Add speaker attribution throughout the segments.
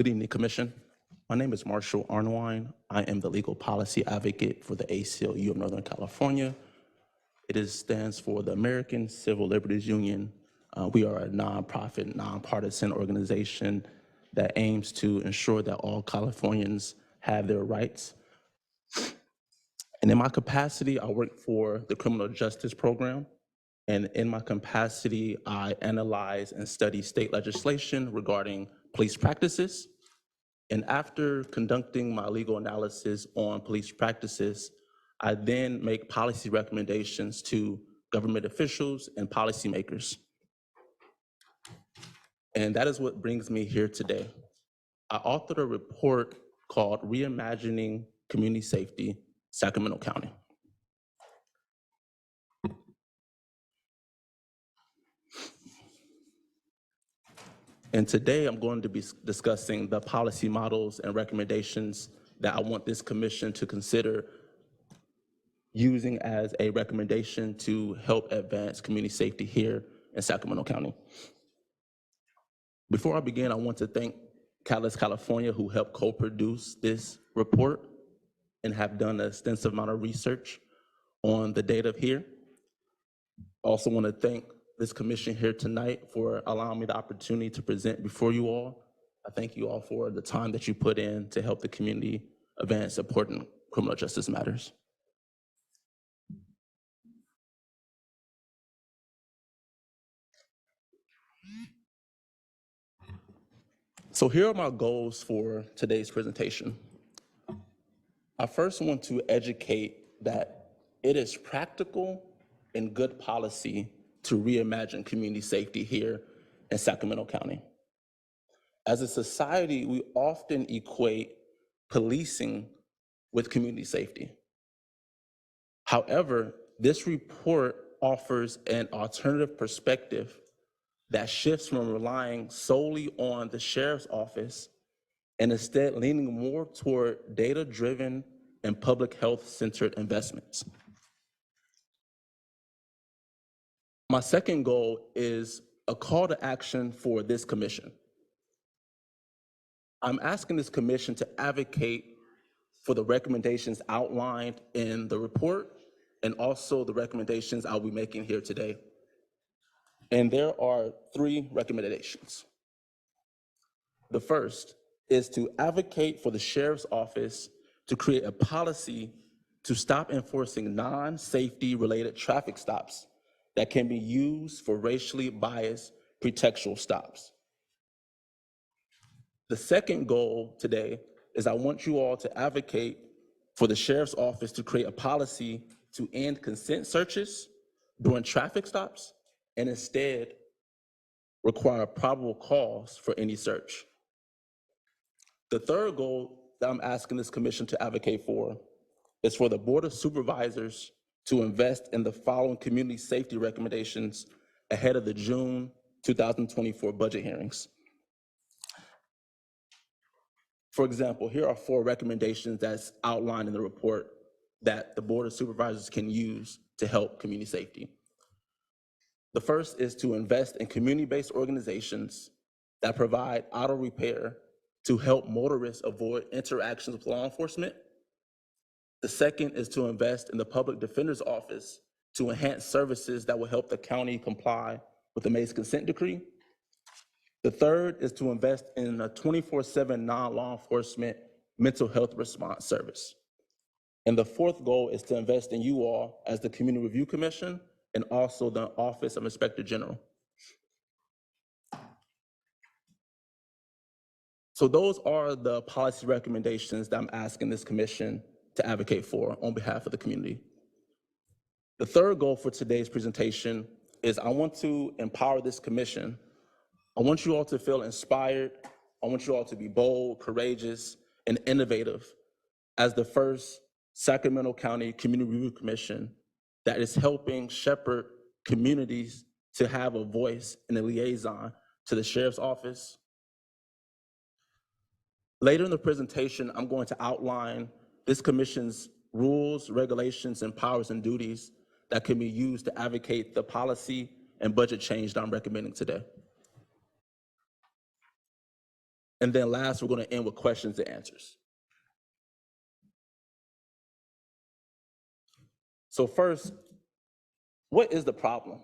Speaker 1: Good evening, Commission. My name is Marshal Arnwine. I am the legal policy advocate for the ACLU of Northern California. It stands for the American Civil Liberties Union. We are a nonprofit, nonpartisan organization that aims to ensure that all Californians have their rights. And in my capacity, I work for the criminal justice program. And in my capacity, I analyze and study state legislation regarding police practices. And after conducting my legal analysis on police practices, I then make policy recommendations to government officials and policymakers. And that is what brings me here today. I authored a report called Reimagining Community Safety, Sacramento County. And today I'm going to be discussing the policy models and recommendations that I want this commission to consider using as a recommendation to help advance community safety here in Sacramento County. Before I begin, I want to thank Catalyst California, who helped co-produce this report and have done an extensive amount of research on the data here. I also want to thank this commission here tonight for allowing me the opportunity to present before you all. I thank you all for the time that you put in to help the community advance important criminal justice matters. So here are my goals for today's presentation. I first want to educate that it is practical and good policy to reimagine community safety here in Sacramento County. As a society, we often equate policing with community safety. However, this report offers an alternative perspective that shifts from relying solely on the sheriff's office and instead leaning more toward data-driven and public health-centered investments. My second goal is a call to action for this commission. I'm asking this commission to advocate for the recommendations outlined in the report and also the recommendations I'll be making here today. And there are three recommendations. The first is to advocate for the sheriff's office to create a policy to stop enforcing non-safety related traffic stops that can be used for racially biased pretextual stops. The second goal today is I want you all to advocate for the sheriff's office to create a policy to end consent searches during traffic stops and instead require probable cause for any search. The third goal that I'm asking this commission to advocate for is for the Board of Supervisors to invest in the following community safety recommendations ahead of the June 2024 budget hearings. For example, here are 4 recommendations that's outlined in the report that the Board of Supervisors can use to help community safety. The first is to invest in community-based organizations that provide auto repair to help motorists avoid interactions with law enforcement. The second is to invest in the Public Defender's Office to enhance services that will help the county comply with the May's consent decree. The third is to invest in a 24/7 non-law enforcement mental health response service. And the fourth goal is to invest in you all as the Community Review Commission and also the Office of Inspector General. So those are the policy recommendations that I'm asking this commission to advocate for on behalf of the community. The third goal for today's presentation is I want to empower this commission. I want you all to feel inspired. I want you all to be bold, courageous, and innovative as the first Sacramento County Community Review Commission that is helping shepherd communities to have a voice and a liaison to the Sheriff's Office. Later in the presentation, I'm going to outline this commission's rules, regulations, and powers and duties that can be used to advocate the policy and budget change that I'm recommending today. And then last, we're going to end with questions and answers. So first, what is the problem?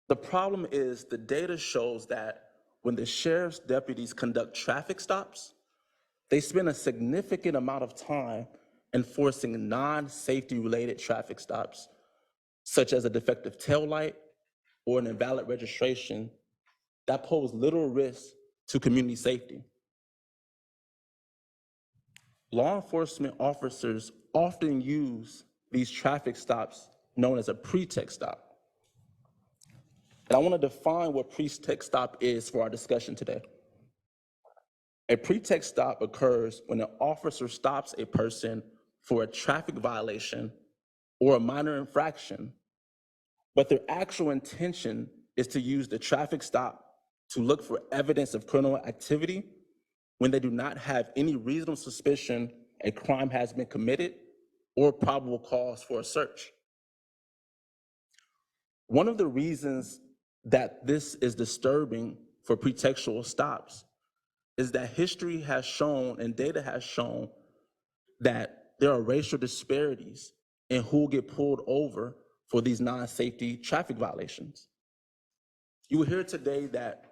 Speaker 1: The problem is the data shows that when the sheriff's deputies conduct traffic stops, they spend a significant amount of time enforcing non-safety related traffic stops, such as a defective taillight or an invalid registration that pose little risk to community safety. Law enforcement officers often use these traffic stops known as a pretext stop. And I want to define what pretext stop is for our discussion today. A pretext stop occurs when an officer stops a person for a traffic violation or a minor infraction, but their actual intention is to use the traffic stop to look for evidence of criminal activity when they do not have any reasonable suspicion a crime has been committed or probable cause for a search. One of the reasons that this is disturbing for pretextual stops is that history has shown and data has shown that there are racial disparities in who will get pulled over for these non-safety traffic violations. You will hear today that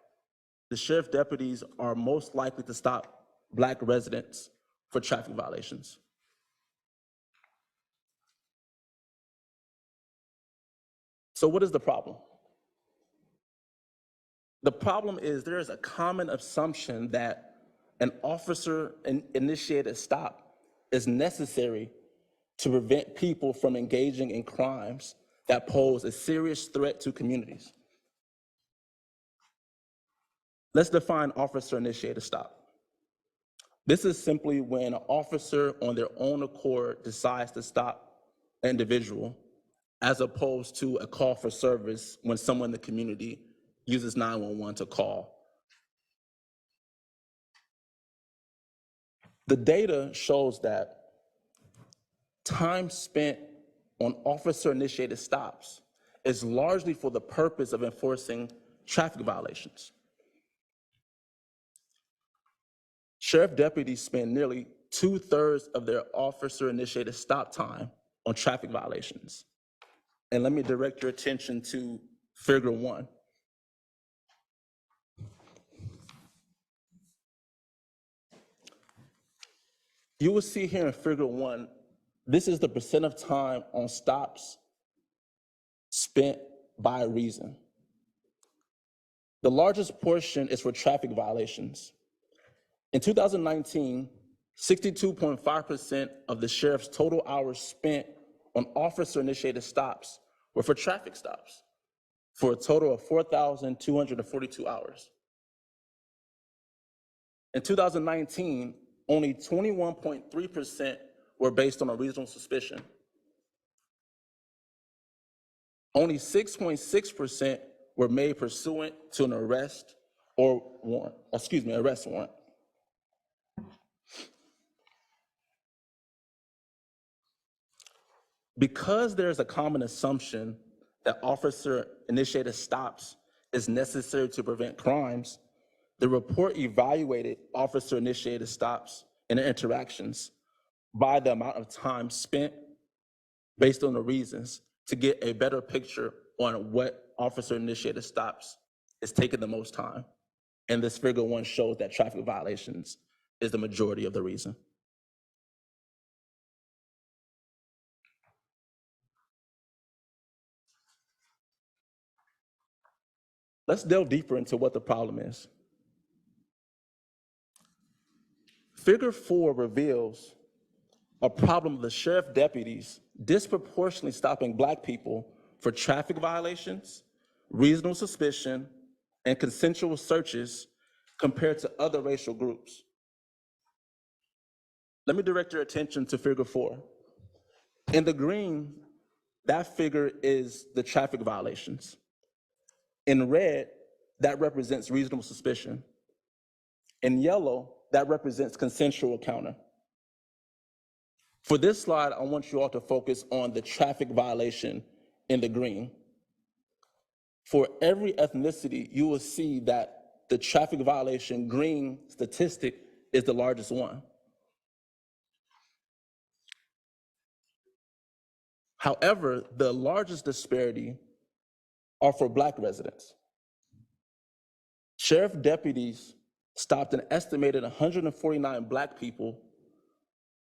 Speaker 1: the sheriff deputies are most likely to stop Black residents for traffic violations. So what is the problem? The problem is there is a common assumption that an officer-initiated stop is necessary to prevent people from engaging in crimes that pose a serious threat to communities. Let's define officer-initiated stop. This is simply when an officer on their own accord decides to stop an individual, as opposed to a call for service when someone in the community uses 911 to call. The data shows that time spent on officer-initiated stops is largely for the purpose of enforcing traffic violations. Sheriff deputies spend nearly 2/3 of their officer-initiated stop time on traffic violations. And let me direct your attention to Figure 1. You will see here in Figure 1, this is the percent of time on stops spent by reason. The largest portion is for traffic violations. In 2019, 62.5% of the sheriff's total hours spent on officer-initiated stops were for traffic stops, for a total of 4,242 hours. In 2019, only 21.3% were based on a reasonable suspicion. Only 6.6% were made pursuant to an arrest warrant. Because there's a common assumption that officer-initiated stops is necessary to prevent crimes, the report evaluated officer-initiated stops and their interactions by the amount of time spent based on the reasons to get a better picture on what officer-initiated stops is taking the most time. And this Figure 1 shows that traffic violations is the majority of the reason. Let's delve deeper into what the problem is. Figure 4 reveals a problem of the sheriff deputies disproportionately stopping Black people for traffic violations, reasonable suspicion, and consensual searches compared to other racial groups. Let me direct your attention to Figure 4. In the green, that figure is the traffic violations. In red, that represents reasonable suspicion. In yellow, that represents consensual encounter. For this slide, I want you all to focus on the traffic violation in the green. For every ethnicity, you will see that the traffic violation green statistic is the largest one. However, the largest disparity are for Black residents. Sheriff deputies stopped an estimated 149 Black people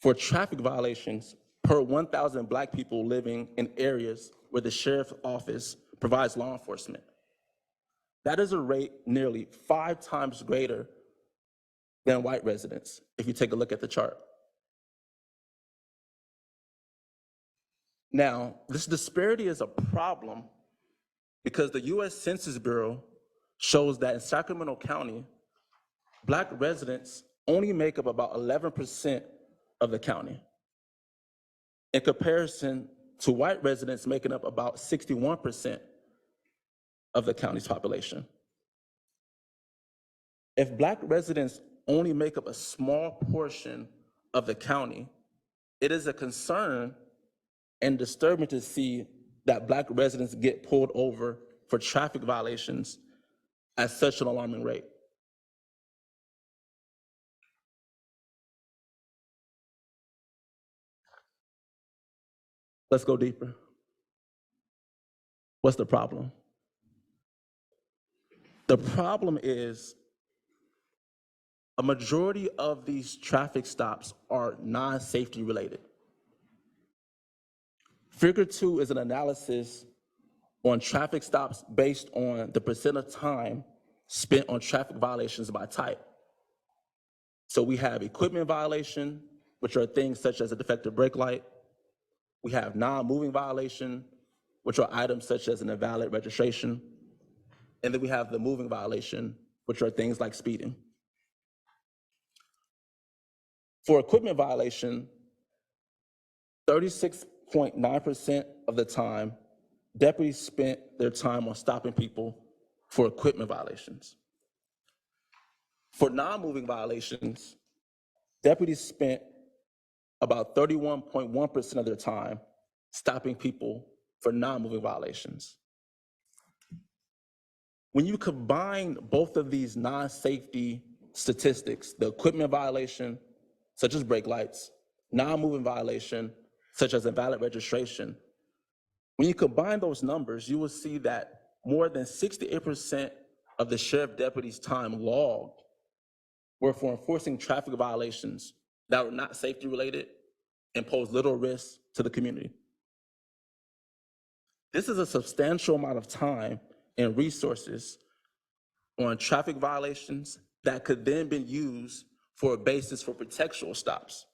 Speaker 1: for traffic violations per 1,000 Black people living in areas where the sheriff's office provides law enforcement. That is a rate nearly 5 times greater than white residents, if you take a look at the chart. Now, this disparity is a problem because the US Census Bureau shows that in Sacramento County, Black residents only make up about 11% of the county, in comparison to white residents making up about 61% of the county's population. If Black residents only make up a small portion of the county, it is a concern and disturbing to see that Black residents get pulled over for traffic violations at such an alarming rate. Let's go deeper. What's the problem? The problem is a majority of these traffic stops are non-safety related. Figure 2 is an analysis on traffic stops based on the percent of time spent on traffic violations by type. So we have equipment violation, which are things such as a defective brake light. We have non-moving violation, which are items such as an invalid registration. And then we have the moving violation, which are things like speeding. For equipment violation, 36.9% of the time, deputies spent their time on stopping people for equipment violations. For non-moving violations, deputies spent about 31.1% of their time stopping people for non-moving violations. When you combine both of these non-safety statistics, the equipment violation, such as brake lights, non-moving violation, such as invalid registration, when you combine those numbers, you will see that more than 68% of the sheriff deputies' time logged were for enforcing traffic violations that were not safety related and pose little risk to the community. This is a substantial amount of time and resources on traffic violations that could then be used for a basis for protectional stops.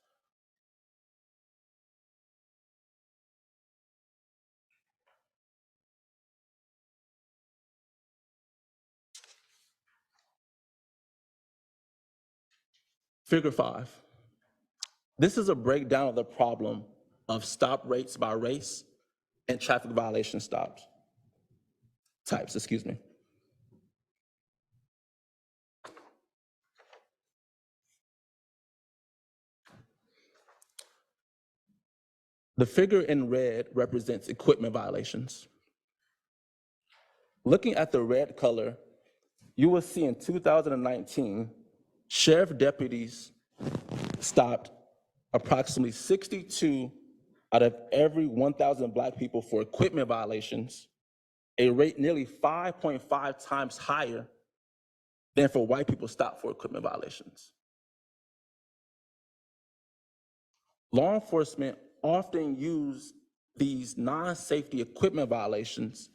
Speaker 1: Figure 5. This is a breakdown of the problem of stop rates by race and traffic violation types, excuse me. The figure in red represents equipment violations. Looking at the red color, you will see in 2019, sheriff deputies stopped approximately 62 out of every 1,000 Black people for equipment violations, a rate nearly 5.5 times higher than for white people stopped for equipment violations. Law enforcement often use these non-safety equipment violations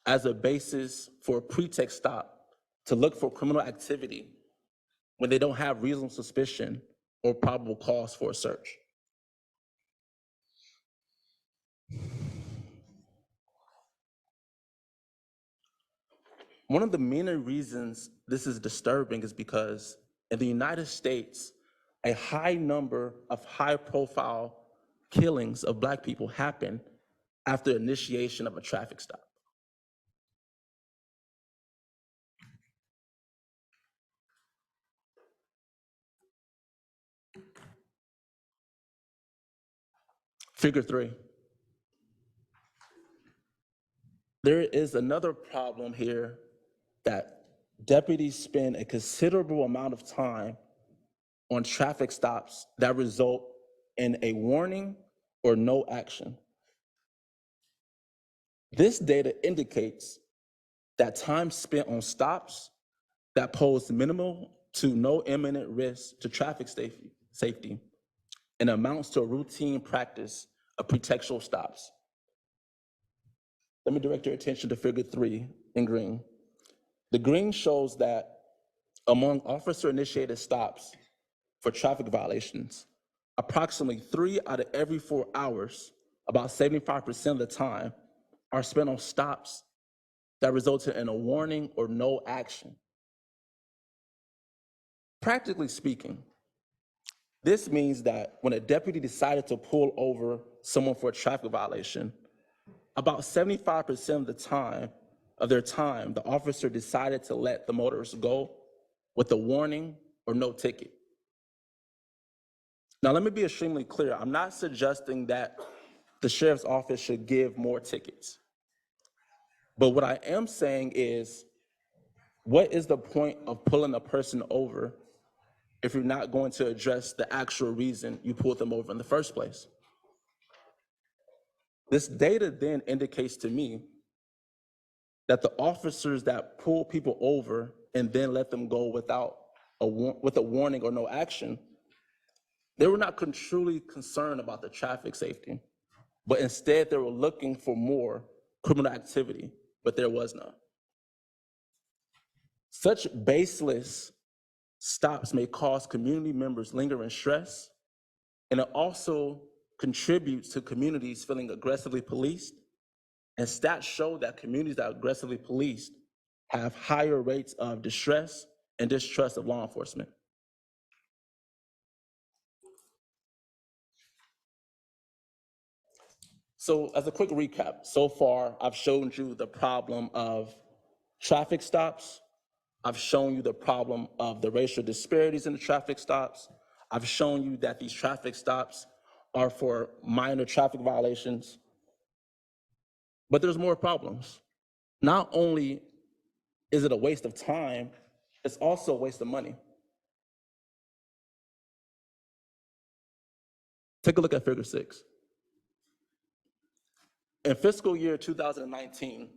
Speaker 1: as a basis for a pretext stop to look for criminal activity when they don't have reasonable suspicion or probable cause for a search. One of the main reasons this is disturbing is because in the United States, a high number of high-profile killings of Black people happen after initiation of a traffic stop. Figure 3. There is another problem here that deputies spend a considerable amount of time on traffic stops that result in a warning or no action. This data indicates that time spent on stops that pose minimal to no imminent risk to traffic safety and amounts to a routine practice of pretextual stops. Let me direct your attention to figure 3 in green. The green shows that among officer-initiated stops for traffic violations, approximately 3 out of every 4 hours, about 75% of the time, are spent on stops that resulted in a warning or no action. Practically speaking, this means that when a deputy decided to pull over someone for a traffic violation, about 75% of their time, the officer decided to let the motorist go with a warning or no ticket. Now, let me be extremely clear. I'm not suggesting that the sheriff's office should give more tickets. But what I am saying is, what is the point of pulling a person over if you're not going to address the actual reason you pulled them over in the first place? This data then indicates to me that the officers that pull people over and then let them go with a warning or no action, they were not truly concerned about the traffic safety, but instead they were looking for more criminal activity, but there was none. Such baseless stops may cause community members lingering stress, and it also contributes to communities feeling aggressively policed. And stats show that communities that are aggressively policed have higher rates of distress and distrust of law enforcement. So as a quick recap, so far I've shown you the problem of traffic stops. I've shown you the problem of the racial disparities in the traffic stops. I've shown you that these traffic stops are for minor traffic violations. But there's more problems. Not only is it a waste of time, it's also a waste of money. Take a look at figure 6. In fiscal year 2019,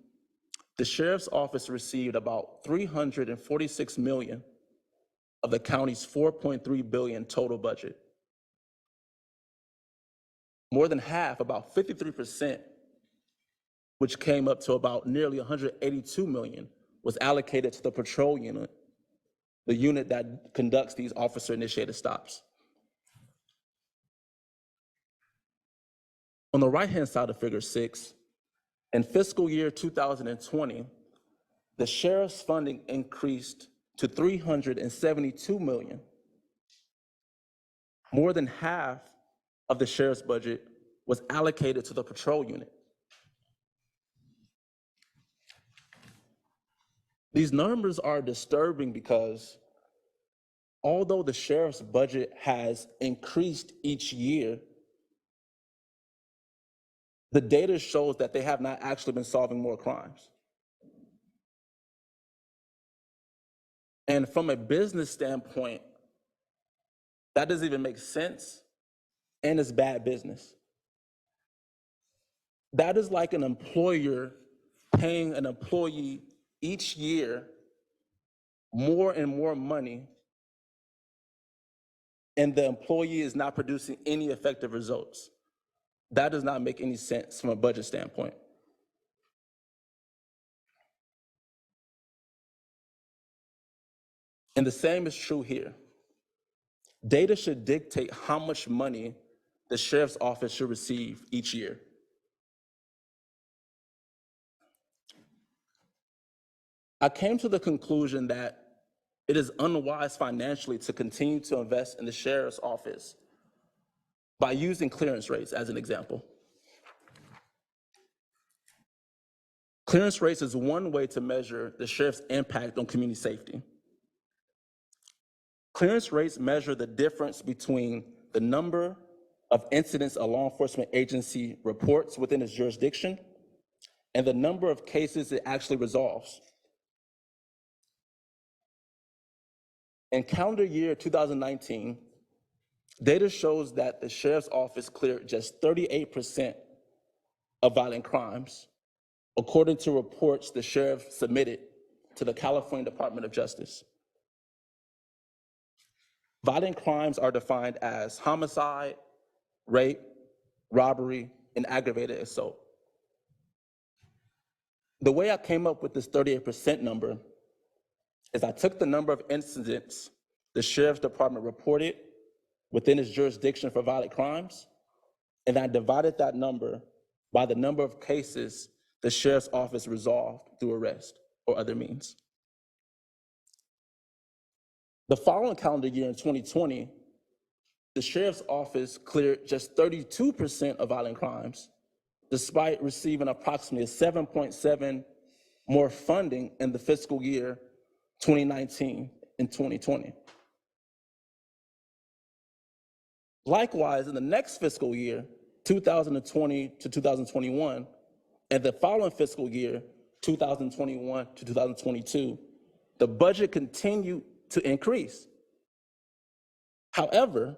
Speaker 1: the sheriff's office received about $346 million of the county's $4.3 billion total budget. More than half, about 53%, which came up to about nearly $182 million, was allocated to the patrol unit, the unit that conducts these officer-initiated stops. On the right-hand side of figure 6, in fiscal year 2020, the sheriff's funding increased to $372 million. More than half of the sheriff's budget was allocated to the patrol unit. These numbers are disturbing because although the sheriff's budget has increased each year, the data shows that they have not actually been solving more crimes. And from a business standpoint, that doesn't even make sense, and it's bad business. That is like an employer paying an employee each year more and more money, and the employee is not producing any effective results. That does not make any sense from a budget standpoint. And the same is true here. Data should dictate how much money the sheriff's office should receive each year. I came to the conclusion that it is unwise financially to continue to invest in the sheriff's office by using clearance rates as an example. Clearance rates is one way to measure the sheriff's impact on community safety. Clearance rates measure the difference between the number of incidents a law enforcement agency reports within its jurisdiction and the number of cases it actually resolves. In calendar year 2019, data shows that the sheriff's office cleared just 38% of violent crimes, according to reports the sheriff submitted to the California Department of Justice. Violent crimes are defined as homicide, rape, robbery, and aggravated assault. The way I came up with this 38% number is I took the number of incidents the sheriff's department reported within its jurisdiction for violent crimes, and I divided that number by the number of cases the sheriff's office resolved through arrest or other means. The following calendar year in 2020, the sheriff's office cleared just 32% of violent crimes, despite receiving approximately 7.7 more funding in the fiscal year 2019 and 2020. Likewise, in the next fiscal year, 2020 to 2021, and the following fiscal year, 2021 to 2022, the budget continued to increase. However,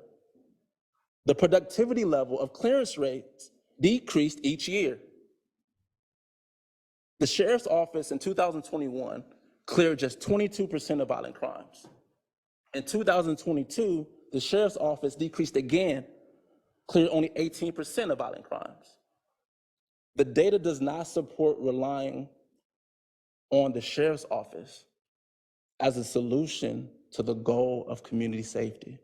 Speaker 1: the productivity level of clearance rates decreased each year. The sheriff's office in 2021 cleared just 22% of violent crimes. In 2022, the sheriff's office decreased again, cleared only 18% of violent crimes. The data does not support relying on the sheriff's office as a solution to the goal of community safety.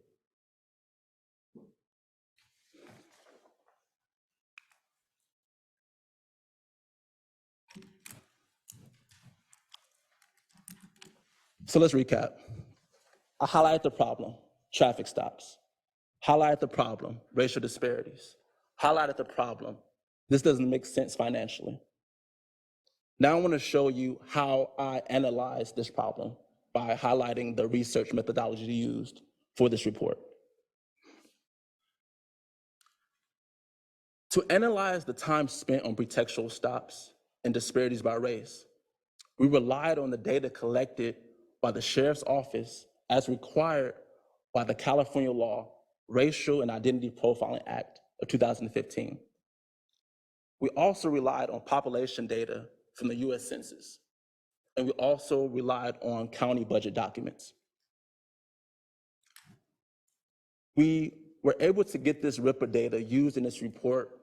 Speaker 1: So let's recap. I highlighted the problem, traffic stops. Highlighted the problem, racial disparities. Highlighted the problem, this doesn't make sense financially. Now I want to show you how I analyzed this problem by highlighting the research methodology used for this report. To analyze the time spent on pretextual stops and disparities by race, we relied on the data collected by the Sheriff's Office as required by the California law, Racial and Identity Profiling Act of 2015. We also relied on population data from the US Census, and we also relied on county budget documents. We were able to get this RIPA data used in this report.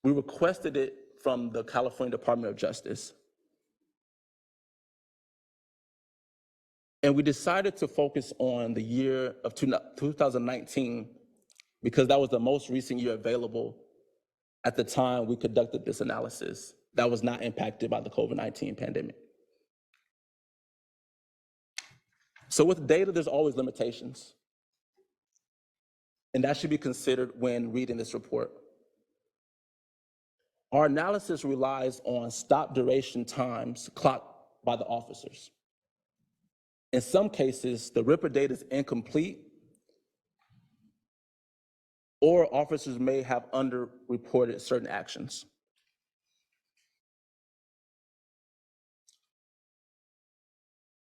Speaker 1: We requested it from the California Department of Justice. And we decided to focus on the year of 2019 because that was the most recent year available at the time we conducted this analysis that was not impacted by the COVID-19 pandemic. So with data, there's always limitations. And that should be considered when reading this report. Our analysis relies on stop duration times clocked by the officers. In some cases, the RIPA data is incomplete, or officers may have underreported certain actions.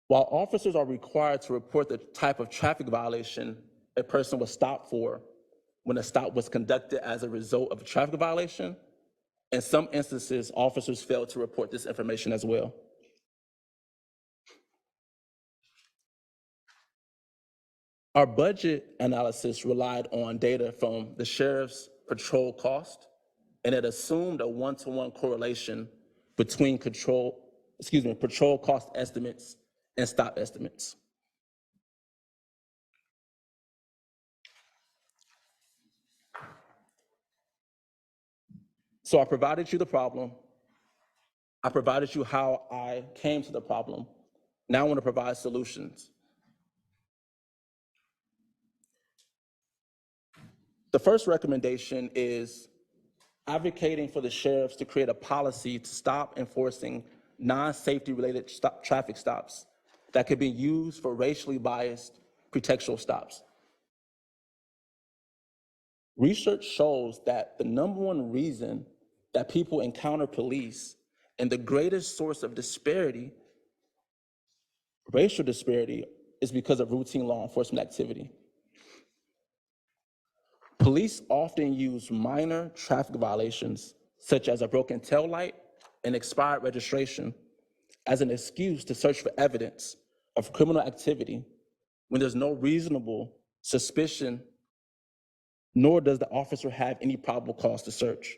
Speaker 1: While officers are required to report the type of traffic violation a person was stopped for when a stop was conducted as a result of a traffic violation, in some instances, officers fail to report this information as well. Our budget analysis relied on data from the sheriff's patrol cost, and it assumed a one-to-one correlation between patrol cost estimates and stop estimates. So I provided you the problem. I provided you how I came to the problem. Now I want to provide solutions. The first recommendation is advocating for the sheriffs to create a policy to stop enforcing non-safety related traffic stops that could be used for racially biased pretextual stops. Research shows that the number one reason that people encounter police and the greatest source of disparity, racial disparity, is because of routine law enforcement activity. Police often use minor traffic violations, such as a broken taillight and expired registration, as an excuse to search for evidence of criminal activity when there's no reasonable suspicion, nor does the officer have any probable cause to search.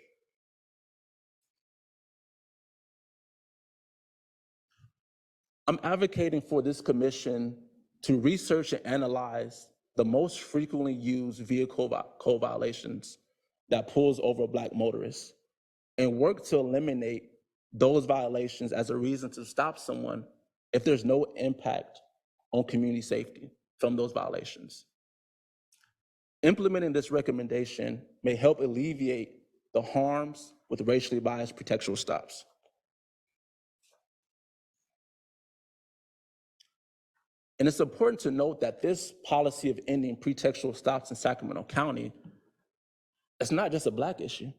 Speaker 1: I'm advocating for this commission to research and analyze the most frequently used vehicle code violations that pulls over Black motorists and work to eliminate those violations as a reason to stop someone if there's no impact on community safety from those violations. Implementing this recommendation may help alleviate the harms with racially biased pretextual stops. And it's important to note that this policy of ending pretextual stops in Sacramento County, it's not just a Black issue.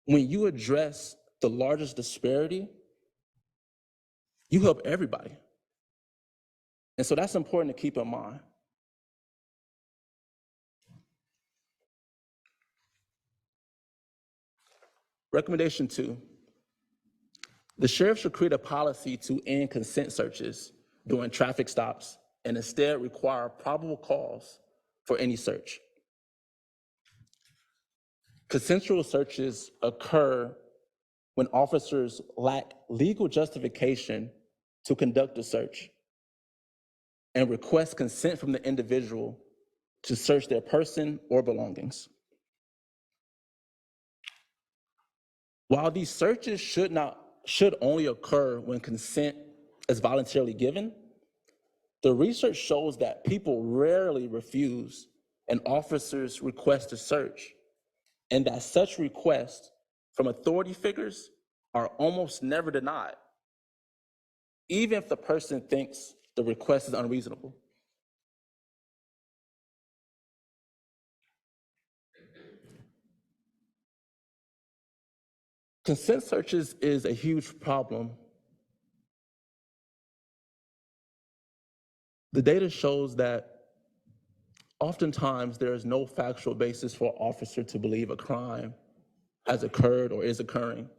Speaker 1: When you address the largest disparity, you help everybody. And so that's important to keep in mind. Recommendation 2, the sheriff should create a policy to end consent searches during traffic stops and instead require probable cause for any search. Consensual searches occur when officers lack legal justification to conduct a search and request consent from the individual to search their person or belongings. While these searches should only occur when consent is voluntarily given, the research shows that people rarely refuse an officer's request to search, and that such requests from authority figures are almost never denied, even if the person thinks the request is unreasonable. Consent searches is a huge problem. The data shows that oftentimes there is no factual basis for an officer to believe a crime has occurred or is occurring.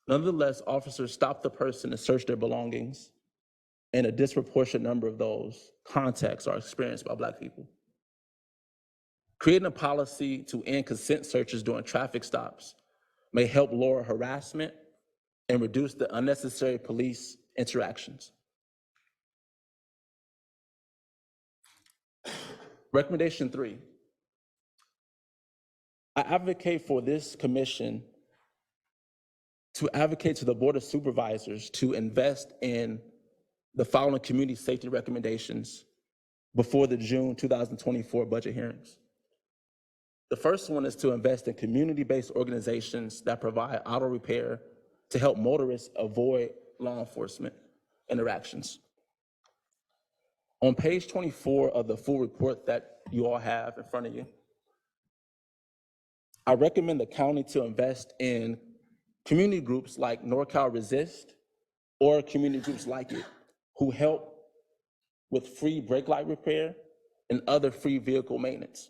Speaker 1: Nonetheless, officers stop the person and search their belongings, and a disproportionate number of those contacts are experienced by Black people. Creating a policy to end consent searches during traffic stops may help lower harassment and reduce the unnecessary police interactions. Recommendation 3, I advocate for this commission to advocate to the Board of Supervisors to invest in the following community safety recommendations before the June 2024 budget hearings. The first one is to invest in community-based organizations that provide auto repair to help motorists avoid law enforcement interactions. On page 24 of the full report that you all have in front of you, I recommend the county to invest in community groups like NorCal Resist or community groups like it who help with free brake light repair and other free vehicle maintenance.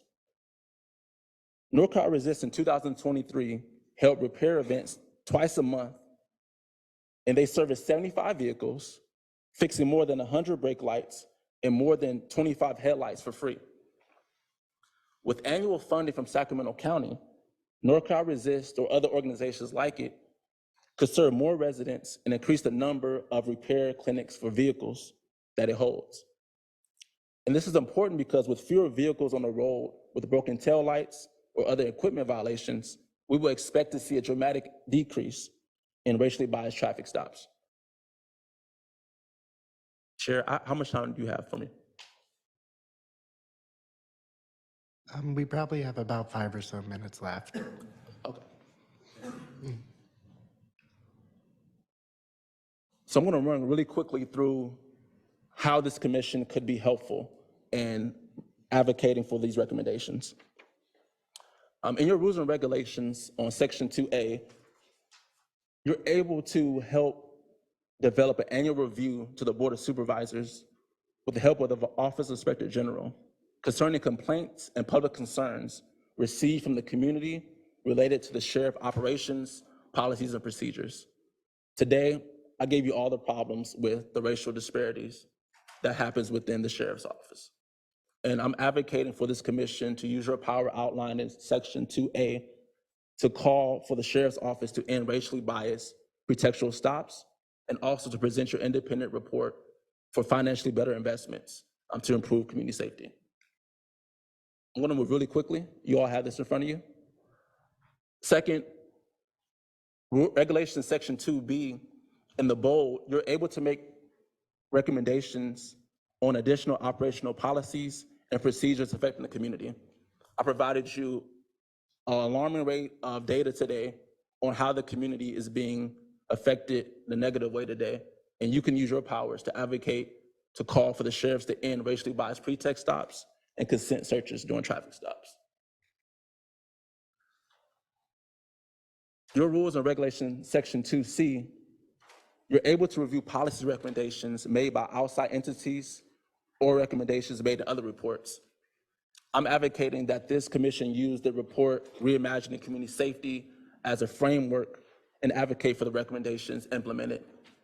Speaker 1: NorCal Resist in 2023 held repair events twice a month, and they serviced 75 vehicles, fixing more than 100 brake lights and more than 25 headlights for free. With annual funding from Sacramento County, NorCal Resist or other organizations like it could serve more residents and increase the number of repair clinics for vehicles that it holds. And this is important because with fewer vehicles on the road with broken taillights or other equipment violations, we will expect to see a dramatic decrease in racially biased traffic stops. Chair, how much time do you have for me?
Speaker 2: We probably have about 5 or so minutes left.
Speaker 1: Okay. So I'm going to run really quickly through how this commission could be helpful in advocating for these recommendations. In your rules and regulations on section 2A, you're able to help develop an annual review to the Board of Supervisors with the help of the Office of Inspector General concerning complaints and public concerns received from the community related to the sheriff operations, policies, and procedures. Today, I gave you all the problems with the racial disparities that happens within the sheriff's office. And I'm advocating for this commission to use your power outlined in section 2A to call for the sheriff's office to end racially biased pretextual stops and also to present your independent report for financially better investments to improve community safety. I'm gonna move really quickly. You all have this in front of you. Second, regulation section 2B, in the bold, you're able to make recommendations on additional operational policies and procedures affecting the community. I provided you an alarming rate of data today on how the community is being affected in a negative way today. And you can use your powers to advocate, to call for the sheriffs to end racially biased pretext stops and consent searches during traffic stops. Your rules and regulation section 2C, you're able to review policy recommendations made by outside entities or recommendations made in other reports. I'm advocating that this commission use the report Reimagining Community Safety as a framework and advocate for the recommendations implemented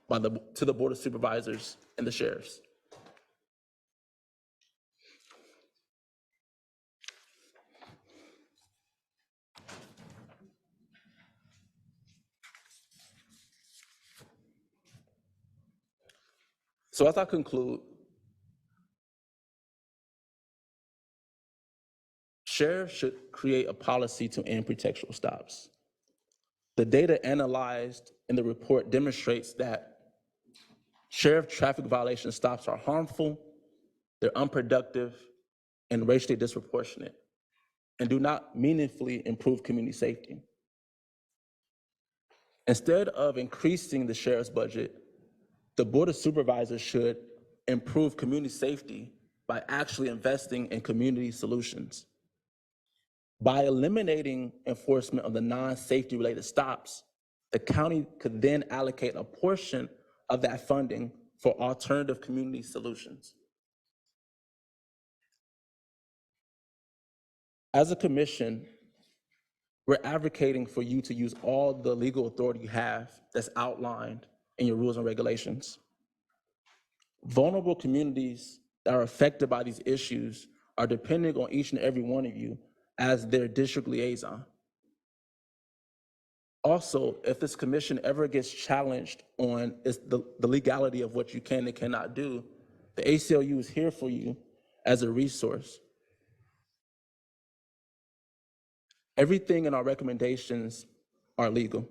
Speaker 1: to the Board of Supervisors and the sheriffs. So as I conclude, sheriffs should create a policy to end pretextual stops. The data analyzed in the report demonstrates that sheriff traffic violation stops are harmful, they're unproductive, and racially disproportionate, and do not meaningfully improve community safety. Instead of increasing the sheriff's budget, the Board of Supervisors should improve community safety by actually investing in community solutions. By eliminating enforcement of the non-safety related stops, the county could then allocate a portion of that funding for alternative community solutions. As a commission, we're advocating for you to use all the legal authority you have that's outlined in your rules and regulations. Vulnerable communities that are affected by these issues are depending on each and every one of you as their district liaison. Also, if this commission ever gets challenged on the legality of what you can and cannot do, the ACLU is here for you as a resource. Everything in our recommendations are legal.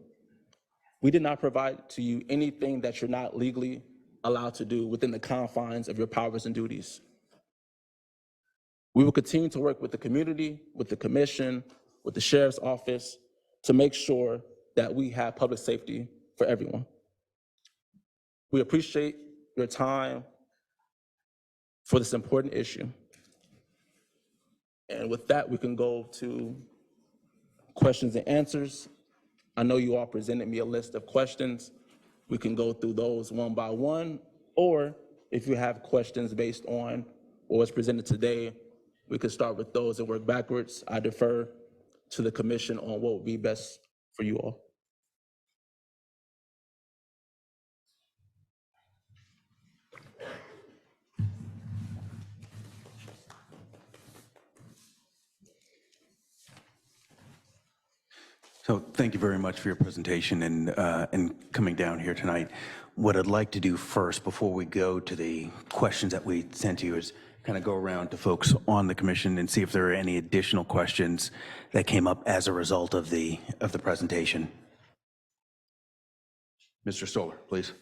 Speaker 1: We did not provide to you anything that you're not legally allowed to do within the confines of your powers and duties. We will continue to work with the community, with the commission, with the sheriff's office to make sure that we have public safety for everyone. We appreciate your time for this important issue. And with that, we can go to questions and answers. I know you all presented me a list of questions. We can go through those one by one, or if you have questions based on what was presented today, we could start with those and work backwards. I defer to the commission on what would be best for you all.
Speaker 3: So thank you very much for your presentation and coming down here tonight. What I'd like to do first, before we go to the questions that we sent to you, is kind of go around to folks on the commission and see if there are any additional questions that came up as a result of the presentation. Mr. Stoller, please.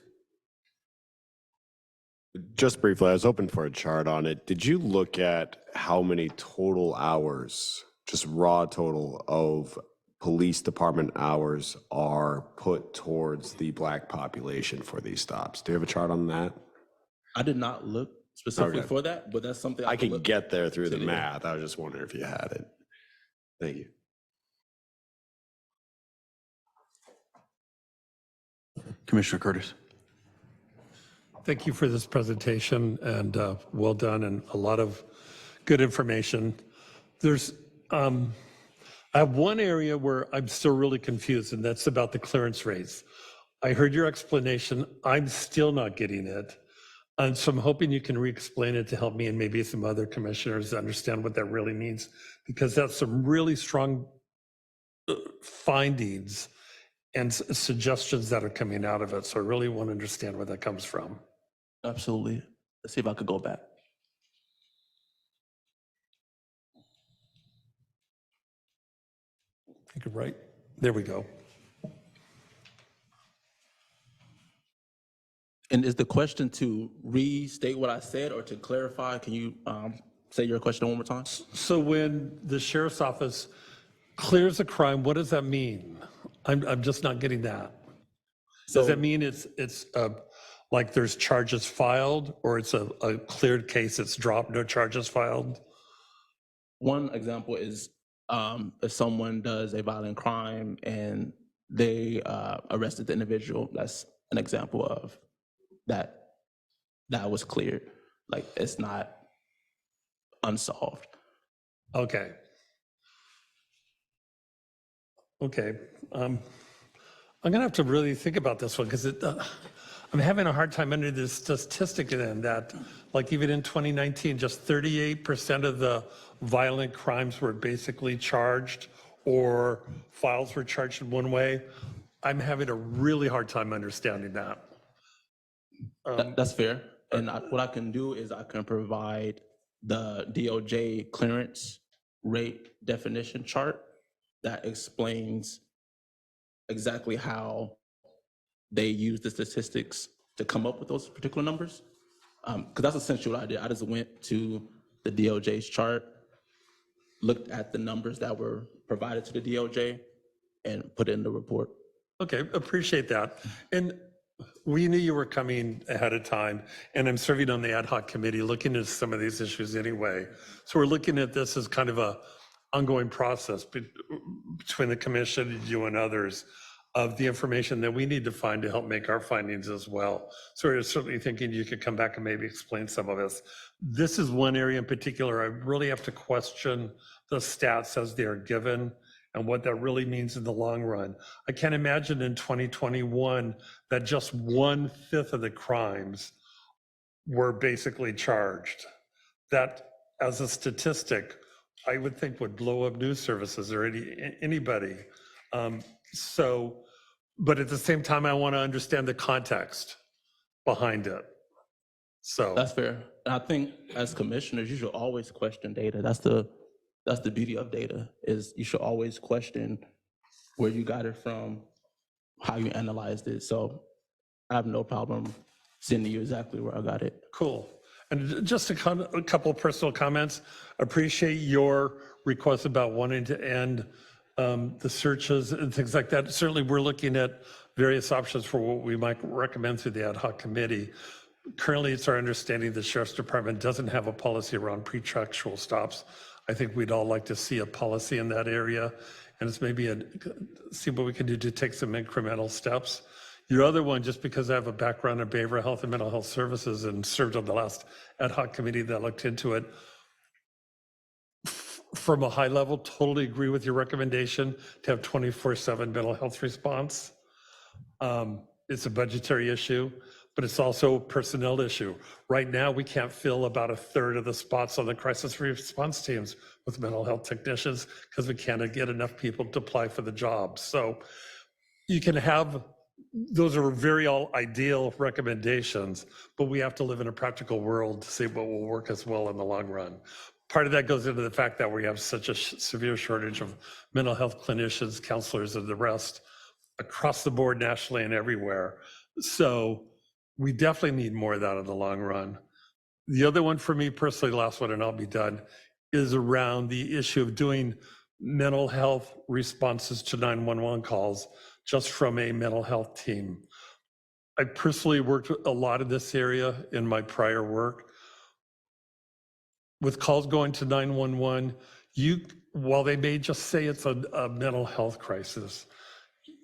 Speaker 4: Just briefly, I was hoping for a chart on it. Did you look at how many total hours, just raw total of police department hours are put towards the Black population for these stops? Do you have a chart on that?
Speaker 1: I did not look specifically for that, but that's something
Speaker 4: I could get there through the
Speaker 1: today.
Speaker 4: math. I was just wondering if you had it. Thank you.
Speaker 3: Commissioner Curtis.
Speaker 5: Thank you for this presentation, and well done, and a lot of good information. There's, I have one area where I'm still really confused, and that's about the clearance rates. I heard your explanation. I'm still not getting it. And so I'm hoping you can re-explain it to help me and maybe some other commissioners understand what that really means, because that's some really strong findings and suggestions that are coming out of it. So I really want to understand where that comes from.
Speaker 1: Absolutely. Let's see if I could go back.
Speaker 5: You could write. There we go.
Speaker 1: And is the question to restate what I said or to clarify? Can you say your question one more time?
Speaker 5: So when the sheriff's office clears a crime, what does that mean? I'm just not getting that. Does that mean it's like there's charges filed, or it's a cleared case, it's dropped, no charges filed?
Speaker 1: One example is if someone does a violent crime and they arrested the individual, that's an example of that was cleared. Like, it's not unsolved.
Speaker 5: Okay. Okay. I'm gonna have to really think about this one, because I'm having a hard time under this statistic in that, like, even in 2019, just 38% of the violent crimes were basically charged, or files were charged in one way. I'm having a really hard time understanding that.
Speaker 1: That's fair. And what I can do is I can provide the DOJ clearance rate definition chart that explains exactly how they use the statistics to come up with those particular numbers. Because that's essentially what I did. I just went to the DOJ's chart, looked at the numbers that were provided to the DOJ, and put it in the report.
Speaker 5: Okay, appreciate that. And we knew you were coming ahead of time, and I'm serving on the ad hoc committee looking at some of these issues anyway. So we're looking at this as kind of a ongoing process between the commission, you and others, of the information that we need to find to help make our findings as well. So we're certainly thinking you could come back and maybe explain some of this. This is one area in particular I really have to question the stats as they are given and what that really means in the long run. I can't imagine in 2021 that just 1/5 of the crimes were basically charged. That, as a statistic, I would think would blow up news services or anybody. But at the same time, I want to understand the context behind it. So
Speaker 1: That's fair. And I think as commissioners, you should always question data. That's the beauty of data, is you should always question where you got it from, how you analyzed it. So I have no problem sending you exactly where I got it.
Speaker 5: cool. And just a couple of personal comments. Appreciate your request about wanting to end the searches and things like that. Certainly, we're looking at various options for what we might recommend through the ad hoc committee. Currently, it's our understanding the Sheriff's Department doesn't have a policy around pretextual stops. I think we'd all like to see a policy in that area, and it's maybe see what we can do to take some incremental steps. Your other one, just because I have a background in behavioral health and mental health services and served on the last ad hoc committee that looked into it, from a high level, totally agree with your recommendation to have 24/7 mental health response. It's a budgetary issue, but it's also a personnel issue. Right now, we can't fill about 1/3 of the spots on the crisis response teams with mental health technicians because we can't get enough people to apply for the job. So you can have, those are very all ideal recommendations, but we have to live in a practical world to see what will work as well in the long run. Part of that goes into the fact that we have such a severe shortage of mental health clinicians, counselors, and the rest across the board nationally and everywhere. So we definitely need more of that in the long run. The other one for me personally, last one, and I'll be done, is around the issue of doing mental health responses to 911 calls just from a mental health team. I personally worked a lot in this area in my prior work. With calls going to 911, while they may just say it's a mental health crisis,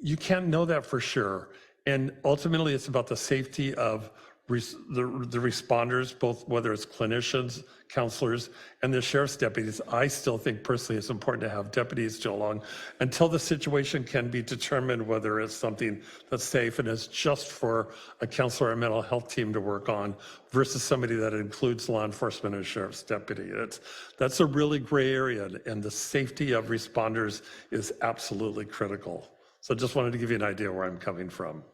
Speaker 5: you can't know that for sure. And ultimately, it's about the safety of the responders, both whether it's clinicians, counselors, and the sheriff's deputies. I still think personally it's important to have deputies still along until the situation can be determined whether it's something that's safe and is just for a counselor or mental health team to work on versus somebody that includes law enforcement and sheriff's deputy. That's a really gray area, and the safety of responders is absolutely critical. So just wanted to give you an idea where I'm coming from.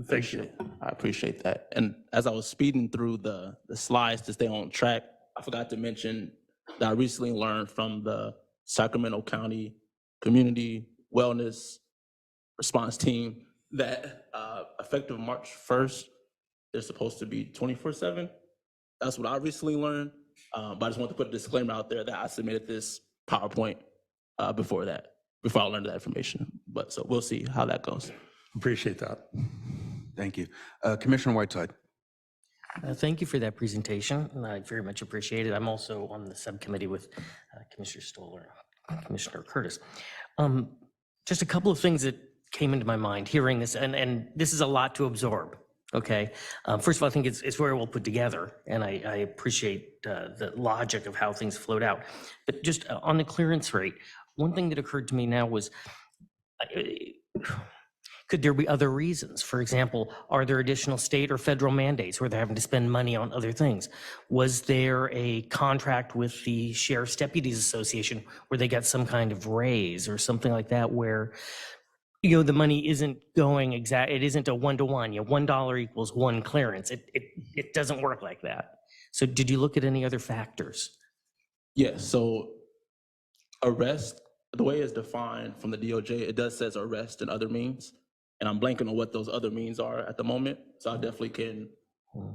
Speaker 5: Thank you.
Speaker 1: I appreciate that. And as I was speeding through the slides to stay on track, I forgot to mention that I recently learned from the Sacramento County Community Wellness Response Team that effective March 1st, they're supposed to be 24/7. That's what I recently learned. But I just want to put a disclaimer out there that I submitted this PowerPoint before I learned that information. But so we'll see how that goes.
Speaker 5: Appreciate that.
Speaker 3: Thank you. Commissioner Whiteside.
Speaker 6: Thank you for that presentation, and I very much appreciate it. I'm also on the subcommittee with Commissioner Stoller and Commissioner Curtis. Just a couple of things that came into my mind hearing this, and this is a lot to absorb, okay? First of all, I think it's very well put together, and I appreciate the logic of how things flowed out. But just on the clearance rate, one thing that occurred to me now was, could there be other reasons? For example, are there additional state or federal mandates where they're having to spend money on other things? Was there a contract with the Sheriff's Deputies Association where they got some kind of raise or something like that where, you know, the money isn't going it isn't a one-to-one, you know, $1 equals one clearance. It doesn't work like that. So did you look at any other factors?
Speaker 1: Yes, so arrest, the way it's defined from the DOJ, it does says arrest and other means. And I'm blanking on what those other means are at the moment. So I definitely can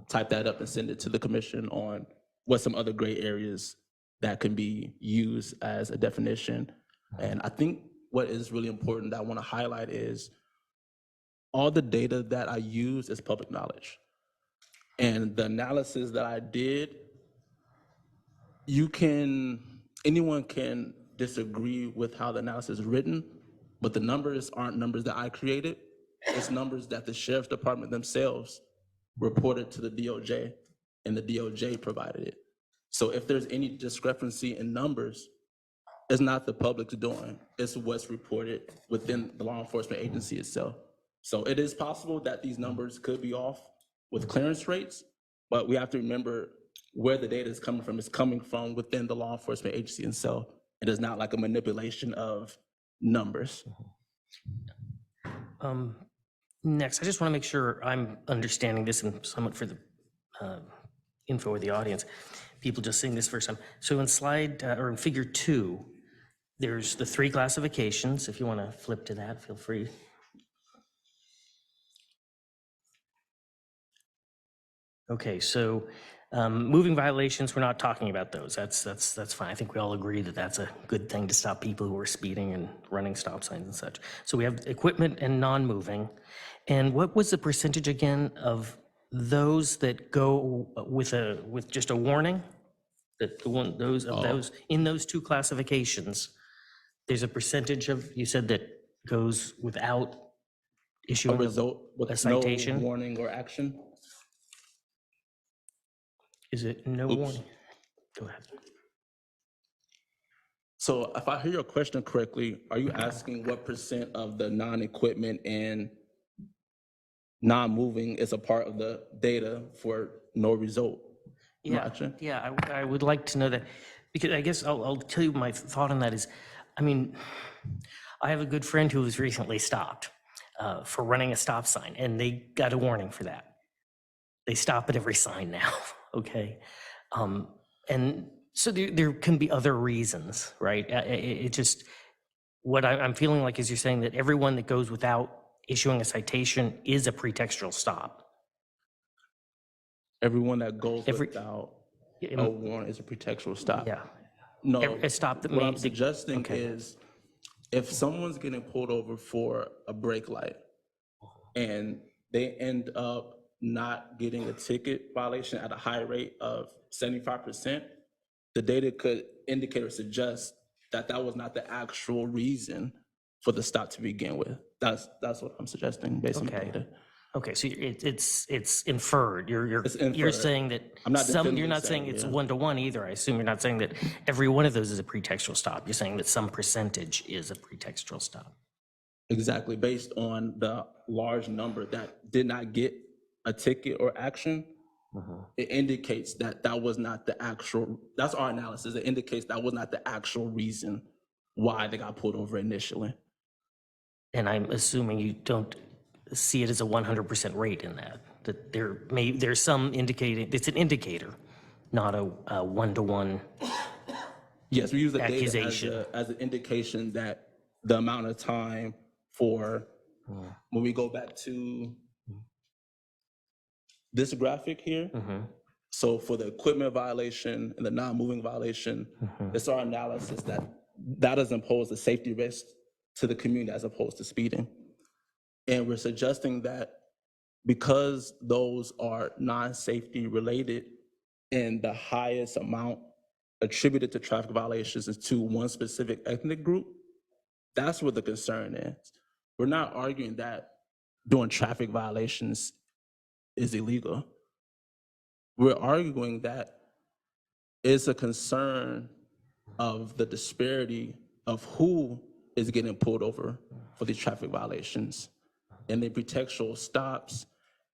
Speaker 1: type that up and send it to the commission on what some other gray areas that can be used as a definition. And I think what is really important that I want to highlight is all the data that I use is public knowledge. And the analysis that I did, anyone can disagree with how the analysis is written, but the numbers aren't numbers that I created. It's numbers that the Sheriff's Department themselves reported to the DOJ, and the DOJ provided it. So if there's any discrepancy in numbers, it's not the public's doing, it's what's reported within the law enforcement agency itself. So it is possible that these numbers could be off with clearance rates, but we have to remember where the data is coming from. It's coming from within the law enforcement agency itself. It is not like a manipulation of numbers.
Speaker 6: Next, I just want to make sure I'm understanding this and somewhat for the info of the audience. People just seeing this first time. So in slide or in figure 2, there's the 3 classifications. If you want to flip to that, feel free. Okay, so moving violations, we're not talking about those. That's fine. I think we all agree that that's a good thing to stop people who are speeding and running stop signs and such. So we have equipment and non-moving. And what was the percentage again of those that go with just a warning? Those in those 2 classifications, there's a percentage of, you said, that goes without
Speaker 1: A
Speaker 6: issuing
Speaker 1: result
Speaker 6: a
Speaker 1: with
Speaker 6: citation?
Speaker 1: no warning or action.
Speaker 6: Is it no
Speaker 1: Oops.
Speaker 6: warning? Go ahead.
Speaker 1: So if I hear your question correctly, are you asking what percent of the non-equipment and non-moving is a part of the data for no result? No
Speaker 6: Yeah,
Speaker 1: action?
Speaker 6: yeah, I would like to know that, because I guess I'll tell you my thought on that is, I mean, I have a good friend who was recently stopped for running a stop sign, and they got a warning for that. They stop at every sign now, okay? And so there can be other reasons, right? It just, what I'm feeling like is you're saying that everyone that goes without issuing a citation is a pretextual stop.
Speaker 1: Everyone that goes
Speaker 6: Every-
Speaker 1: without a warrant is a pretextual stop.
Speaker 6: Yeah.
Speaker 1: No,
Speaker 6: A stop that
Speaker 1: what I'm
Speaker 6: may-
Speaker 1: suggesting
Speaker 6: okay.
Speaker 1: is if someone's getting pulled over for a brake light and they end up not getting a ticket violation at a high rate of 75%, the data could indicate or suggest that that was not the actual reason for the stop to begin with. That's what I'm suggesting based on the
Speaker 6: Okay.
Speaker 1: data.
Speaker 6: Okay, so it's inferred. You're
Speaker 1: It's inferred.
Speaker 6: you're saying that
Speaker 1: I'm not
Speaker 6: some, you're
Speaker 1: definitively
Speaker 6: not saying
Speaker 1: saying,
Speaker 6: it's
Speaker 1: yeah.
Speaker 6: one-to-one either. I assume you're not saying that every one of those is a pretextual stop. You're saying that some percentage is a pretextual stop.
Speaker 1: Exactly, based on the large number that did not get a ticket or action, it indicates that that was not the actual, that's our analysis. It indicates that was not the actual reason why they got pulled over initially.
Speaker 6: And I'm assuming you don't see it as a 100% rate in that there's some indicating, it's an indicator, not a one-to-one.
Speaker 1: Yes, we use the data
Speaker 6: Accusation.
Speaker 1: as an indication that the amount of time for, when we go back to this graphic here, so for the equipment violation and the non-moving violation, it's our analysis that that doesn't pose a safety risk to the community as opposed to speeding. And we're suggesting that because those are non-safety related and the highest amount attributed to traffic violations is to one specific ethnic group, that's what the concern is. We're not arguing that doing traffic violations is illegal. We're arguing that it's a concern of the disparity of who is getting pulled over for these traffic violations. And the pretextual stops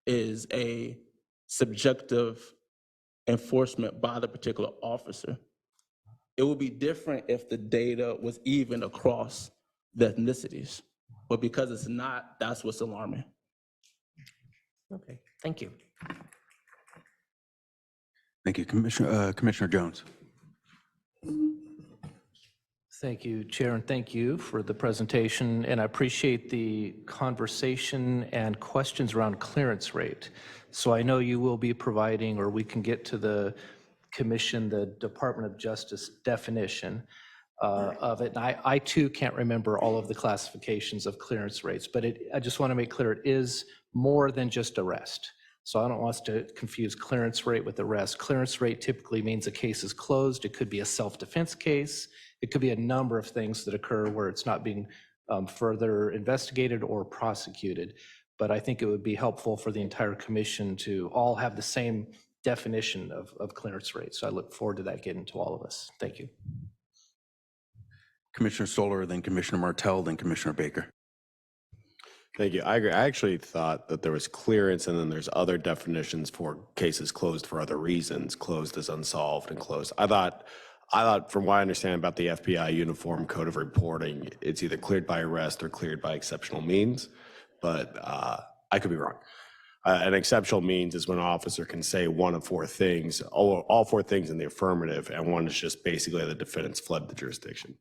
Speaker 1: is a subjective enforcement by the particular officer. It would be different if the data was even across the ethnicities, but because it's not, that's what's alarming.
Speaker 6: Okay, thank you.
Speaker 3: Thank you, Commissioner Jones.
Speaker 7: Thank you, Chair, and thank you for the presentation. And I appreciate the conversation and questions around clearance rate. So I know you will be providing, or we can get to the commission, the Department of Justice definition of it. And I too can't remember all of the classifications of clearance rates, but I just want to make clear it is more than just arrest. So I don't want us to confuse clearance rate with arrest. Clearance rate typically means a case is closed. It could be a self-defense case. It could be a number of things that occur where it's not being further investigated or prosecuted. But I think it would be helpful for the entire commission to all have the same definition of clearance rate. So I look forward to that getting to all of us. Thank you.
Speaker 3: Commissioner Stoller, then Commissioner Martell, then Commissioner Baker.
Speaker 4: Thank you. I agree. I actually thought that there was clearance and then there's other definitions for cases closed for other reasons, closed as unsolved and closed. I thought from what I understand about the FBI Uniform Code of Reporting, it's either cleared by arrest or cleared by exceptional means, but I could be wrong. An exceptional means is when an officer can say one of four things, all four things in the affirmative, and one is just basically the defendant's fled the jurisdiction.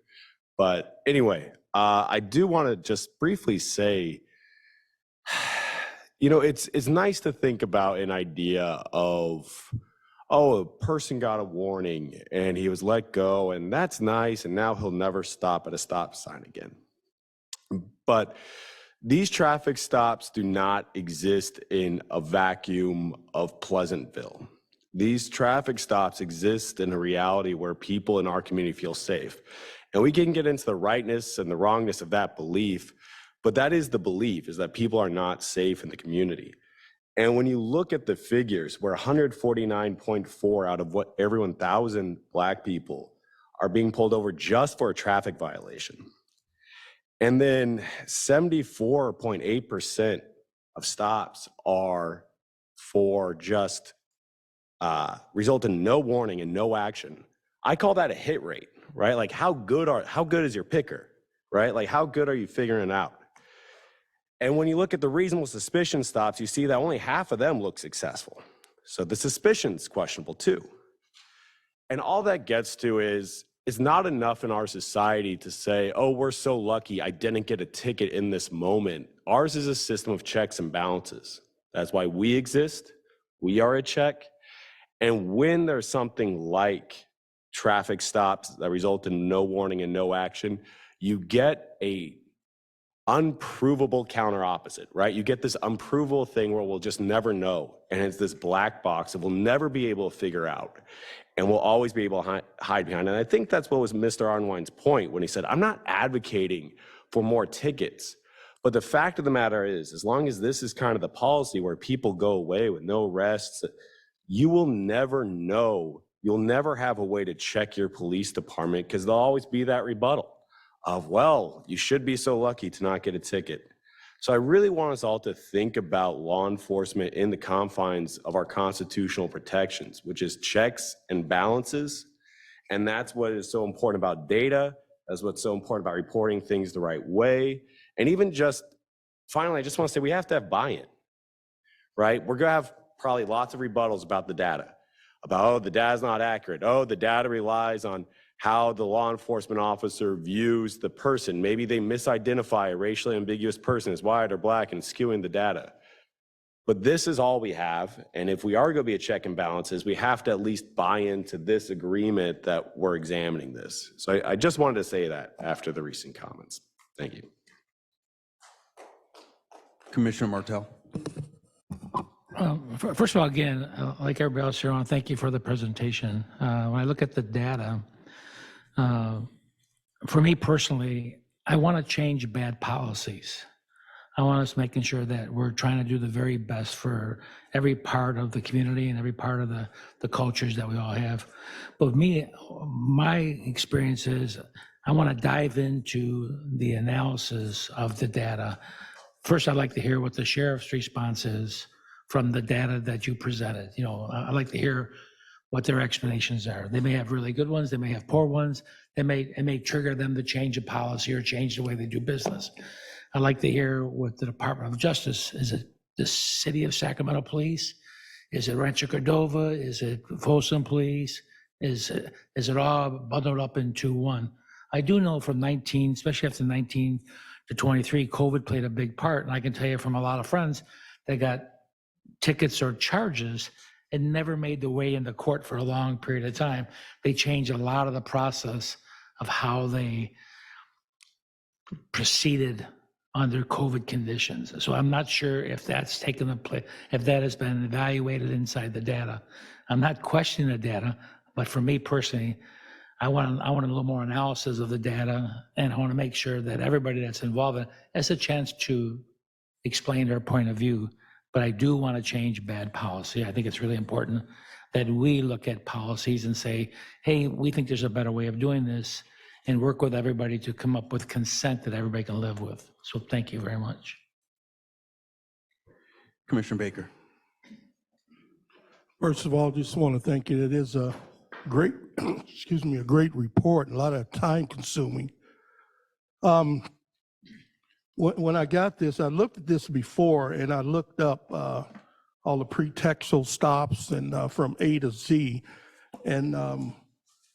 Speaker 4: But anyway, I do want to just briefly say, you know, it's nice to think about an idea of, oh, a person got a warning and he was let go and that's nice and now he'll never stop at a stop sign again. But these traffic stops do not exist in a vacuum of Pleasantville. These traffic stops exist in a reality where people in our community feel safe. And we can get into the rightness and the wrongness of that belief, but that is the belief, is that people are not safe in the community. And when you look at the figures, where 149.4 out of what every 1,000 Black people are being pulled over just for a traffic violation. And then 74.8% of stops are for just result in no warning and no action. I call that a hit rate, right? Like how good is your picker, right? Like how good are you figuring it out? And when you look at the reasonable suspicion stops, you see that only half of them look successful. So the suspicion's questionable too. And all that gets to is, it's not enough in our society to say, oh, we're so lucky I didn't get a ticket in this moment. Ours is a system of checks and balances. That's why we exist. We are a check. And when there's something like traffic stops that result in no warning and no action, you get a unprovable counter opposite, right? You get this unprovable thing where we'll just never know. And it's this black box that we'll never be able to figure out. And we'll always be able to hide behind. And I think that's what was Mr. Arnwine's point when he said, I'm not advocating for more tickets, But the fact of the matter is, as long as this is kind of the policy where people go away with no arrests, you will never know, you'll never have a way to check your police department because there'll always be that rebuttal of, well, you should be so lucky to not get a ticket. So I really want us all to think about law enforcement in the confines of our constitutional protections, which is checks and balances. And that's what is so important about data. That's what's so important about reporting things the right way. And even just, finally, I just want to say we have to have buy-in, right? We're going to have probably lots of rebuttals about the data, about, oh, the data's not accurate. Oh, the data relies on how the law enforcement officer views the person. Maybe they misidentify a racially ambiguous person as white or black and skewing the data. But this is all we have. And if we are going to be a check and balances, we have to at least buy into this agreement that we're examining this. So I just wanted to say that after the recent comments. Thank you.
Speaker 3: Commissioner Martel.
Speaker 8: First of all, again, like everybody else here on, thank you for the presentation. When I look at the data, for me personally, I want to change bad policies. I want us making sure that we're trying to do the very best for every part of the community and every part of the cultures that we all have. But with me, my experience is I want to dive into the analysis of the data. First, I'd like to hear what the sheriff's response is from the data that you presented. You know, I'd like to hear what their explanations are. They may have really good ones, they may have poor ones, it may trigger them to change a policy or change the way they do business. I'd like to hear what the Department of Justice, is it the City of Sacramento Police? Is it Rancho Cordova? Is it Folsom Police? Is it all bundled up into one? I do know from 19, especially after 19 to 23, COVID played a big part. And I can tell you from a lot of friends that got tickets or charges and never made the way into court for a long period of time. They changed a lot of the process of how they proceeded under COVID conditions. So I'm not sure if that's taken the place, if that has been evaluated inside the data. I'm not questioning the data, but for me personally, I want a little more analysis of the data, and I want to make sure that everybody that's involved in it has a chance to explain their point of view. But I do want to change bad policy. I think it's really important that we look at policies and say, hey, we think there's a better way of doing this, and work with everybody to come up with consent that everybody can live with. So thank you very much.
Speaker 3: Commissioner Baker.
Speaker 9: First of all, just want to thank you. It is a great, excuse me, a great report, a lot of time consuming. When I got this, I looked at this before and I looked up all the pretextual stops and from A to Z. And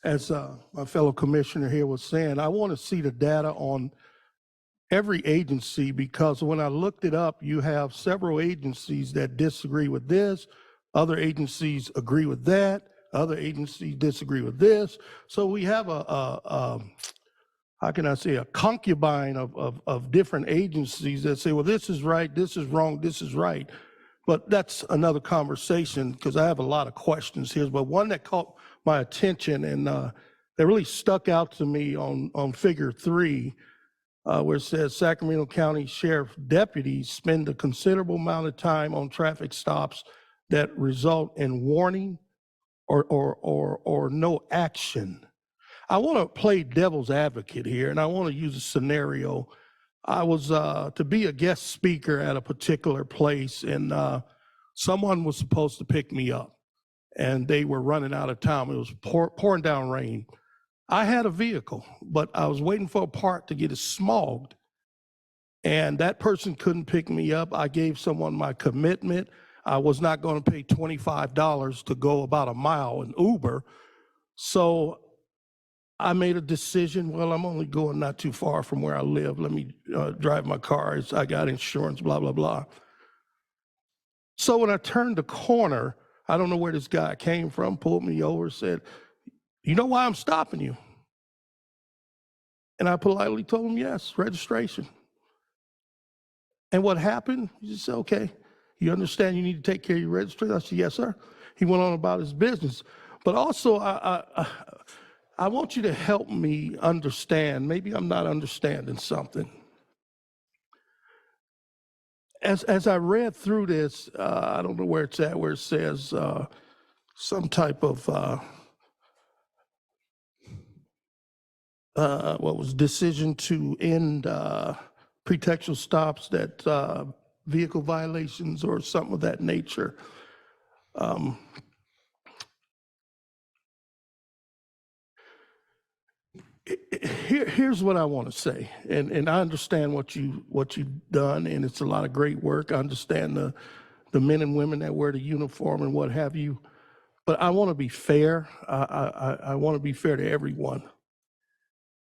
Speaker 9: as my fellow commissioner here was saying, I want to see the data on every agency, because when I looked it up, you have several agencies that disagree with this, other agencies agree with that, other agencies disagree with this. So we have how can I say, a concubine of different agencies that say, well, this is right, this is wrong, this is right. But that's another conversation, because I have a lot of questions here. But one that caught my attention and that really stuck out to me on figure 3, where it says Sacramento County Sheriff deputies spend a considerable amount of time on traffic stops that result in warning or no action. I want to play devil's advocate here, and I want to use a scenario. I was to be a guest speaker at a particular place, and someone was supposed to pick me up, and they were running out of time. It was pouring down rain. I had a vehicle, but I was waiting for a part to get it smogged, and that person couldn't pick me up. I gave someone my commitment. I was not going to pay $25 to go about a mile in Uber. So I made a decision, well, I'm only going not too far from where I live. Let me drive my car. I got insurance, blah, blah, blah. So when I turned the corner, I don't know where this guy came from, pulled me over, said, you know why I'm stopping you? And I politely told him, yes, registration. And what happened? He said, okay, you understand you need to take care of your registration? I said, yes, sir. He went on about his business. But also, I want you to help me understand. Maybe I'm not understanding something. as I read through this, I don't know where it's at, where it says some type of what was decision to end pretextual stops, that vehicle violations or something of that nature. Here's what I want to say, and I understand what you've done, and it's a lot of great work. I understand the men and women that wear the uniform and what have you, but I want to be fair. I want to be fair to everyone.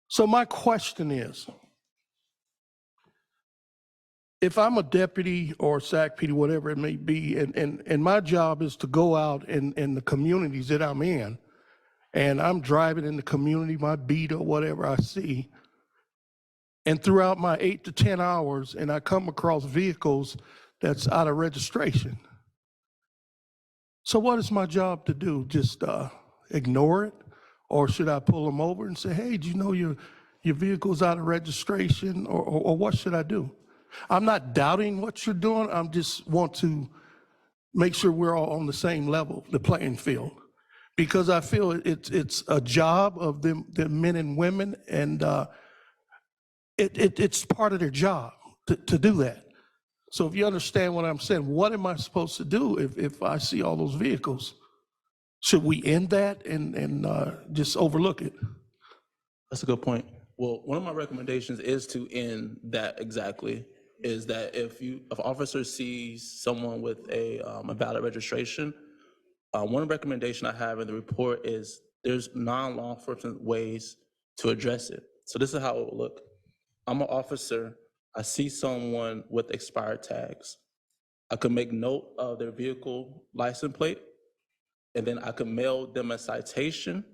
Speaker 9: So my question is, if I'm a deputy or SAC PD, whatever it may be, and my job is to go out in the communities that I'm in, and I'm driving in the community, my beat or whatever I see, and throughout my 8 to 10 hours, and I come across vehicles that's out of registration. So what is my job to do? Just ignore it? Or should I pull them over and say, hey, do you know your vehicle's out of registration? Or what should I do? I'm not doubting what you're doing. I just want to make sure we're all on the same level, the playing field. Because I feel it's a job of the men and women, and it's part of their job to do that. So if you understand what I'm saying, what am I supposed to do if I see all those vehicles? Should we end that and just overlook it?
Speaker 1: That's a good point. Well, one of my recommendations is to end that exactly, is that if an officer sees someone with a valid registration, one recommendation I have in the report is there's non-law enforcement ways to address it. So this is how it will look. I'm an officer, I see someone with expired tags. I could make note of their vehicle license plate, and then I could mail them a citation.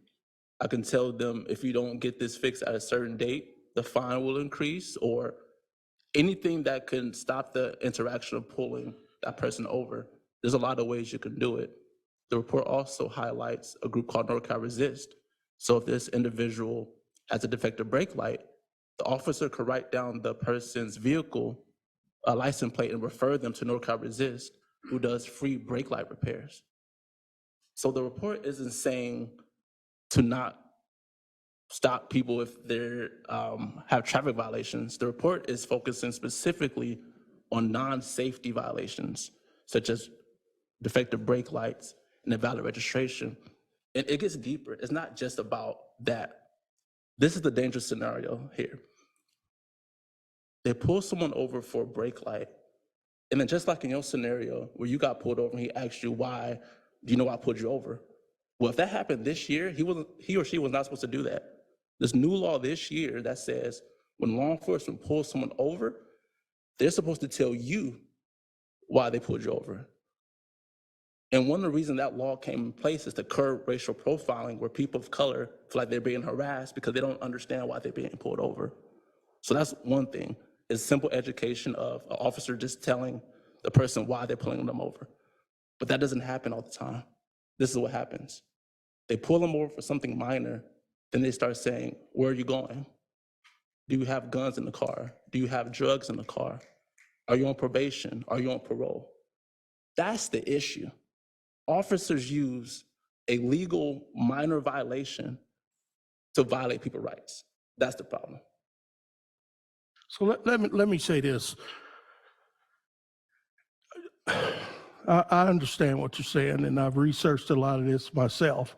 Speaker 1: I can tell them, if you don't get this fixed at a certain date, the fine will increase, or anything that can stop the interaction of pulling that person over. There's a lot of ways you can do it. The report also highlights a group called NorCal Resist. So if this individual has a defective brake light, the officer could write down the person's vehicle license plate and refer them to NorCal Resist, who does free brake light repairs. So the report isn't saying to not stop people if they have traffic violations. The report is focusing specifically on non-safety violations, such as defective brake lights and invalid registration. And it gets deeper. It's not just about that. This is the dangerous scenario here. They pull someone over for a brake light, and then just like in your scenario where you got pulled over and he asked you, why, do you know why I pulled you over? Well, if that happened this year, he or she was not supposed to do that. There's new law this year that says when law enforcement pulls someone over, they're supposed to tell you why they pulled you over. And one of the reasons that law came in place is to curb racial profiling, where people of color feel like they're being harassed because they don't understand why they're being pulled over. So that's one thing, is simple education of an officer just telling the person why they're pulling them over. But that doesn't happen all the time. This is what happens. They pull them over for something minor, then they start saying, where are you going? Do you have guns in the car? Do you have drugs in the car? Are you on probation? Are you on parole? That's the issue. Officers use a legal minor violation to violate people's rights. That's the problem.
Speaker 9: So let me say this. I understand what you're saying, and I've researched a lot of this myself.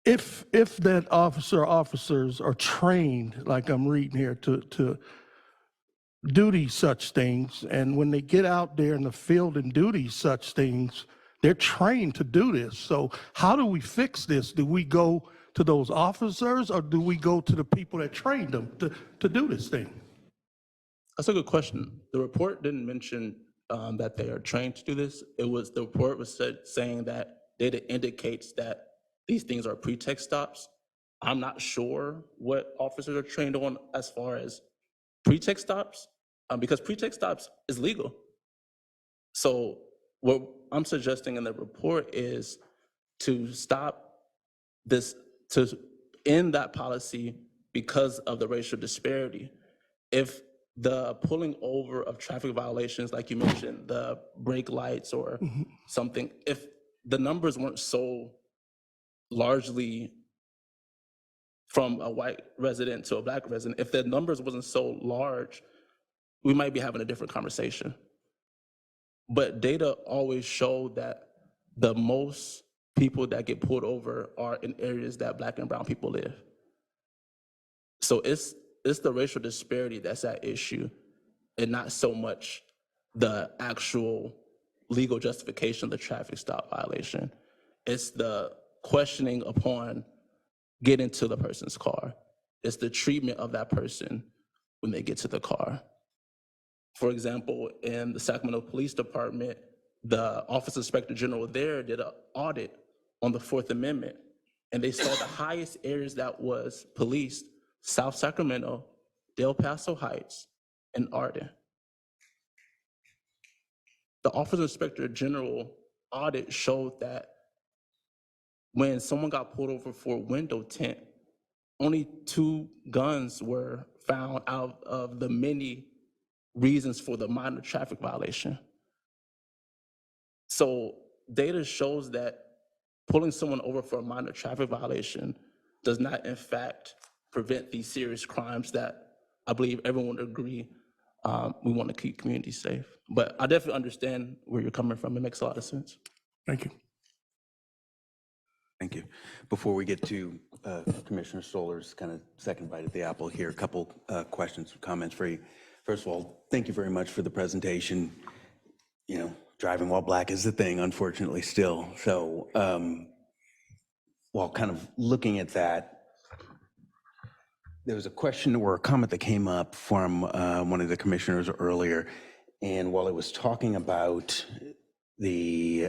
Speaker 9: If that officer or officers are trained, like I'm reading here, to do these such things, and when they get out there in the field and do these such things, they're trained to do this. So how do we fix this? Do we go to those officers, or do we go to the people that trained them to do this thing?
Speaker 1: That's a good question. The report didn't mention that they are trained to do this. The report was saying that data indicates that these things are pretext stops. I'm not sure what officers are trained on as far as pretext stops, because pretext stops is legal. So what I'm suggesting in the report is to stop this, to end that policy because of the racial disparity. If the pulling over of traffic violations, like you mentioned, the brake lights or something, if the numbers weren't so largely from a white resident to a black resident, if the numbers wasn't so large, we might be having a different conversation. But data always show that the most people that get pulled over are in areas that black and brown people live. So it's the racial disparity that's at issue, and not so much the actual legal justification of the traffic stop violation. It's the questioning upon getting to the person's car. It's the treatment of that person when they get to the car. For example, in the Sacramento Police Department, the Office Inspector General there did an audit on the Fourth Amendment, and they saw the highest areas that was policed: South Sacramento, Del Paso Heights, and Arden. The Office Inspector General audit showed that when someone got pulled over for window tint, only 2 guns were found out of the many reasons for the minor traffic violation. So data shows that pulling someone over for a minor traffic violation does not, in fact, prevent these serious crimes that I believe everyone would agree we want to keep communities safe. But I definitely understand where you're coming from. It makes a lot of sense.
Speaker 9: Thank you.
Speaker 3: Thank you. Before we get to Commissioner Stoller's kind of second bite at the apple here, a couple questions or comments for you. First of all, thank you very much for the presentation. You know, driving while black is the thing, unfortunately, still. So while kind of looking at that, there was a question or a comment that came up from one of the commissioners earlier, and while it was talking about the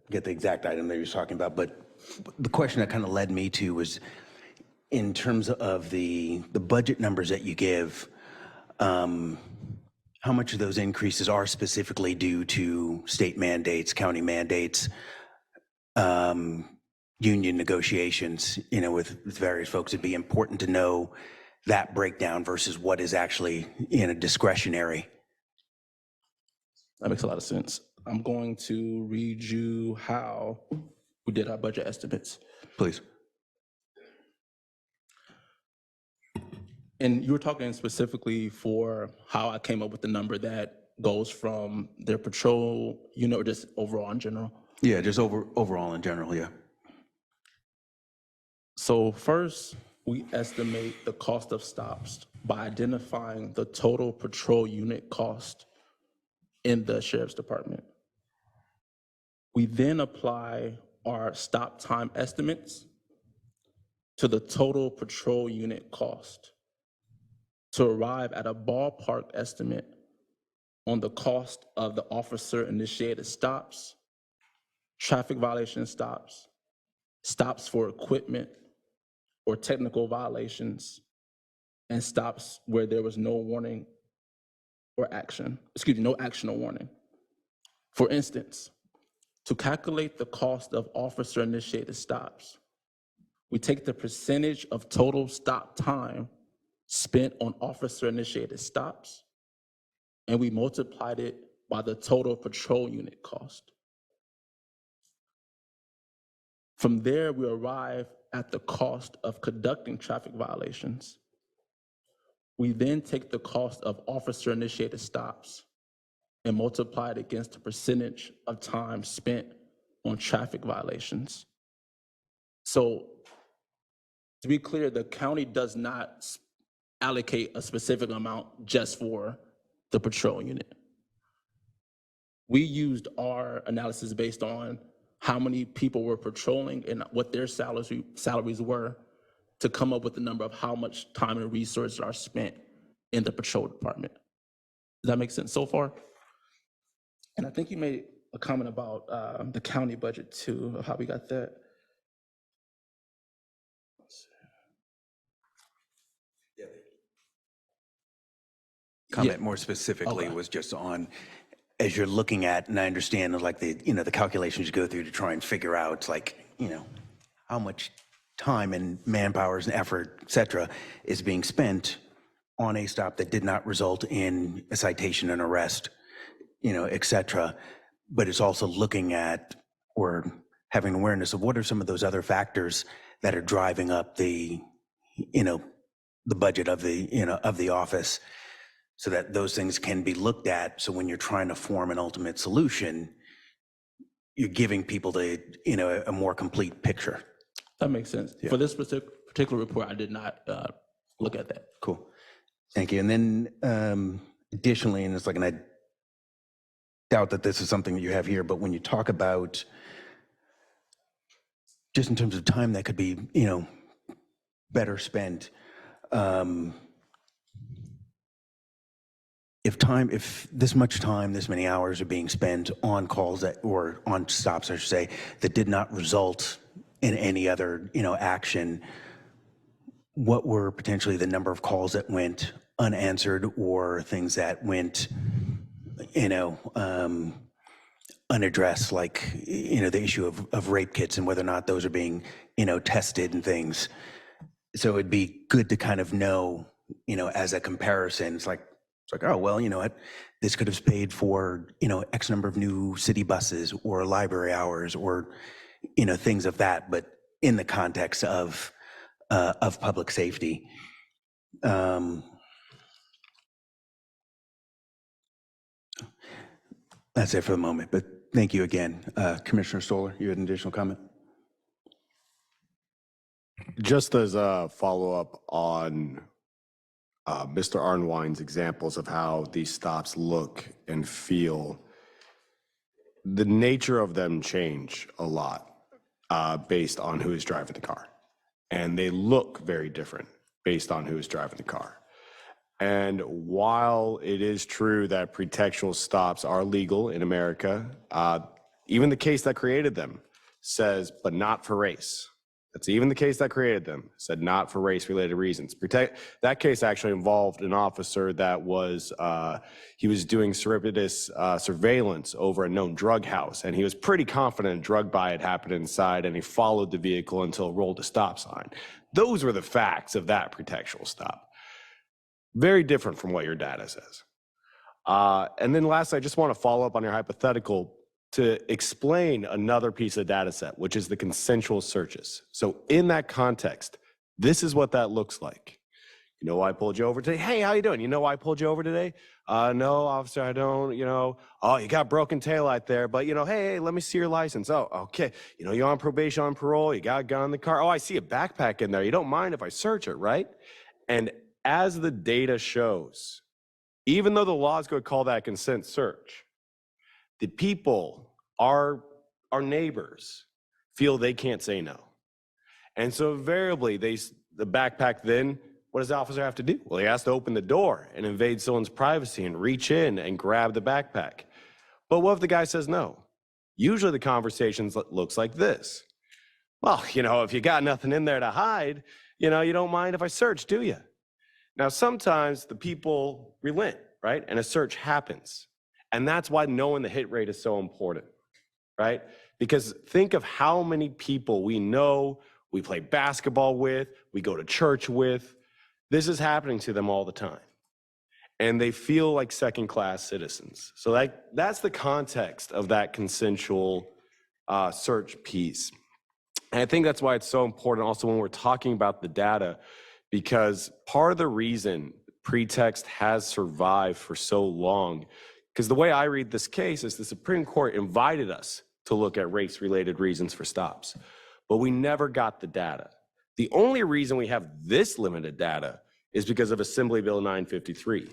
Speaker 3: get the exact item that he was talking about, but the question that kind of led me to was in terms of the budget numbers that you give, how much of those increases are specifically due to state mandates, county mandates, union negotiations, you know, with various folks? It'd be important to know that breakdown versus what is actually, you know, discretionary.
Speaker 1: That makes a lot of sense. I'm going to read you how we did our budget estimates.
Speaker 3: Please.
Speaker 1: And you were talking specifically for how I came up with the number that goes from their patrol unit, or just overall in general?
Speaker 3: Yeah, just overall in general, yeah.
Speaker 1: So first, we estimate the cost of stops by identifying the total patrol unit cost in the sheriff's department. We then apply our stop time estimates to the total patrol unit cost to arrive at a ballpark estimate on the cost of the officer-initiated stops, traffic violation stops, stops for equipment or technical violations, and stops where there was no warning or action, no action or warning. For instance, to calculate the cost of officer-initiated stops, we take the percentage of total stop time spent on officer-initiated stops, and we multiplied it by the total patrol unit cost. From there, we arrive at the cost of conducting traffic violations. We then take the cost of officer-initiated stops and multiply it against the percentage of time spent on traffic violations. So, to be clear, the county does not allocate a specific amount just for the patrol unit. We used our analysis based on how many people were patrolling and what their salaries were to come up with the number of how much time and resources are spent in the patrol department. Does that make sense so far? And I think you made a comment about the county budget too, of how we got that.
Speaker 3: Comment more specifically
Speaker 1: Okay.
Speaker 3: was just on, as you're looking at, and I understand like the, you know, the calculations you go through to try and figure out like, you know, how much time and manpowers and effort, et cetera, is being spent on a stop that did not result in a citation and arrest, et cetera. But it's also looking at or having awareness of what are some of those other factors that are driving up the budget of the office, so that those things can be looked at. So when you're trying to form an ultimate solution, you're giving people a more complete picture.
Speaker 1: That makes sense. For this particular report, I did not look at that.
Speaker 3: Cool. Thank you. And then additionally, and I doubt that this is something that you have here, but when you talk about just in terms of time that could be, better spent, if this much time, this many hours are being spent on calls or on stops, I should say, that did not result in any other, action, what were potentially the number of calls that went unanswered or things that went, unaddressed, like, the issue of rape kits and whether or not those are being, tested and things. So it'd be good to kind of know, as a comparison, it's like, oh, well, you know what, this could have paid for, X number of new city buses or library hours or, things of that, but in the context of public safety. That's it for the moment, but thank you again. Commissioner Stoller, you had an additional comment?
Speaker 4: Just as a follow-up on Mr. Arnwine's examples of how these stops look and feel, the nature of them change a lot based on who is driving the car. And they look very different based on who is driving the car. And while it is true that pretextual stops are legal in America, even the case that created them says, but not for race. That's even the case that created them, said not for race-related reasons. That case actually involved an officer that was, he was doing surreptitious surveillance over a known drug house, and he was pretty confident a drug buy had happened inside, and he followed the vehicle until it rolled a stop sign. Those were the facts of that pretextual stop. Very different from what your data says. And then lastly, I just want to follow up on your hypothetical to explain another piece of data set, which is the consensual searches. So in that context, this is what that looks like. You know why I pulled you over today? Hey, how you doing? You know why I pulled you over today? No, officer, I don't, oh, you got broken taillight there, but hey, let me see your license. Oh, okay. You're on probation, on parole, you got a gun in the car. Oh, I see a backpack in there. You don't mind if I search it, right? And as the data shows, even though the law is going to call that a consent search, the people, our neighbors, feel they can't say no. And so invariably, the backpack then, what does the officer have to do? Well, he has to open the door and invade someone's privacy and reach in and grab the backpack. But what if the guy says no? Usually the conversation looks like this. Well, if you got nothing in there to hide, you don't mind if I search, do you? Now, sometimes the people relent, right? And a search happens. And that's why knowing the hit rate is so important, right? Because think of how many people we know, we play basketball with, we go to church with. This is happening to them all the time. And they feel like second-class citizens. So that's the context of that consensual search piece. And I think that's why it's so important also when we're talking about the data, because part of the reason pretext has survived for so long, because the way I read this case is the Supreme Court invited us to look at race-related reasons for stops, but we never got the data. The only reason we have this limited data is because of Assembly Bill 953.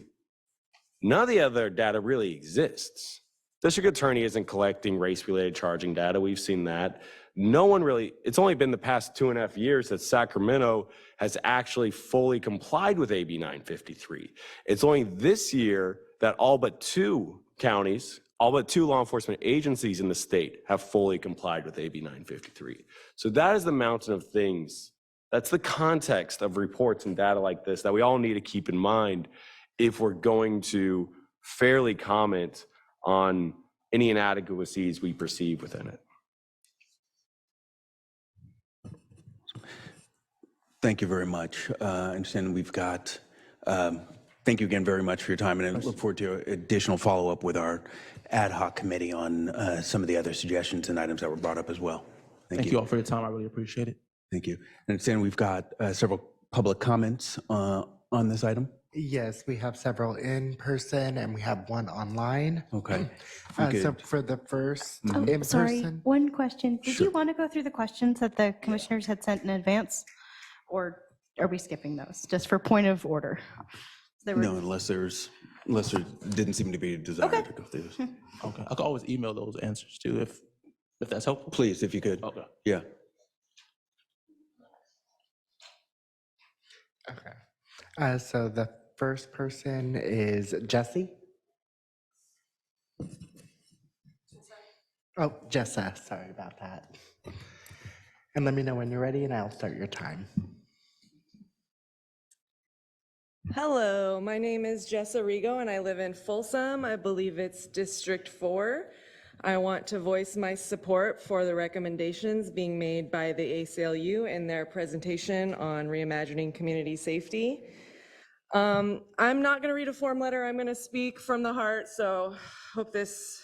Speaker 4: None of the other data really exists. District Attorney isn't collecting race-related charging data. We've seen that. No one really, it's only been the past 2.5 years that Sacramento has actually fully complied with AB 953. It's only this year that all but 2 counties, all but 2 law enforcement agencies in the state have fully complied with AB 953. So that is the mountain of things. That's the context of reports and data like this that we all need to keep in mind if we're going to fairly comment on any inadequacies we perceive within it.
Speaker 3: Thank you very much. I understand we've got, thank you again very much for your time, and I look forward to additional follow-up with our ad hoc committee on some of the other suggestions and items that were brought up as well.
Speaker 1: Thank you all for your time. I really appreciate it.
Speaker 3: Thank you. I understand we've got several public comments on this item.
Speaker 2: Yes, we have several in person and we have one online.
Speaker 3: Okay.
Speaker 2: So for the first
Speaker 10: Oh,
Speaker 2: in
Speaker 10: sorry,
Speaker 2: person,
Speaker 10: one question. Did you want to go through the questions that the commissioners had sent in advance? Or are we skipping those, just for point of order? There were-
Speaker 3: No, unless there didn't seem to be a desire
Speaker 10: Okay.
Speaker 3: to go through this.
Speaker 1: Okay, I could always email those answers too if that's helpful.
Speaker 3: Please, if you could.
Speaker 1: Okay.
Speaker 3: Yeah.
Speaker 2: okay. So the first person is Jesse. Oh, Jessa, sorry about that. And let me know when you're ready and I'll start your time.
Speaker 11: Hello, my name is Jessa Rigo and I live in Folsom. I believe it's District 4. I want to voice my support for the recommendations being made by the ACLU in their presentation on reimagining community safety. I'm not going to read a form letter. I'm going to speak from the heart, so hope this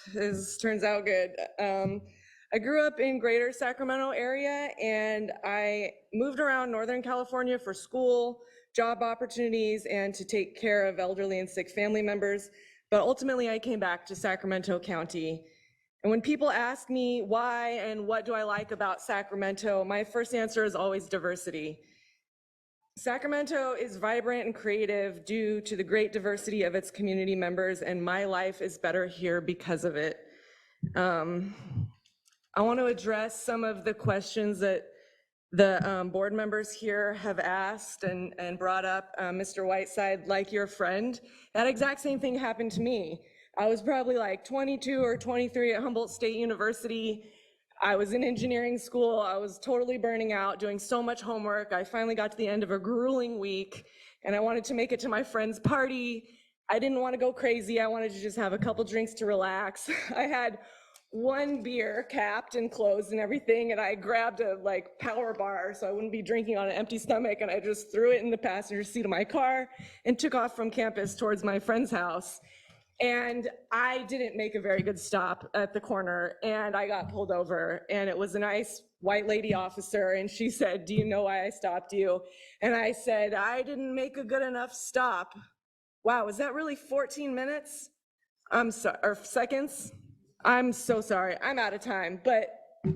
Speaker 11: turns out good. I grew up in greater Sacramento area and I moved around Northern California for school, job opportunities, and to take care of elderly and sick family members. But ultimately I came back to Sacramento County. And when people ask me why and what do I like about Sacramento, my first answer is always diversity. Sacramento is vibrant and creative due to the great diversity of its community members, and my life is better here because of it. I want to address some of the questions that the board members here have asked and brought up. Mr. Whiteside, like your friend, that exact same thing happened to me. I was probably like 22 or 23 at Humboldt State University. I was in engineering school. I was totally burning out, doing so much homework. I finally got to the end of a grueling week and I wanted to make it to my friend's party. I didn't want to go crazy. I wanted to just have a couple drinks to relax. I had one beer capped and closed and everything, and I grabbed a power bar so I wouldn't be drinking on an empty stomach, and I just threw it in the passenger seat of my car and took off from campus towards my friend's house. And I didn't make a very good stop at the corner, and I got pulled over, and it was a nice white lady officer, and she said, "Do you know why I stopped you?" And I said, "I didn't make a good enough stop." Wow, was that really 14 minutes? I'm sorry, or seconds? I'm so sorry, I'm out of time, but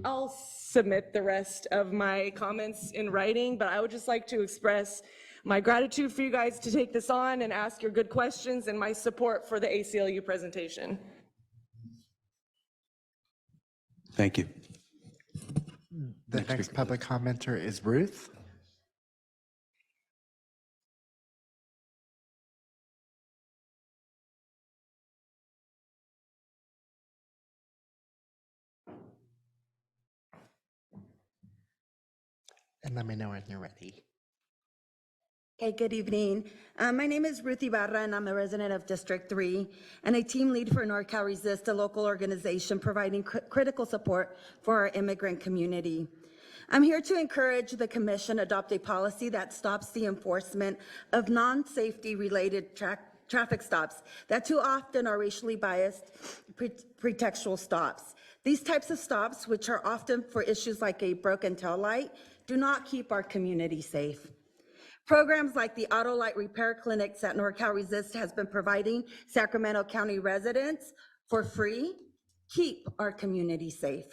Speaker 11: I'll submit the rest of my comments in writing, but I would just like to express my gratitude for you guys to take this on and ask your good questions and my support for the ACLU presentation.
Speaker 3: Thank you.
Speaker 2: The next public commenter is Ruth. And let me know when you're ready.
Speaker 12: Okay, good evening. My name is Ruth Ibarra, and I'm a resident of District 3 and a team lead for NorCal Resist, a local organization providing critical support for our immigrant community. I'm here to encourage the commission adopt a policy that stops the enforcement of non-safety related traffic stops that too often are racially biased pretextual stops. These types of stops, which are often for issues like a broken taillight, do not keep our community safe. Programs like the Auto Light Repair Clinics that NorCal Resist has been providing Sacramento County residents for free keep our community safe.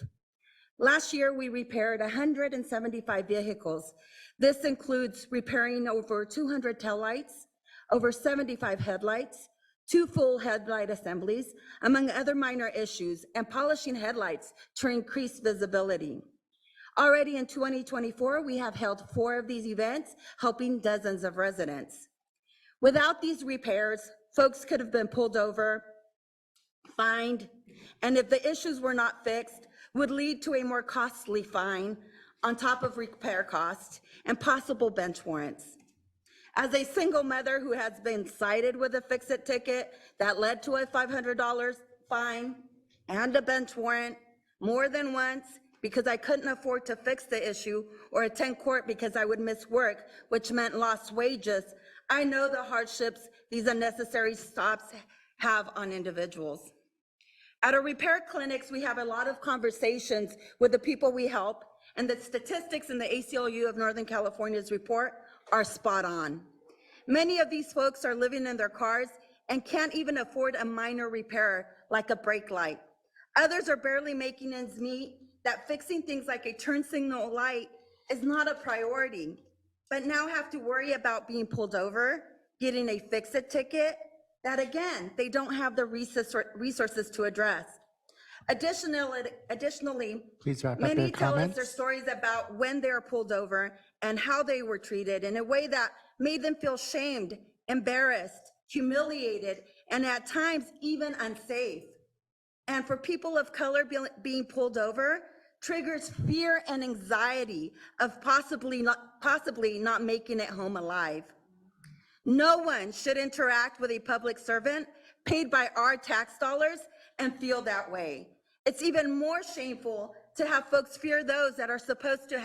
Speaker 12: Last year, we repaired 175 vehicles. This includes repairing over 200 taillights, over 75 headlights, 2 full headlight assemblies, among other minor issues, and polishing headlights to increase visibility. Already in 2024, we have held 4 of these events, helping dozens of residents. Without these repairs, folks could have been pulled over, fined, and if the issues were not fixed, would lead to a more costly fine on top of repair costs and possible bench warrants. As a single mother who has been cited with a fix-it ticket that led to a $500 fine and a bench warrant more than once because I couldn't afford to fix the issue or attend court because I would miss work, which meant lost wages. I know the hardships these unnecessary stops have on individuals. At our repair clinics, we have a lot of conversations with the people we help, and the statistics in the ACLU of Northern California's report are spot on. Many of these folks are living in their cars and can't even afford a minor repair like a brake light. Others are barely making ends meet, that fixing things like a turn signal light is not a priority, but now have to worry about being pulled over, getting a fix-it ticket, that again, they don't have the resources to address. Additionally,
Speaker 2: Please wrap up
Speaker 12: many
Speaker 2: your
Speaker 12: tell us
Speaker 2: comments.
Speaker 12: their stories about when they were pulled over and how they were treated in a way that made them feel shamed, embarrassed, humiliated, and at times even unsafe. And for people of color being pulled over, triggers fear and anxiety of possibly not making it home alive. No one should interact with a public servant paid by our tax dollars and feel that way. It's even more shameful to have folks fear those that are supposed to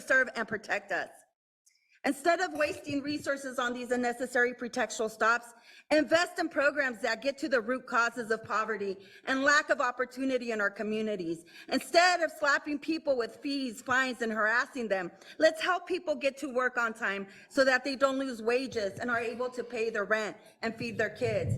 Speaker 12: serve and protect us. Instead of wasting resources on these unnecessary pretextual stops, invest in programs that get to the root causes of poverty and lack of opportunity in our communities. Instead of slapping people with fees, fines, and harassing them, let's help people get to work on time so that they don't lose wages and are able to pay their rent and feed their kids.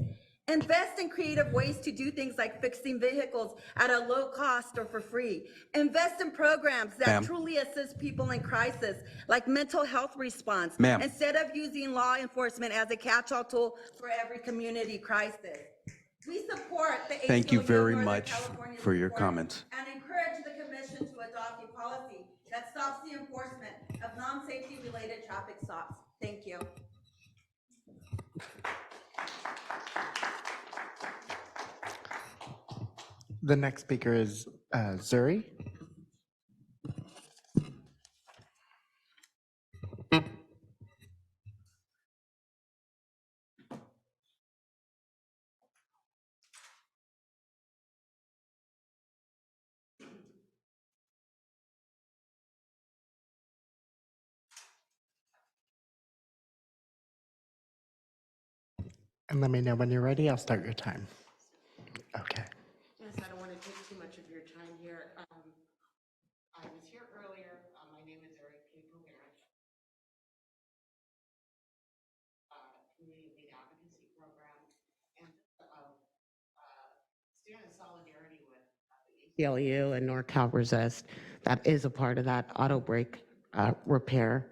Speaker 12: Invest in creative ways to do things like fixing vehicles at a low cost or for free. Invest in programs that
Speaker 3: Ma'am.
Speaker 12: truly assist people in crisis, like mental health response,
Speaker 3: Ma'am.
Speaker 12: instead of using law enforcement as a catch-all tool for every community crisis. We support the
Speaker 3: Thank you
Speaker 12: ACLU of
Speaker 3: very
Speaker 12: Northern
Speaker 3: much
Speaker 12: California's
Speaker 3: for your
Speaker 12: report
Speaker 3: comments.
Speaker 12: and encourage the commission to adopt a policy that stops the enforcement of non-safety related traffic stops. Thank you.
Speaker 2: The next speaker is Zuri. And let me know when you're ready. I'll start your time. Okay.
Speaker 13: Yes, I don't want to take too much of your time here. I was here earlier. My name is Eric Capomarich. Community Lead Advocacy Program, and stand in solidarity with the ACLU and NorCal Resist. That is a part of that auto brake repair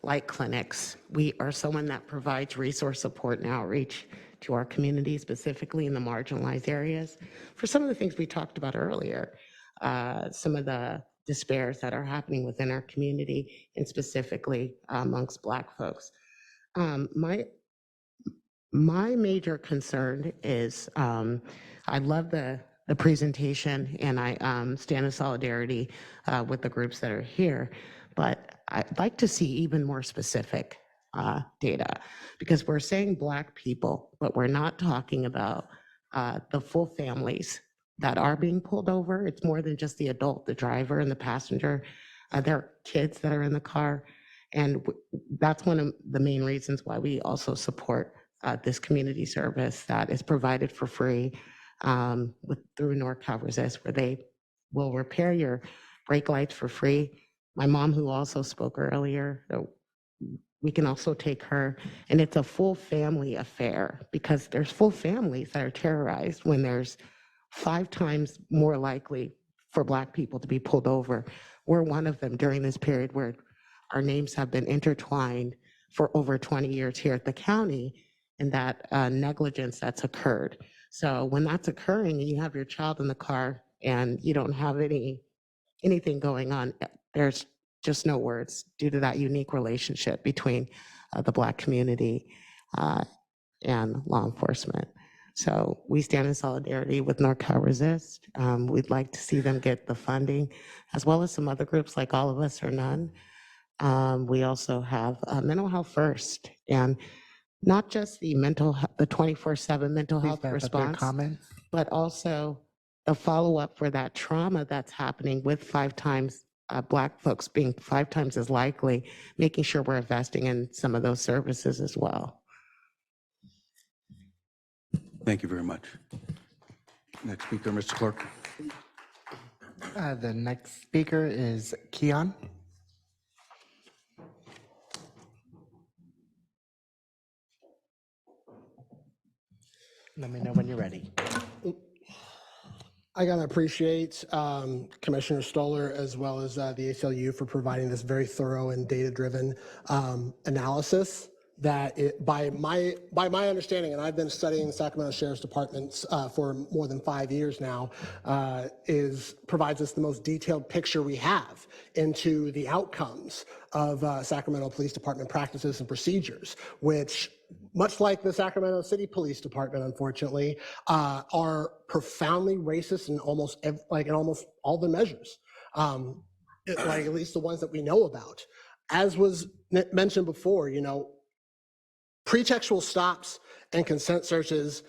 Speaker 13: light clinics. We are someone that provides resource support and outreach to our community, specifically in the marginalized areas. For some of the things we talked about earlier, some of the despairs that are happening within our community, and specifically amongst Black folks. My major concern is, I love the presentation, and I stand in solidarity with the groups that are here, but I'd like to see even more specific data, because we're saying Black people, but we're not talking about the full families that are being pulled over. It's more than just the adult, the driver and the passenger. There are kids that are in the car, and that's one of the main reasons why we also support this community service that is provided for free through NorCal Resist, where they will repair your brake lights for free. My mom, who also spoke earlier, we can also take her, and it's a full family affair, because there's full families that are terrorized when there's 5 times more likely for Black people to be pulled over. We're one of them during this period where our names have been intertwined for over 20 years here at the county, and that negligence that's occurred. So when that's occurring and you have your child in the car and you don't have anything going on, there's just no words due to that unique relationship between the Black community and law enforcement. So we stand in solidarity with NorCal Resist. We'd like to see them get the funding, as well as some other groups like All of Us or None. We also have Mental Health First, and not just the 24/7 mental
Speaker 2: Please
Speaker 13: health
Speaker 2: wrap up your
Speaker 13: response,
Speaker 2: comments.
Speaker 13: but also the follow-up for that trauma that's happening with 5 times Black folks being 5 times as likely, making sure we're investing in some of those services as well.
Speaker 3: Thank you very much. Next speaker, Mr. Clerk.
Speaker 2: The next speaker is Keon. Let me know when you're ready.
Speaker 14: I gotta appreciate Commissioner Stoller as well as the ACLU for providing this very thorough and data-driven analysis that by my understanding, and I've been studying Sacramento Sheriff's Departments for more than 5 years now, provides us the most detailed picture we have into the outcomes of Sacramento Police Department practices and procedures, which, much like the Sacramento City Police Department, unfortunately, are profoundly racist in almost all the measures, like at least the ones that we know about. As was mentioned before, pretextual stops and consent searches,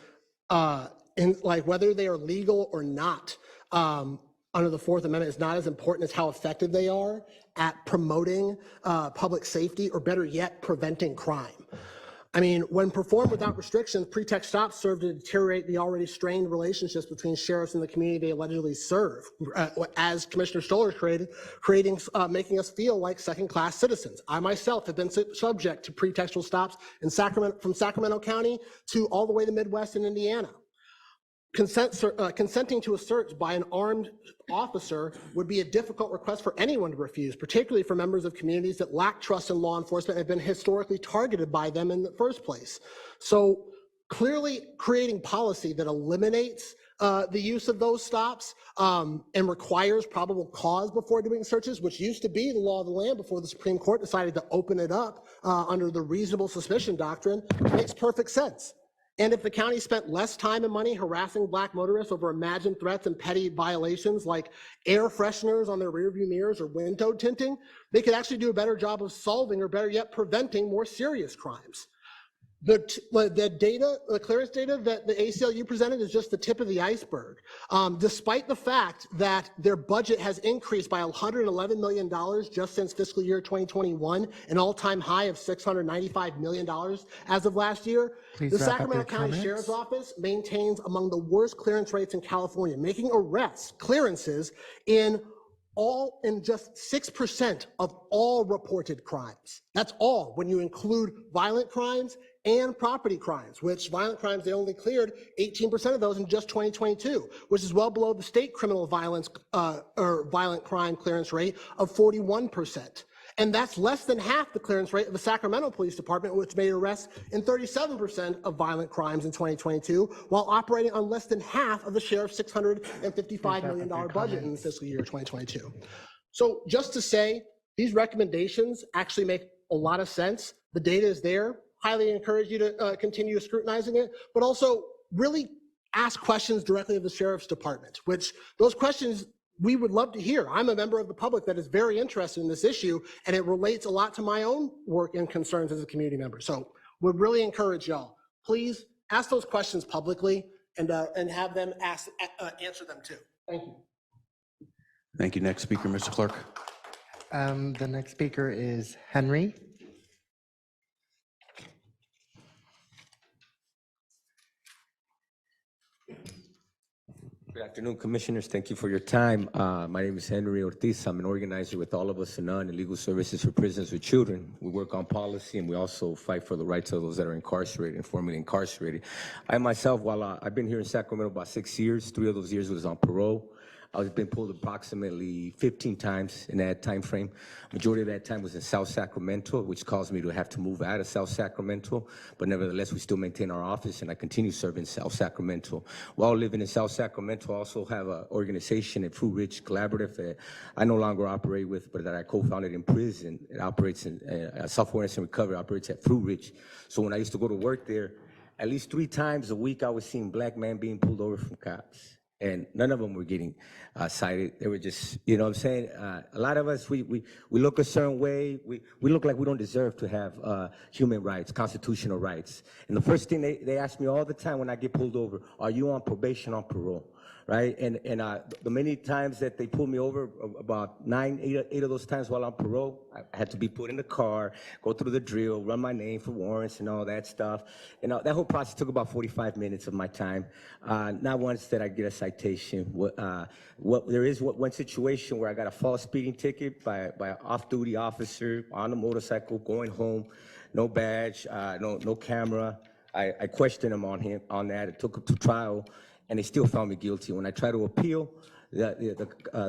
Speaker 14: whether they are legal or not, under the Fourth Amendment is not as important as how effective they are at promoting public safety, or better yet, preventing crime. I mean, when performed without restrictions, pretext stops serve to deteriorate the already strained relationships between sheriffs and the community they allegedly serve, as Commissioner Stoller making us feel like second-class citizens. I myself have been subject to pretextual stops in from Sacramento County to all the way to the Midwest and Indiana. Consenting to a search by an armed officer would be a difficult request for anyone to refuse, particularly for members of communities that lack trust in law enforcement and have been historically targeted by them in the first place. So clearly creating policy that eliminates the use of those stops and requires probable cause before doing searches, which used to be the law of the land before the Supreme Court decided to open it up under the reasonable suspicion doctrine, makes perfect sense. And if the county spent less time and money harassing Black motorists over imagined threats and petty violations like air fresheners on their rearview mirrors or window tinting, they could actually do a better job of solving, or better yet, preventing more serious crimes. The clearance data that the ACLU presented is just the tip of the iceberg. Despite the fact that their budget has increased by $111 million just since fiscal year 2021, an all-time high of $695 million as of last year, the Sacramento County Sheriff's Office maintains among the worst clearance rates in California, making clearances in just 6% of all reported crimes. That's all when you include violent crimes and property crimes, which violent crimes, they only cleared 18% of those in just 2022, which is well below the state criminal violence or violent crime clearance rate of 41%. And that's less than half the clearance rate of the Sacramento Police Department, which made arrests in 37% of violent crimes in 2022, while operating on less than half of the sheriff's $655 million budget in fiscal year 2022. So just to say, these recommendations actually make a lot of sense. The data is there. Highly encourage you to continue scrutinizing it, but also really ask questions directly of the Sheriff's Department, which those questions we would love to hear. I'm a member of the public that is very interested in this issue, and it relates a lot to my own work and concerns as a community member. So would really encourage y'all, please ask those questions publicly and have them answer them too. Thank you.
Speaker 3: Thank you. Next speaker, Mr. Clerk.
Speaker 2: The next speaker is Henry.
Speaker 15: Good afternoon, Commissioners. Thank you for your time. My name is Henry Ortiz. I'm an organizer with All of Us and None and Legal Services for Prisoners with Children. We work on policy, and we also fight for the rights of those that are incarcerated and formerly incarcerated. I myself, while I've been here in Sacramento about 6 years, 3 of those years was on parole. I've been pulled approximately 15 times in that time frame. Majority of that time was in South Sacramento, which caused me to have to move out of South Sacramento. But nevertheless, we still maintain our office, and I continue serving South Sacramento. While living in South Sacramento, I also have an organization, a Fruit Ridge Collaborative, that I no longer operate with, but that I co-founded in prison. It operates in self-awareness and recovery, operates at Fruit Ridge. So when I used to go to work there, at least 3 times a week, I was seeing Black men being pulled over from cops. and none of them were getting cited. They were just, you know what I'm saying? A lot of us, we look a certain way. We look like we don't deserve to have human rights, constitutional rights. And the first thing they ask me all the time when I get pulled over, are you on probation, on parole? Right? And the many times that they pulled me over, about eight of those times while on parole, I had to be put in the car, go through the drill, run my name for warrants and all that stuff. And that whole process took about 45 minutes of my time. Not once did I get a citation. There is one situation where I got a false speeding ticket by an off-duty officer on a motorcycle going home, no badge, no camera. I questioned him on that. It took him to trial, and they still found me guilty. When I try to appeal the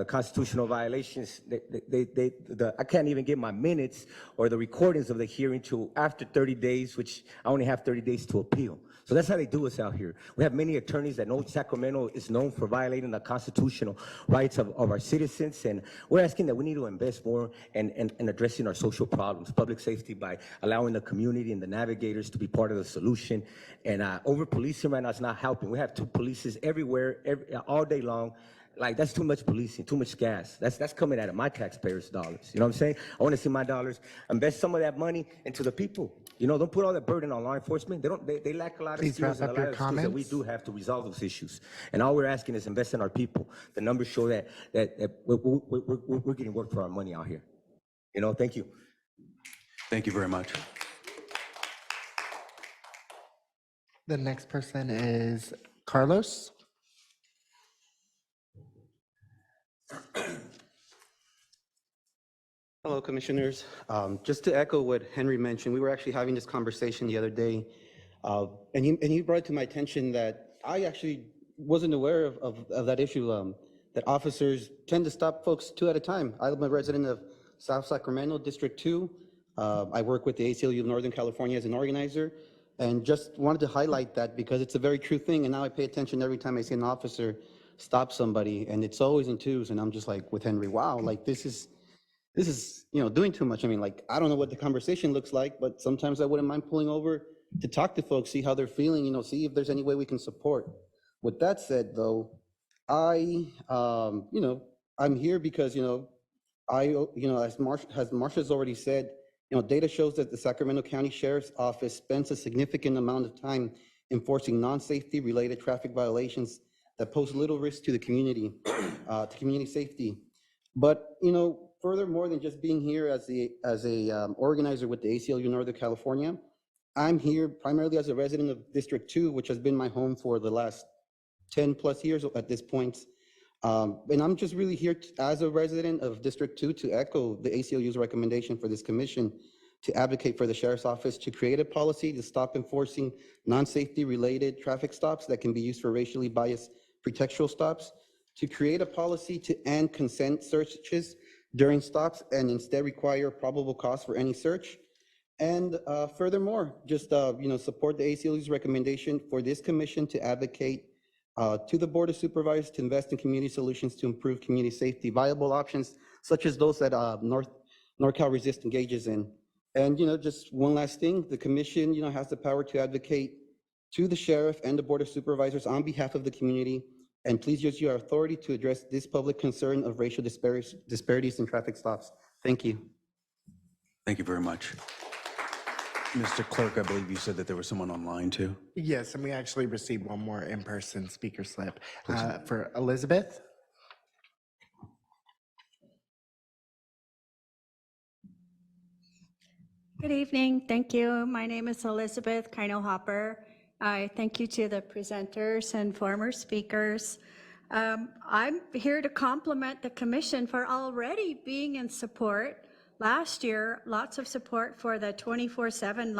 Speaker 15: constitutional violations, I can't even get my minutes or the recordings of the hearing till after 30 days, which I only have 30 days to appeal. So that's how they do us out here. We have many attorneys that know Sacramento is known for violating the constitutional rights of our citizens, and we're asking that we need to invest more in addressing our social problems, public safety, by allowing the community and the navigators to be part of the solution. And over-policing right now is not helping. We have 2 polices everywhere, all day long. Like, that's too much policing, too much gas. That's coming out of my taxpayers' dollars. You know what I'm saying? I want to see my dollars invest some of that money into the people. You know, don't put all that burden on law enforcement. They lack a lot of
Speaker 2: Please
Speaker 15: skills
Speaker 2: wrap
Speaker 15: and
Speaker 2: up
Speaker 15: a lot
Speaker 2: your
Speaker 15: of skills that we
Speaker 2: comments.
Speaker 15: do have to resolve those issues. And all we're asking is invest in our people. The numbers show that we're getting work for our money out here. You know, thank you.
Speaker 3: Thank you very much.
Speaker 2: The next person is Carlos.
Speaker 16: Hello, Commissioners. Just to echo what Henry mentioned, we were actually having this conversation the other day, and he brought to my attention that I actually wasn't aware of that issue, that officers tend to stop folks 2 at a time. I'm a resident of South Sacramento, District 2. I work with the ACLU of Northern California as an organizer, and just wanted to highlight that because it's a very true thing, and now I pay attention every time I see an officer stop somebody, and it's always in 2s, and I'm just like, with Henry, wow, like this is, you know, doing too much. I mean, like, I don't know what the conversation looks like, but sometimes I wouldn't mind pulling over to talk to folks, see how they're feeling, you know, see if there's any way we can support. With that said, though, you know, I'm here because, you know, as Marsha's already said, you know, data shows that the Sacramento County Sheriff's Office spends a significant amount of time enforcing non-safety related traffic violations that pose little risk to the community, to community safety. But, you know, furthermore than just being here as a organizer with the ACLU Northern California, I'm here primarily as a resident of District 2, which has been my home for the last 10 plus years at this point. And I'm just really here as a resident of District 2 to echo the ACLU's recommendation for this commission to advocate for the Sheriff's Office to create a policy to stop enforcing non-safety related traffic stops that can be used for racially biased pretextual stops, to create a policy to end consent searches during stops and instead require probable cause for any search. And furthermore, just you know, support the ACLU's recommendation for this commission to advocate to the Board of Supervisors to invest in community solutions to improve community safety, viable options such as those that NorCal Resist engages in. And, you know, just one last thing, the commission, you know, has the power to advocate to the sheriff and the Board of Supervisors on behalf of the community. And please use your authority to address this public concern of racial disparities in traffic stops. Thank you.
Speaker 3: Thank you very much. Mr. Clerk, I believe you said that there was someone online too.
Speaker 2: Yes, and we actually received one more in-person speaker slip for Elizabeth.
Speaker 17: Good evening. Thank you. My name is Elizabeth Kino Hopper. I thank you to the presenters and former speakers. I'm here to compliment the commission for already being in support. Last year, lots of support for the 24/7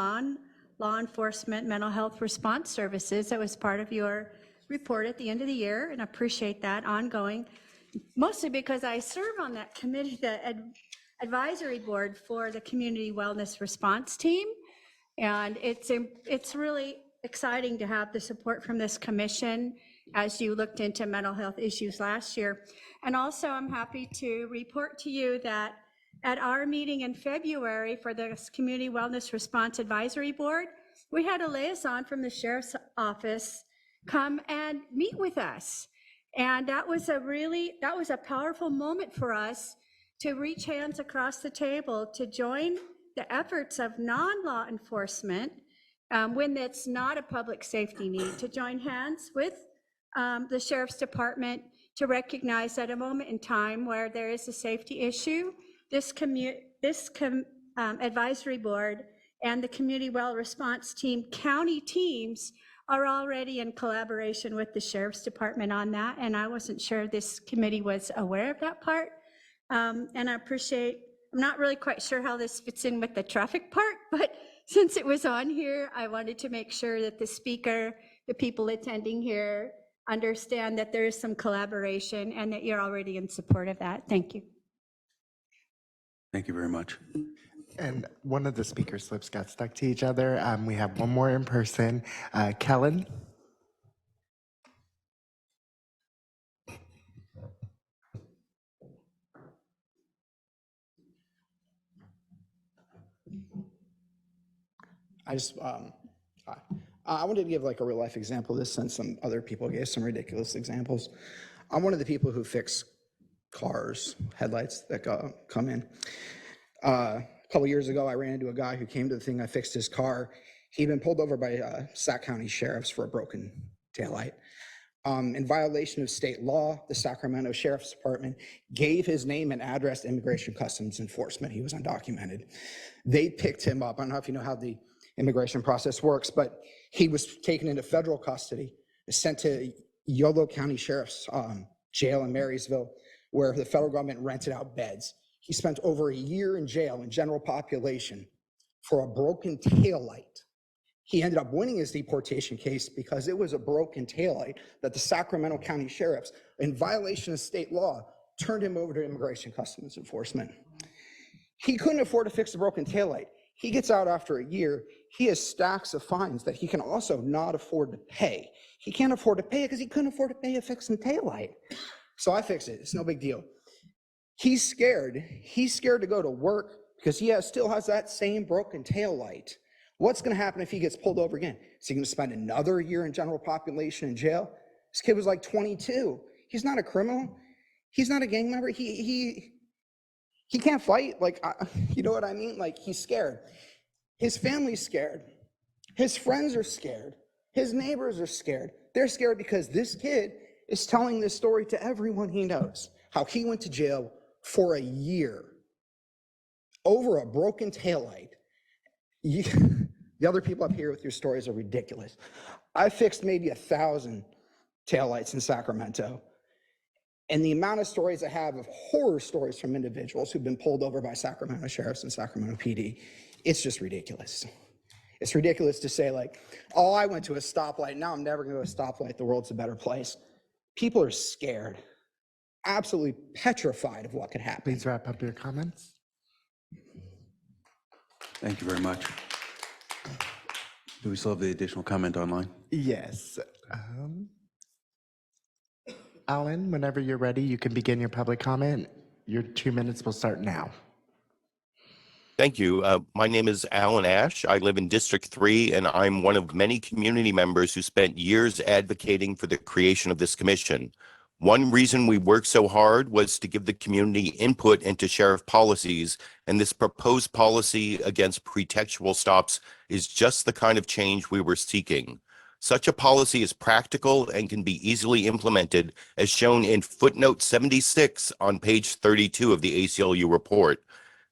Speaker 17: law enforcement mental health response services. That was part of your report at the end of the year, and appreciate that ongoing, mostly because I serve on that committee, the advisory board for the community wellness response team. And it's really exciting to have the support from this commission as you looked into mental health issues last year. And also, I'm happy to report to you that at our meeting in February for the Community Wellness Response Advisory Board, we had a liaison from the Sheriff's Office come and meet with us. And that was a powerful moment for us to reach hands across the table to join the efforts of non-law enforcement when it's not a public safety need, to join hands with the Sheriff's Department to recognize at a moment in time where there is a safety issue, this advisory board and the community well response team, county teams, are already in collaboration with the Sheriff's Department on that. And I wasn't sure this committee was aware of that part. And I'm not really quite sure how this fits in with the traffic part, but since it was on here, I wanted to make sure that the speaker, the people attending here, understand that there is some collaboration and that you're already in support of that. Thank you.
Speaker 3: Thank you very much.
Speaker 2: And one of the speaker slips got stuck to each other. We have one more in person. Kellen?
Speaker 18: I wanted to give like a real life example of this since some other people gave some ridiculous examples. I'm one of the people who fix cars, headlights that come in. A couple years ago, I ran into a guy who came to the thing. I fixed his car. He'd been pulled over by Sac County sheriffs for a broken taillight. In violation of state law, the Sacramento Sheriff's Department gave his name and address to Immigration Customs Enforcement. He was undocumented. They picked him up. I don't know if you know how the immigration process works, but he was taken into federal custody, sent to Yolo County Sheriff's jail in Marysville, where the federal government rented out beds. He spent over a year in jail in general population for a broken taillight. He ended up winning his deportation case because it was a broken taillight that the Sacramento County Sheriffs, in violation of state law, turned him over to Immigration Customs Enforcement. He couldn't afford to fix the broken taillight. He gets out after a year. He has stacks of fines that he can also not afford to pay. He can't afford to pay it because he couldn't afford to pay a fixing taillight. So I fix it. It's no big deal. He's scared. He's scared to go to work because he still has that same broken taillight. What's going to happen if he gets pulled over again? Is he going to spend another year in general population in jail? This kid was like 22. He's not a criminal. He's not a gang member. He can't fight. Like, you know what I mean? Like, he's scared. His family's scared. His friends are scared. His neighbors are scared. They're scared because this kid is telling this story to everyone he knows, how he went to jail for a year over a broken taillight. The other people up here with your stories are ridiculous. I fixed maybe 1,000 taillights in Sacramento. And the amount of stories I have of horror stories from individuals who've been pulled over by Sacramento sheriffs and Sacramento PD, it's just ridiculous. It's ridiculous to say like, oh, I went to a stoplight. Now I'm never going to a stoplight. The world's a better place. People are scared, absolutely petrified of what could happen.
Speaker 2: Please wrap up your comments.
Speaker 3: Thank you very much. Do we still have the additional comment online?
Speaker 2: Yes. Alan, whenever you're ready, you can begin your public comment. Your 2 minutes will start now.
Speaker 19: Thank you. My name is Alan Ash. I live in District 3, and I'm one of many community members who spent years advocating for the creation of this commission. One reason we worked so hard was to give the community input into sheriff policies, and this proposed policy against pretextual stops is just the kind of change we were seeking. Such a policy is practical and can be easily implemented, as shown in footnote 76 on page 32 of the ACLU report.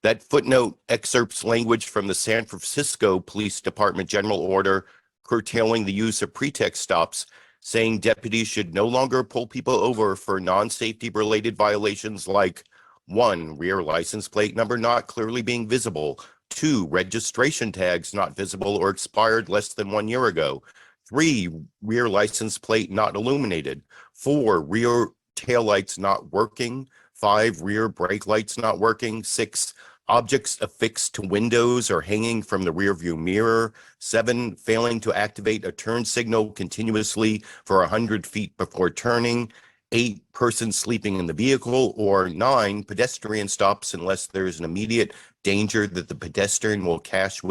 Speaker 19: That footnote excerpts language from the San Francisco Police Department General Order curtailing the use of pretext stops, saying deputies should no longer pull people over for non-safety related violations like 1, rear license plate number not clearly being visible, 2, registration tags not visible or expired less than 1 year ago, 3, rear license plate not illuminated, 4, rear taillights not working, 5, rear brake lights not working, 6, objects affixed to windows or hanging from the rear view mirror, 7, failing to activate a turn signal continuously for 100 feet before turning, 8, persons sleeping in the vehicle, or 9, pedestrian stops unless there is an immediate danger that the pedestrian will crash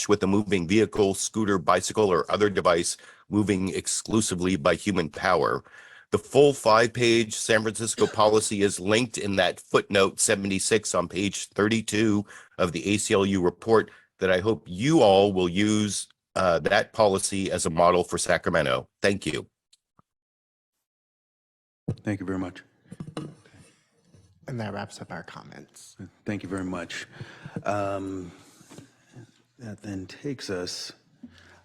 Speaker 19: with a moving vehicle, scooter, bicycle, or other device moving exclusively by human power. The full 5-page San Francisco policy is linked in that footnote 76 on page 32 of the ACLU report that I hope you all will use that policy as a model for Sacramento. Thank you.
Speaker 3: Thank you very much.
Speaker 2: And that wraps up our comments.
Speaker 3: Thank you very much. That then takes us,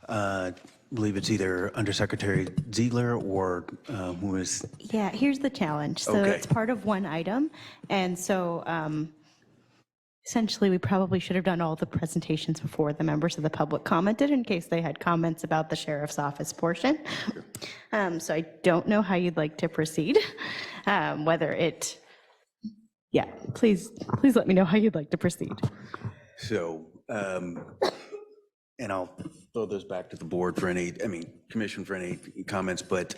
Speaker 3: I believe it's either Undersecretary Ziegler or who is.
Speaker 10: Yeah, here's the challenge. So
Speaker 3: Okay.
Speaker 10: it's part of one item. And so essentially, we probably should have done all the presentations before the members of the public commented in case they had comments about the sheriff's office portion. So I don't know how you'd like to proceed, whether it, yeah, please let me know how you'd like to proceed.
Speaker 3: So, and I'll throw those back to the board for any, commission for any comments, but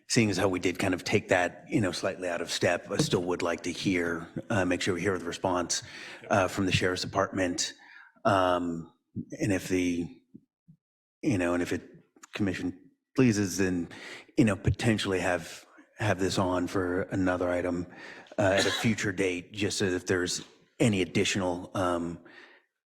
Speaker 3: seeing as how we did kind of take that, slightly out of step, I still would like to hear, make sure we hear the response from the sheriff's department. And if the, and if it commission pleases, then, potentially have this on for another item at a future date, just so if there's any additional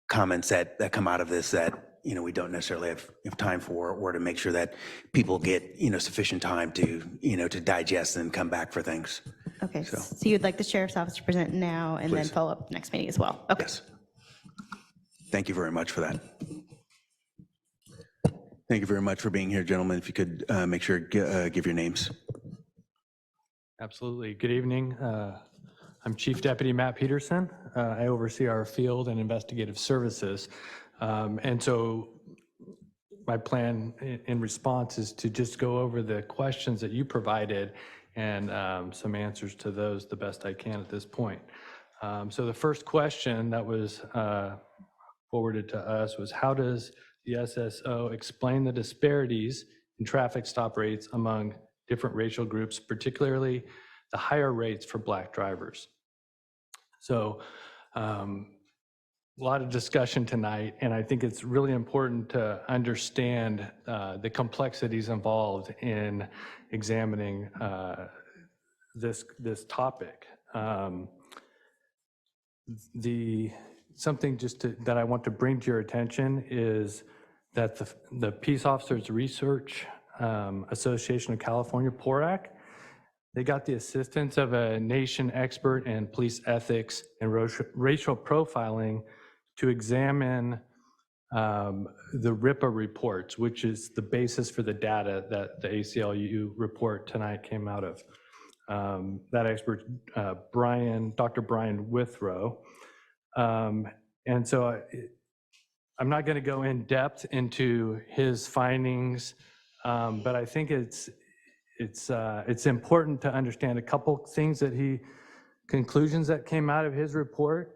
Speaker 3: comments that come out of this that, we don't necessarily have time for, or to make sure that people get, sufficient time to, to digest and come back for things.
Speaker 10: Okay, so you'd like the sheriff's office to present now and then
Speaker 3: Please.
Speaker 10: follow up next meeting as well? Okay.
Speaker 3: Yes. Thank you very much for that. Thank you very much for being here, gentlemen. If you could make sure give your names.
Speaker 20: Absolutely. Good evening. I'm Chief Deputy Matt Peterson. I oversee our field and investigative services. And so my plan in response is to just go over the questions that you provided and some answers to those the best I can at this point. So the first question that was forwarded to us was, how does the SSO explain the disparities in traffic stop rates among different racial groups, particularly the higher rates for Black drivers? So a lot of discussion tonight, and I think it's really important to understand the complexities involved in examining this topic. Something that I want to bring to your attention is that the Peace Officers Research Association of California, PORAC, they got the assistance of a nation expert in police ethics and racial profiling to examine the RIPA reports, which is the basis for the data that the ACLU report tonight came out of. That expert, Dr. Brian Withrow. And so I'm not going to go in depth into his findings, but I think it's important to understand a couple things conclusions that came out of his report.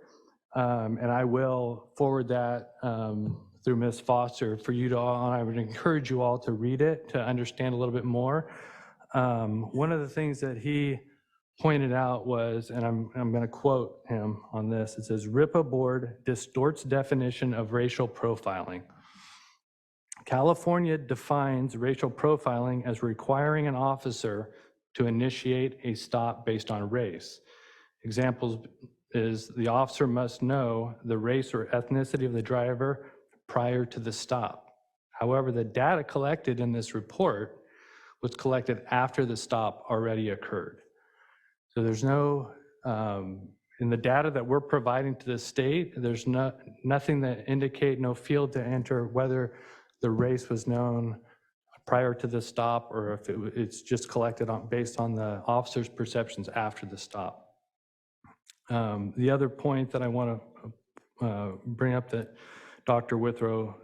Speaker 20: And I will forward that through Ms. Foster for you to all, and I would encourage you all to read it to understand a little bit more. One of the things that he pointed out was, and I'm going to quote him on this, it says, RIPA board distorts definition of racial profiling. California defines racial profiling as requiring an officer to initiate a stop based on race. Examples is the officer must know the race or ethnicity of the driver prior to the stop. However, the data collected in this report was collected after the stop already occurred. So there's no, in the data that we're providing to the state, there's nothing that indicate, no field to enter whether the race was known prior to the stop or if it's just collected based on the officer's perceptions after the stop. The other point that I want to bring up that Dr. Withrow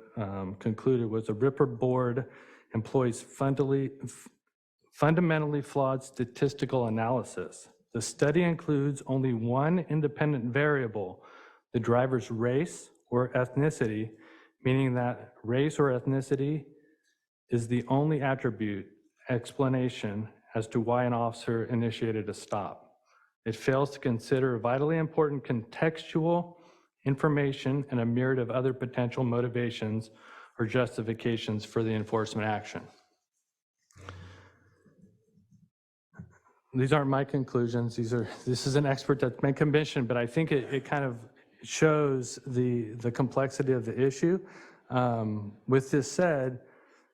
Speaker 20: concluded was the RIPA board employs fundamentally flawed statistical analysis. The study includes only one independent variable, the driver's race or ethnicity, meaning that race or ethnicity is the only explanation as to why an officer initiated a stop. It fails to consider vitally important contextual information and a myriad of other potential motivations or justifications for the enforcement action. these aren't my conclusions. This is an expert that's been commissioned, but I think it kind of shows the complexity of the issue. With this said,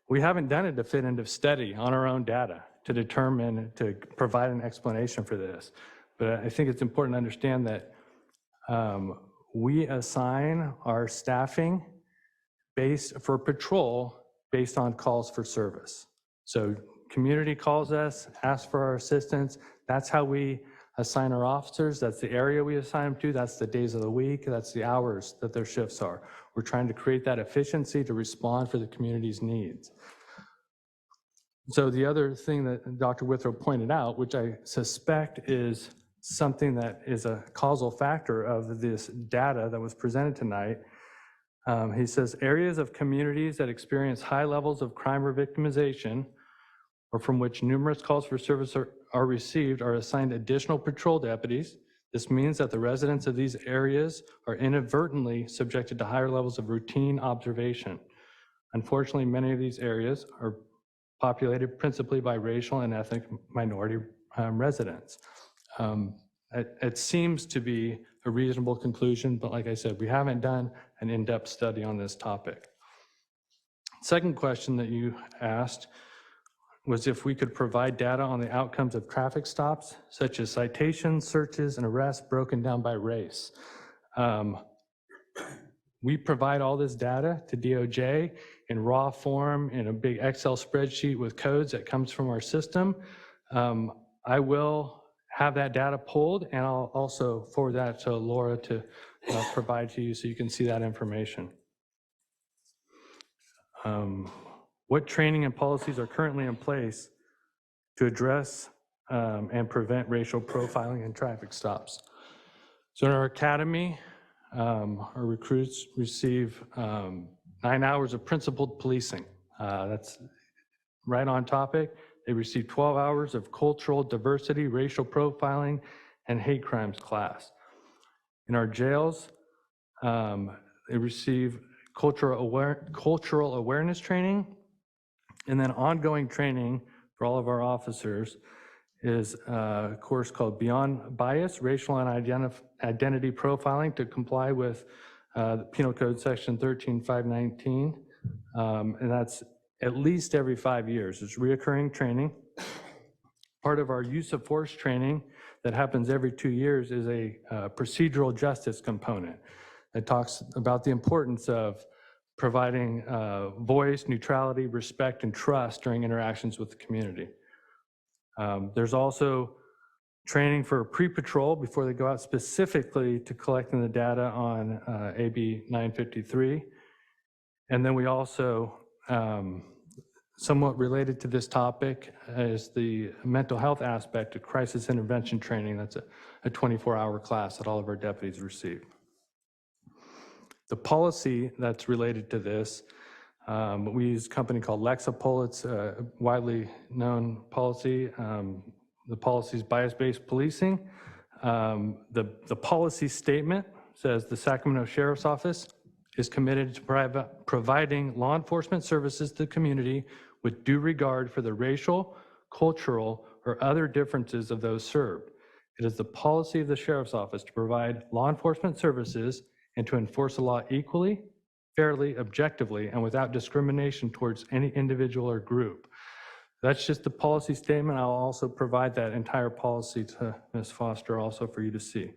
Speaker 20: we haven't done a definitive study on our own data to determine, to provide an explanation for this. But I think it's important to understand that we assign our staffing for patrol based on calls for service. So community calls us, asks for our assistance. That's how we assign our officers. That's the area we assign them to. That's the days of the week. That's the hours that their shifts are. We're trying to create that efficiency to respond for the community's needs. So the other thing that Dr. Withrow pointed out, which I suspect is something that is a causal factor of this data that was presented tonight, he says areas of communities that experience high levels of crime or victimization, or from which numerous calls for service are received, are assigned additional patrol deputies. This means that the residents of these areas are inadvertently subjected to higher levels of routine observation. Unfortunately, many of these areas are populated principally by racial and ethnic minority residents. It seems to be a reasonable conclusion, but like I said, we haven't done an in-depth study on this topic. Second question that you asked was if we could provide data on the outcomes of traffic stops, such as citations, searches, and arrests broken down by race. We provide all this data to DOJ in raw form in a big Excel spreadsheet with codes that comes from our system. I will have that data pulled, and I'll also forward that to Laura to provide to you so you can see that information. What training and policies are currently in place to address and prevent racial profiling in traffic stops? So in our academy, our recruits receive 9 hours of principled policing. That's right on topic. They receive 12 hours of cultural diversity, racial profiling, and hate crimes class. In our jails, they receive cultural awareness training, and then ongoing training for all of our officers is a course called Beyond Bias, Racial and Identity Profiling to comply with the Penal Code Section 13519. And that's at least every 5 years. It's reoccurring training. Part of our use of force training that happens every 2 years is a procedural justice component that talks about the importance of providing voice, neutrality, respect, and trust during interactions with the community. There's also training for pre-patrol before they go out specifically to collecting the data on AB 953. And then we also, somewhat related to this topic, is the mental health aspect of crisis intervention training. That's a 24-hour class that all of our deputies receive. The policy that's related to this, we use a company called Lexapol. It's a widely known policy. The policy is bias-based policing. The policy statement says the Sacramento Sheriff's Office is committed to providing law enforcement services to the community with due regard for the racial, cultural, or other differences of those served. It is the policy of the Sheriff's Office to provide law enforcement services and to enforce the law equally, fairly, objectively, and without discrimination towards any individual or group. That's just the policy statement. I'll also provide that entire policy to Ms. Foster also for you to see.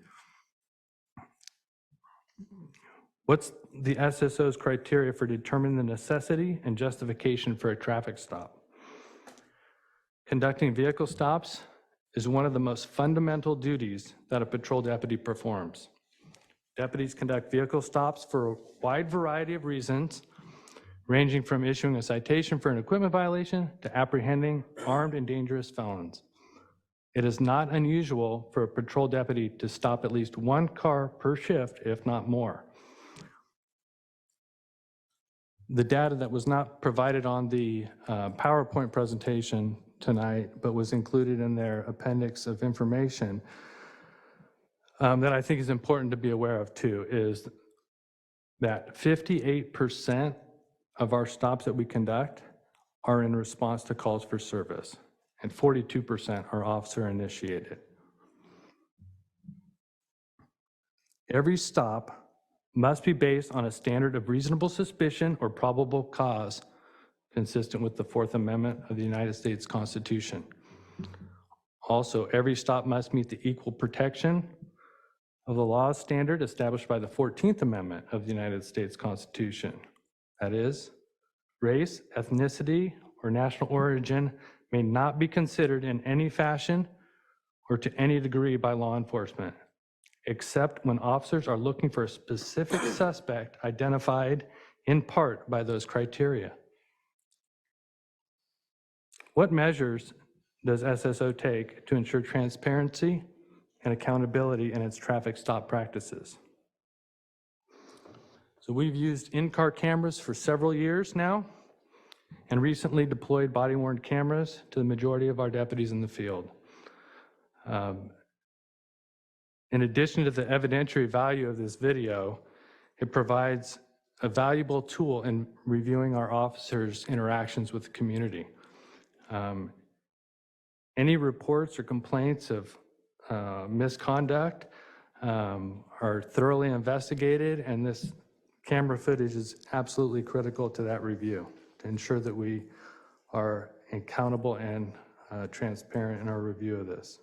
Speaker 20: What's the SSO's criteria for determining the necessity and justification for a traffic stop? Conducting vehicle stops is one of the most fundamental duties that a patrol deputy performs. Deputies conduct vehicle stops for a wide variety of reasons, ranging from issuing a citation for an equipment violation to apprehending armed and dangerous felons. It is not unusual for a patrol deputy to stop at least one car per shift, if not more. The data that was not provided on the PowerPoint presentation tonight, but was included in their appendix of information that I think is important to be aware of too, is that 58% of our stops that we conduct are in response to calls for service. and 42% are officer-initiated. Every stop must be based on a standard of reasonable suspicion or probable cause consistent with the Fourth Amendment of the United States Constitution. Also, every stop must meet the equal protection of the law standard established by the 14th Amendment of the United States Constitution. That is, race, ethnicity, or national origin may not be considered in any fashion or to any degree by law enforcement, except when officers are looking for a specific suspect identified in part by those criteria. What measures does SSO take to ensure transparency and accountability in its traffic stop practices? So we've used in-car cameras for several years now and recently deployed body-worn cameras to the majority of our deputies in the field. In addition to the evidentiary value of this video, it provides a valuable tool in reviewing our officers' interactions with the community. Any reports or complaints of misconduct are thoroughly investigated, and this camera footage is absolutely critical to that review to ensure that we are accountable and transparent in our review of this.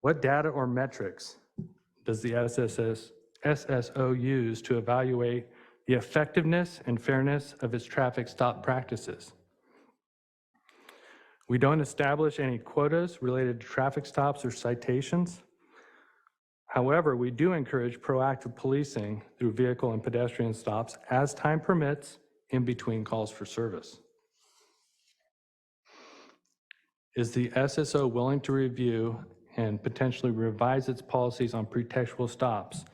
Speaker 20: What data or metrics does the SSO use to evaluate the effectiveness and fairness of its traffic stop practices? We don't establish any quotas related to traffic stops or citations. However, we do encourage proactive policing through vehicle and pedestrian stops as time permits in between calls for service. Is the SSO willing to review and potentially revise its policies on pretextual stops,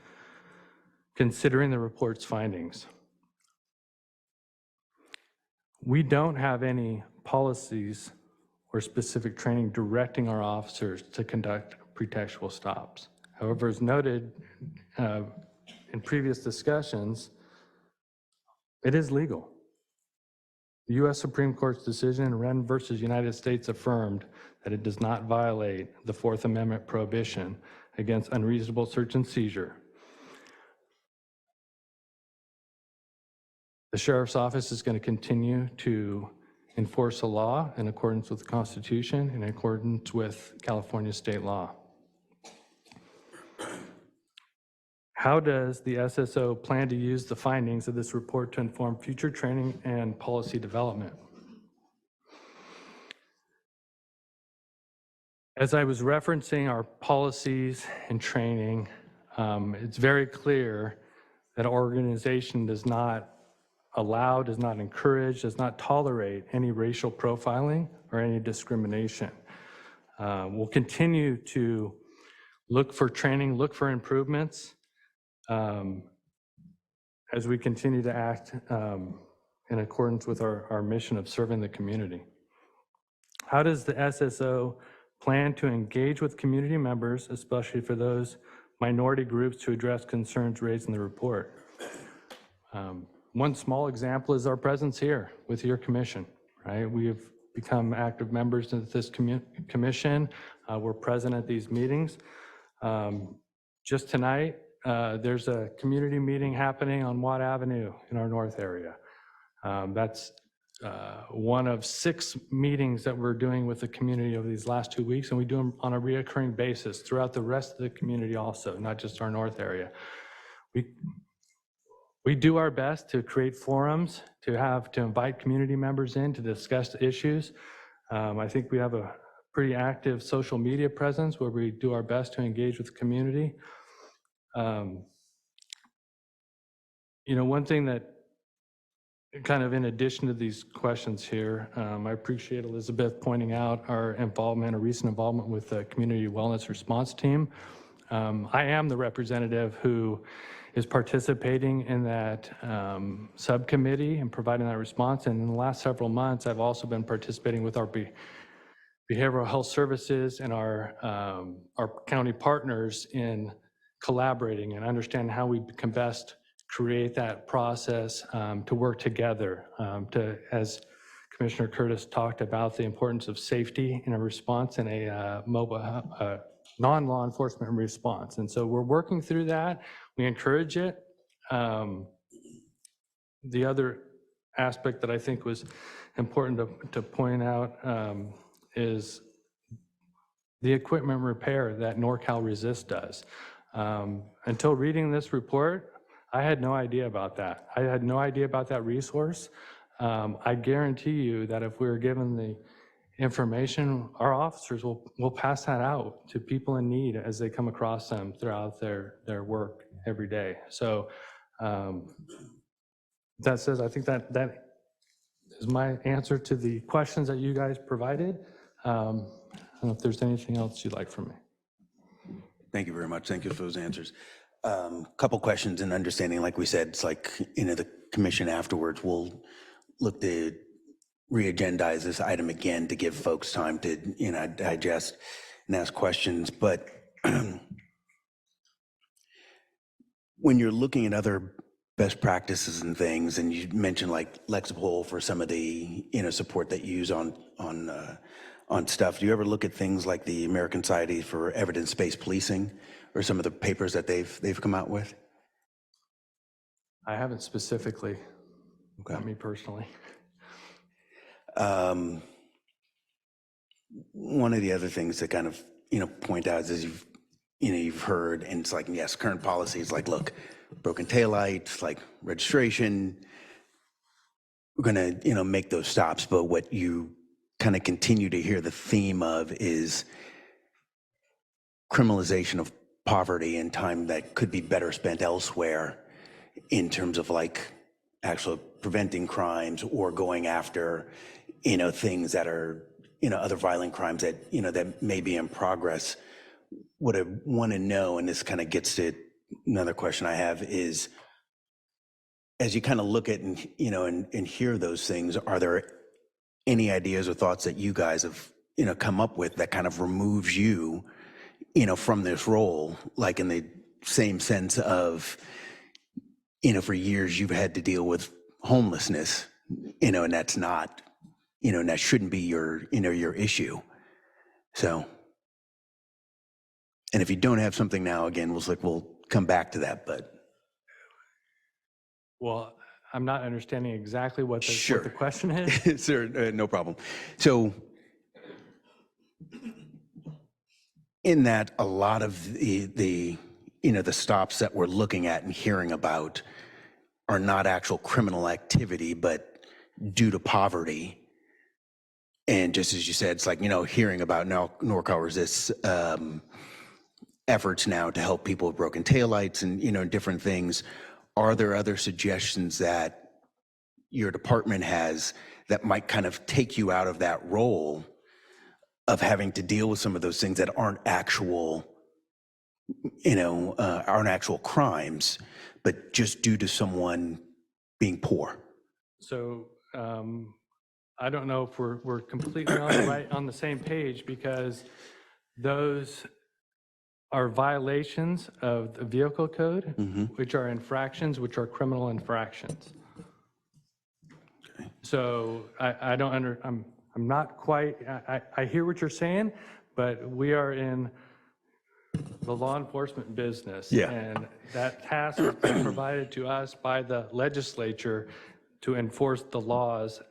Speaker 20: considering the report's findings? We don't have any policies or specific training directing our officers to conduct pretextual stops. However, as noted in previous discussions, it is legal. The U.S. Supreme Court's decision in Wren versus United States affirmed that it does not violate the Fourth Amendment prohibition against unreasonable search and seizure. The Sheriff's Office is going to continue to enforce the law in accordance with the Constitution and in accordance with California state law. How does the SSO plan to use the findings of this report to inform future training and policy development? As I was referencing our policies and training, it's very clear that our organization does not allow, does not encourage, does not tolerate any racial profiling or any discrimination. We'll continue to look for training, look for improvements as we continue to act in accordance with our mission of serving the community. How does the SSO plan to engage with community members, especially for those minority groups, to address concerns raised in the report? One small example is our presence here with your commission, right? We have become active members of this commission. We're present at these meetings. Just tonight, there's a community meeting happening on Watt Avenue in our north area. That's one of 6 meetings that we're doing with the community over these last 2 weeks, and we do them on a reoccurring basis throughout the rest of the community also, not just our north area. We do our best to create forums, to invite community members in to discuss issues. I think we have a pretty active social media presence where we do our best to engage with the community. One thing that kind of in addition to these questions here, I appreciate Elizabeth pointing out our recent involvement with the Community Wellness Response Team. I am the representative who is participating in that subcommittee and providing that response. And in the last several months, I've also been participating with our behavioral health services and our county partners in collaborating and understanding how we can best create that process to work together. Because Commissioner Curtis talked about the importance of safety in a response in a mobile, non-law enforcement response. And so we're working through that. We encourage it. The other aspect that I think was important to point out is the equipment repair that NorCal Resist does. Until reading this report, I had no idea about that. I had no idea about that resource. I guarantee you that if we were given the information, our officers will pass that out to people in need as they come across them throughout their work every day. So that says, I think that is my answer to the questions that you guys provided. I don't know if there's anything else you'd like from me.
Speaker 3: Thank you very much. Thank you for those answers. Couple questions and understanding, like we said, it's like, the commission afterwards will look to re-agendize this item again to give folks time to, digest and ask questions. But when you're looking at other best practices and things, and you mentioned like Lexipol for some of the, support that you use on stuff, do you ever look at things like the American Society for Evidence-Based Policing or some of the papers that they've come out with?
Speaker 20: I haven't specifically, not me personally.
Speaker 3: One of the other things that kind of, point out is you've heard, and it's like, yes, current policy is like, look, broken taillights, like registration, we're gonna, make those stops. But what you kind of continue to hear the theme of is criminalization of poverty and time that could be better spent elsewhere in terms of like actually preventing crimes or going after, things that are, other violent crimes that, that may be in progress. What I want to know, and this kind of gets to another question I have, is as you kind of look at and, and hear those things, are there any ideas or thoughts that you guys have, come up with that kind of removes you, from this role, like in the same sense of, for years you've had to deal with homelessness, and that's not, and that shouldn't be your, your issue. So, and if you don't have something now, again, we'll come back to that, but.
Speaker 20: Well, I'm not understanding exactly what the question is.
Speaker 3: Sir, no problem. So in that, a lot of the stops that we're looking at and hearing about are not actual criminal activity, but due to poverty. And just as you said, it's like, hearing about now NorCal Resist's efforts now to help people with broken taillights and, different things. Are there other suggestions that your department has that might kind of take you out of that role of having to deal with some of those things that aren't actual, aren't actual crimes, but just due to someone being poor?
Speaker 20: So I don't know if we're completely on the same page, because those are violations of the vehicle code, which are infractions, which are criminal infractions. Okay. So I don't I'm not quite, I hear what you're saying, but we are in the law enforcement business.
Speaker 3: Yeah.
Speaker 20: And that task is provided to us by the legislature to enforce the laws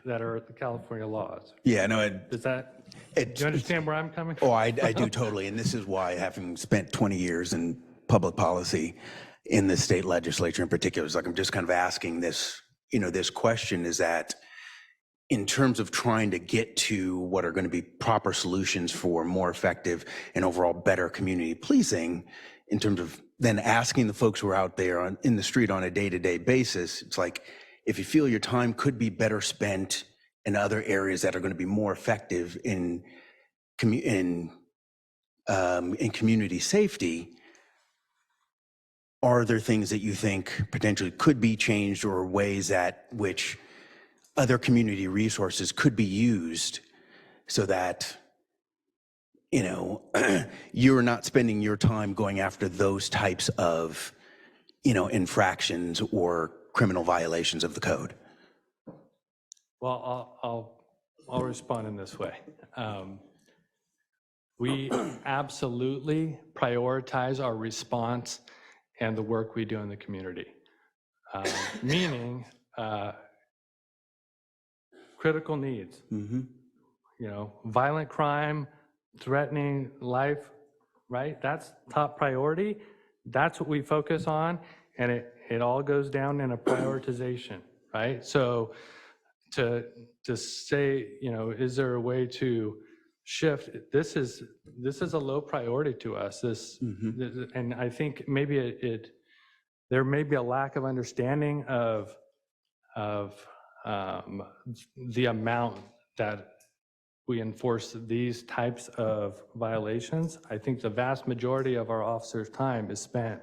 Speaker 20: that are the California laws.
Speaker 3: Yeah, no,
Speaker 20: Does that, do you understand where I'm coming from?
Speaker 3: Oh, I do totally. And this is why, having spent 20 years in public policy in the state legislature in particular, it's like I'm just kind of asking this, this question, is that in terms of trying to get to what are going to be proper solutions for more effective and overall better community policing, in terms of then asking the folks who are out there in the street on a day-to-day basis, it's like, if you feel your time could be better spent in other areas that are going to be more effective in community safety, are there things that you think potentially could be changed, or ways that which other community resources could be used so that, you're not spending your time going after those types of, infractions or criminal violations of the code?
Speaker 20: Well, I'll respond in this way. We absolutely prioritize our response and the work we do in the community. Meaning critical needs, violent crime, threatening life, right? That's top priority. That's what we focus on, and it all goes down in a prioritization, right? So to say, is there a way to shift? This is a low priority to us. And I think maybe there may be a lack of understanding of the amount that we enforce these types of violations. I think the vast majority of our officers' time is spent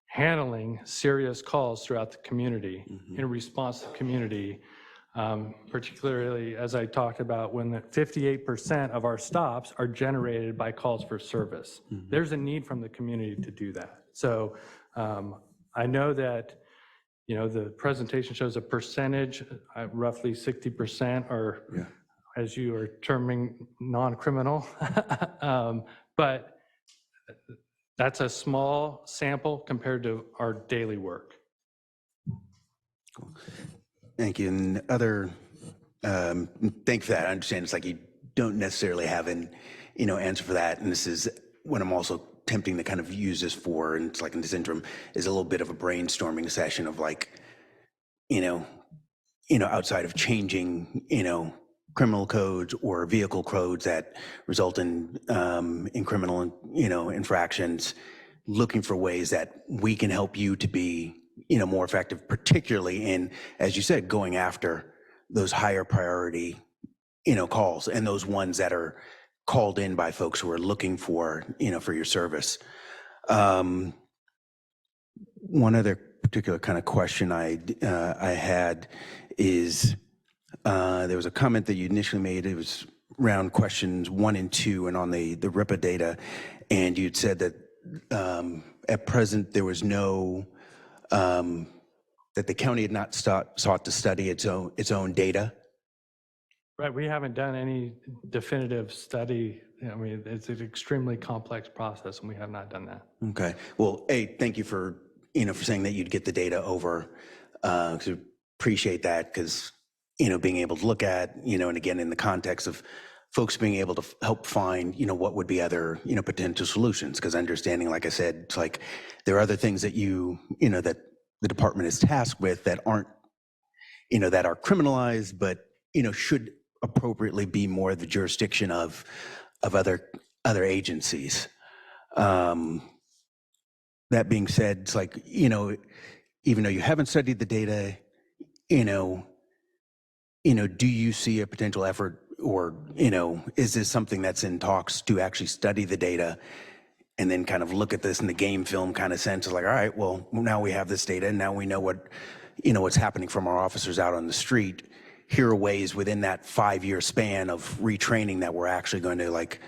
Speaker 20: handling serious calls throughout the community in response to the community, particularly as I talked about when 58% of our stops are generated by calls for service. There's a need from the community to do that. So I know that the presentation shows a percentage, roughly 60% are, as you are terming, non-criminal. But that's a small sample compared to our daily work.
Speaker 3: Thank you. And thank you for that. I understand it's like you don't necessarily have an, answer for that. And this is what I'm also tempting to kind of use this for, and it's like in this interim, is a little bit of a brainstorming session of like, outside of changing, criminal codes or vehicle codes that result in criminal, infractions, looking for ways that we can help you to be, more effective, particularly in, as you said, going after those higher priority, calls and those ones that are called in by folks who are looking for, for your service. One other particular kind of question I had is, there was a comment that you initially made. It was around questions 1 and 2 and on the RIPA data. And you'd said that at present there was no, that the county had not sought to study its own data.
Speaker 20: Right, we haven't done any definitive study. I mean, it's an extremely complex process and we have not done that.
Speaker 3: Okay, well, thank you for, for saying that you'd get the data over. Because we appreciate that, because, being able to look at, and again, in the context of folks being able to help find, what would be other, potential solutions. Because understanding, like I said, it's like there are other things that that the department is tasked with that aren't, that are criminalized, but, should appropriately be more the jurisdiction of other agencies. That being said, it's like, even though you haven't studied the data, do you see a potential effort, or, is this something that's in talks to actually study the data and then kind of look at this in the game film kind of sense of like, all right, well, now we have this data and now we know what, what's happening from our officers out on the street. Here are ways within that 5-year span of retraining that we're actually going to like,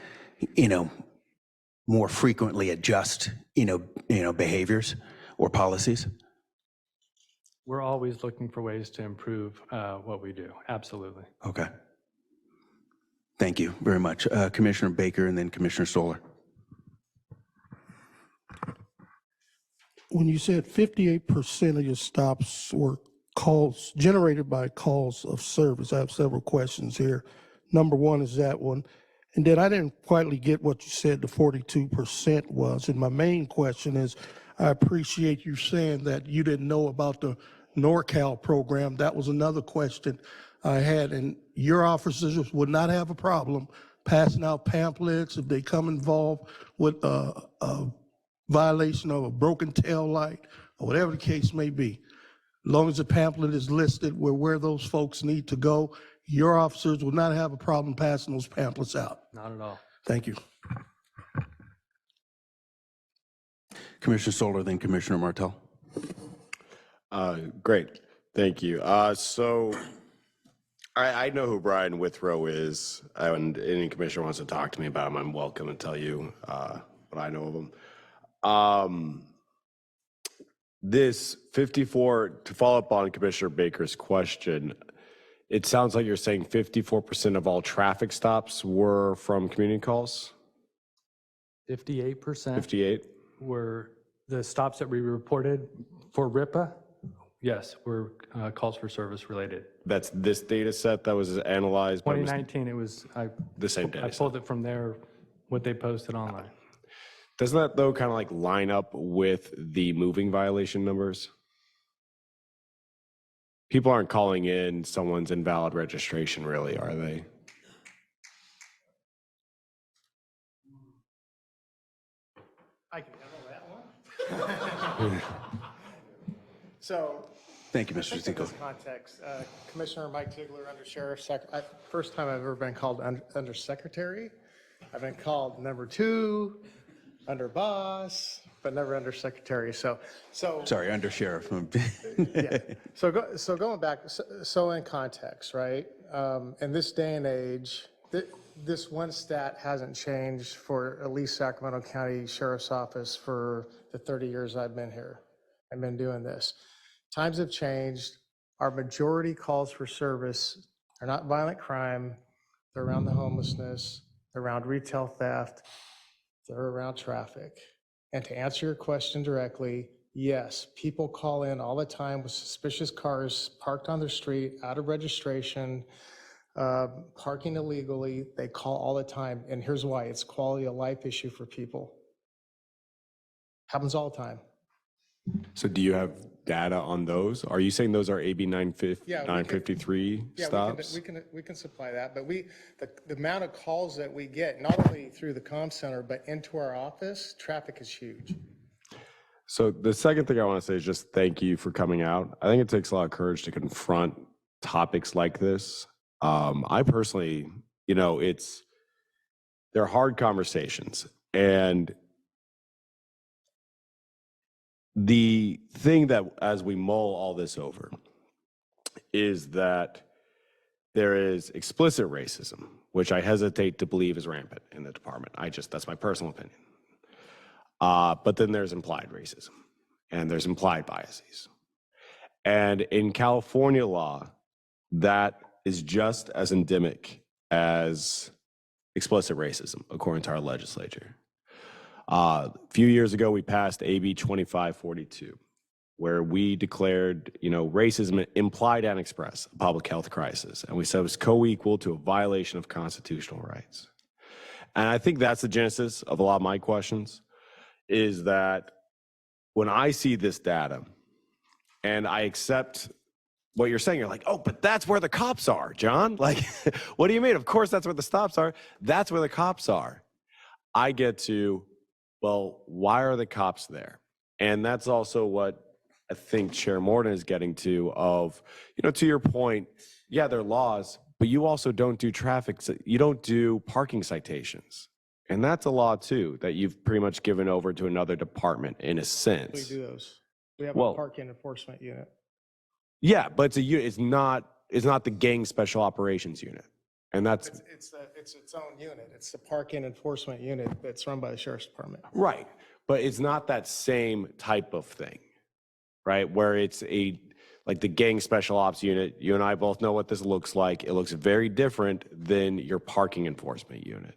Speaker 3: more frequently adjust, behaviors or policies.
Speaker 20: We're always looking for ways to improve what we do. Absolutely.
Speaker 3: Okay. Thank you very much. Commissioner Baker and then Commissioner Stoller.
Speaker 9: When you said 58% of your stops were calls generated by calls of service, I have several questions here. Number one is that one. And then I didn't quite get what you said the 42% was. And my main question is, I appreciate you saying that you didn't know about the NorCal program. That was another question I had. And your officers would not have a problem passing out pamphlets if they come involved with a violation of a broken tail light or whatever the case may be. As long as the pamphlet is listed where those folks need to go, your officers will not have a problem passing those pamphlets out.
Speaker 20: Not at all.
Speaker 9: Thank you.
Speaker 3: Commissioner Stoller, then Commissioner Martell.
Speaker 4: Great, thank you. So I know who Brian Withrow is, and any commissioner wants to talk to me about him, I'm welcome to tell you what I know of him. This 54, to follow up on Commissioner Baker's question, it sounds like you're saying 54% of all traffic stops were from community calls?
Speaker 20: 58%
Speaker 4: 58?
Speaker 20: were the stops that we reported for RIPA. Yes, were calls for service related.
Speaker 4: That's this data set that was analyzed by
Speaker 20: 2019, it was,
Speaker 4: the same data
Speaker 20: I
Speaker 4: set.
Speaker 20: pulled it from there, what they posted online.
Speaker 4: Doesn't that though kind of like line up with the moving violation numbers? People aren't calling in someone's invalid registration, really, are they?
Speaker 21: I can handle that one. So,
Speaker 3: Thank you,
Speaker 21: I
Speaker 3: Mr.
Speaker 21: think in
Speaker 3: Zico.
Speaker 21: this context, Commissioner Mike Tigler, Under Sheriff, first time I've ever been called Under Secretary. I've been called number 2, Under Boss, but never Under Secretary. So
Speaker 3: Sorry, Under Sheriff.
Speaker 21: yeah. So going back, so in context, right? In this day and age, this one stat hasn't changed for at least Sacramento County Sheriff's Office for the 30 years I've been here. I've been doing this. Times have changed. Our majority calls for service are not violent crime. They're around the homelessness. They're around retail theft. They're around traffic. And to answer your question directly, yes, people call in all the time with suspicious cars parked on their street, out of registration, parking illegally. They call all the time. And here's why. It's quality of life issue for people. Happens all the time.
Speaker 4: So do you have data on those? Are you saying those are AB 953
Speaker 21: Yeah,
Speaker 4: stops?
Speaker 21: we can supply that, but the amount of calls that we get, not only through the comm center, but into our office, traffic is huge.
Speaker 4: So the second thing I want to say is just thank you for coming out. I think it takes a lot of courage to confront topics like this. I personally, they're hard conversations. And the thing that, as we mull all this over, is that there is explicit racism, which I hesitate to believe is rampant in the department. That's my personal opinion. But then there's implied racism, and there's implied biases. And in California law, that is just as endemic as explicit racism, according to our legislature. A few years ago, we passed AB 2542, where we declared, racism implied and express a public health crisis. And we said it was co-equal to a violation of constitutional rights. And I think that's the genesis of a lot of my questions, is that when I see this data and I accept what you're saying, you're like, oh, but that's where the cops are, John. Like, what do you mean? Of course, that's where the stops are. That's where the cops are. I get to, well, why are the cops there? And that's also what I think Chair Morton is getting to of, to your point, yeah, there are laws, but you also don't do you don't do parking citations. And that's a law too, that you've pretty much given over to another department in a sense.
Speaker 21: We do those. We have a parking enforcement unit.
Speaker 4: Yeah, but it's not the gang special operations unit. And that's
Speaker 21: It's its own unit. It's the parking enforcement unit that's run by the sheriff's department.
Speaker 4: right. But it's not that same type of thing, right? Where it's like the gang special ops unit. You and I both know what this looks like. It looks very different than your parking enforcement unit.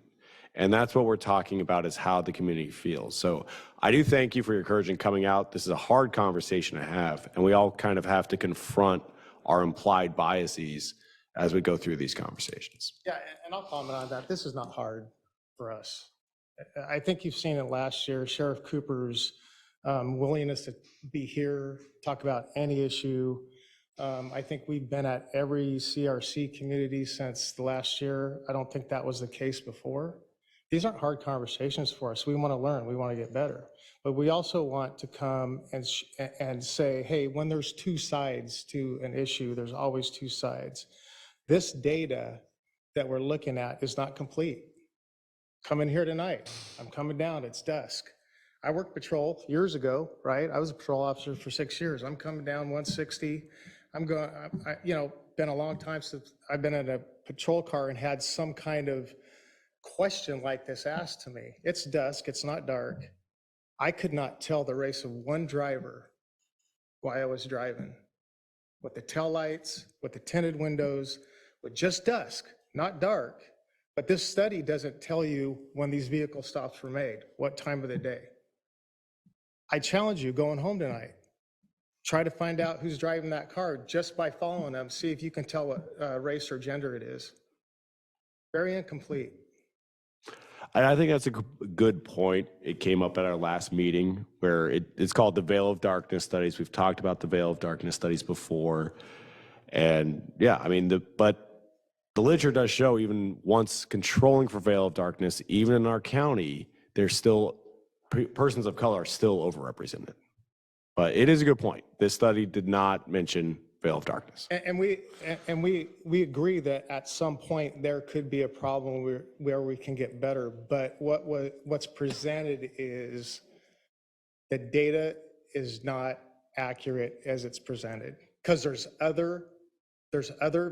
Speaker 4: And that's what we're talking about, is how the community feels. So I do thank you for your courage in coming out. This is a hard conversation to have, and we all kind of have to confront our implied biases as we go through these conversations.
Speaker 21: Yeah, and I'll comment on that. This is not hard for us. I think you've seen it last year, Sheriff Cooper's willingness to be here, talk about any issue. I think we've been at every CRC community since the last year. I don't think that was the case before. These aren't hard conversations for us. We want to learn. We want to get better. But we also want to come and say, hey, when there's two sides to an issue, there's always two sides. This data that we're looking at is not complete. Coming here tonight, I'm coming down, it's dusk. I worked patrol years ago, right? I was a patrol officer for 6 years. I'm coming down 160. Been a long time since I've been in a patrol car and had some kind of question like this asked to me. It's dusk, it's not dark. I could not tell the race of one driver while I was driving. with the taillights, with the tinted windows, with just dusk, not dark. But this study doesn't tell you when these vehicle stops were made, what time of the day. I challenge you going home tonight. Try to find out who's driving that car just by following them. See if you can tell what race or gender it is. Very incomplete.
Speaker 4: I think that's a good point. It came up at our last meeting where it's called the Veil of Darkness studies. We've talked about the Veil of Darkness studies before. And yeah, I mean, but the literature does show even once controlling for Veil of Darkness, even in our county, there's still, persons of color are still overrepresented. But it is a good point. This study did not mention Veil of Darkness.
Speaker 21: And we agree that at some point there could be a problem where we can get better. But what's presented is the data is not accurate as it's presented, because there's other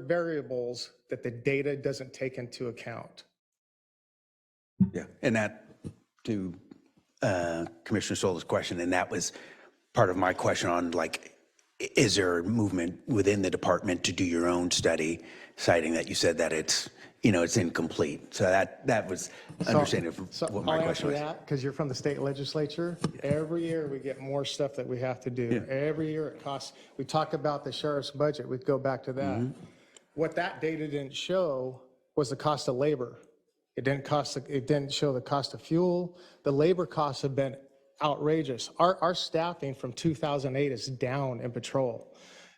Speaker 21: variables that the data doesn't take into account.
Speaker 3: Yeah, and that to Commissioner Sol's question, and that was part of my question on, like, is there a movement within the department to do your own study, citing that you said that it's, you know, it's incomplete. So that was understanding of what my question was.
Speaker 21: I'll answer that because you're from the state legislature. Yeah. Every year we get more stuff that we have to do. Yeah. Every year it costs. We talk about the sheriff's budget. We go back to that. Mm-hmm. What that data didn't show was the cost of labor. It didn't show the cost of fuel. The labor costs have been outrageous. Our staffing from 2008 is down in patrol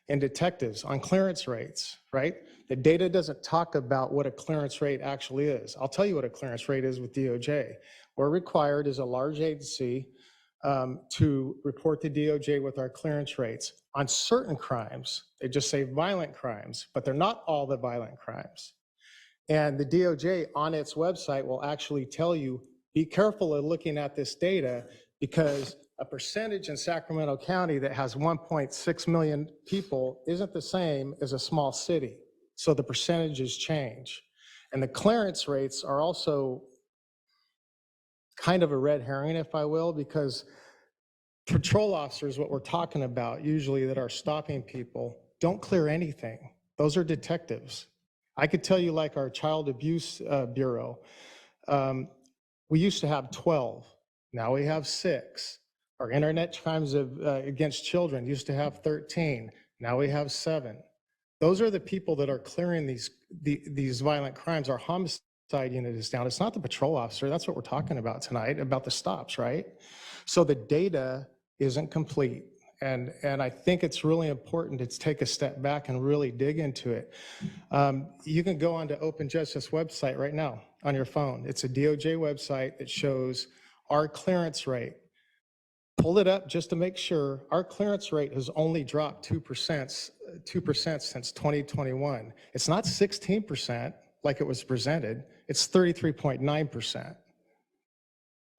Speaker 21: and detectives on clearance rates, right? The data doesn't talk about what a clearance rate actually is. I'll tell you what a clearance rate is with DOJ. We're required as a large agency to report to DOJ with our clearance rates on certain crimes. They just say violent crimes, but they're not all the violent crimes. And the DOJ on its website will actually tell you, be careful of looking at this data, because a percentage in Sacramento County that has 1.6 million people isn't the same as a small city. So the percentages change. And the clearance rates are also kind of a red herring, if I will, because patrol officers, what we're talking about usually that are stopping people, don't clear anything. Those are detectives. I could tell you, like our Child Abuse Bureau, we used to have 12. Now we have 6. Our internet crimes against children used to have 13. Now we have 7. Those are the people that are clearing these violent crimes. Our homicide unit is down. It's not the patrol officer. That's what we're talking about tonight, about the stops, right? So the data isn't complete. And I think it's really important to take a step back and really dig into it. You can go onto Open Justice website right now on your phone. It's a DOJ website that shows our clearance rate. Pull it up just to make sure. Our clearance rate has only dropped 2% since 2021. It's not 16% like it was presented. It's 33.9%.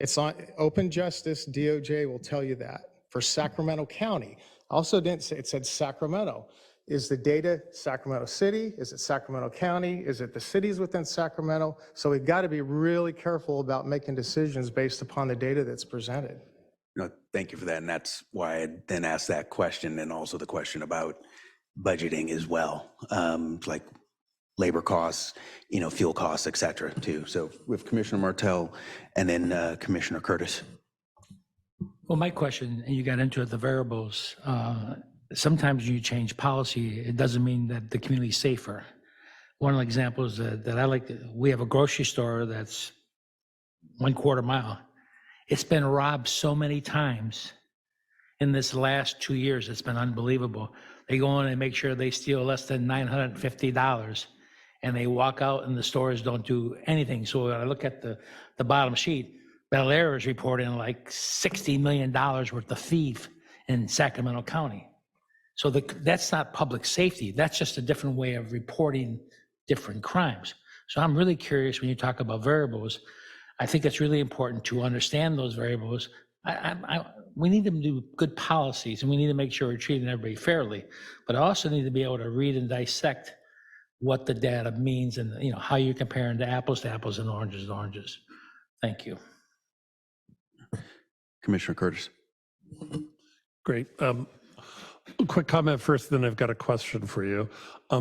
Speaker 21: It's on Open Justice. DOJ will tell you that. For Sacramento County. Also didn't say, it said Sacramento. Is the data Sacramento City? Is it Sacramento County? Is it the cities within Sacramento? So we've got to be really careful about making decisions based upon the data that's presented.
Speaker 3: No, thank you for that. And that's why I then asked that question, and also the question about budgeting as well, like labor costs, you know, fuel costs, et cetera, too. So with Commissioner Martell and then Commissioner Curtis.
Speaker 8: Well, my question, and you got into it, the variables, sometimes you change policy, it doesn't mean that the community's safer. One of the examples that I like, we have a grocery store that's 1/4 mile. It's been robbed so many times in this last 2 years, it's been unbelievable. They go in and make sure they steal less than $950, and they walk out and the stores don't do anything. So when I look at the bottom sheet, Bel Air is reporting like $60 million worth of thief in Sacramento County. So that's not public safety. That's just a different way of reporting different crimes. So I'm really curious when you talk about variables. I think it's really important to understand those variables. We need to do good policies, and we need to make sure we're treating everybody fairly. But I also need to be able to read and dissect what the data means, and you know how you're comparing to apples and oranges to oranges. Thank you.
Speaker 3: Commissioner Curtis.
Speaker 9: Great.
Speaker 5: Quick comment first, then I've got a question for you.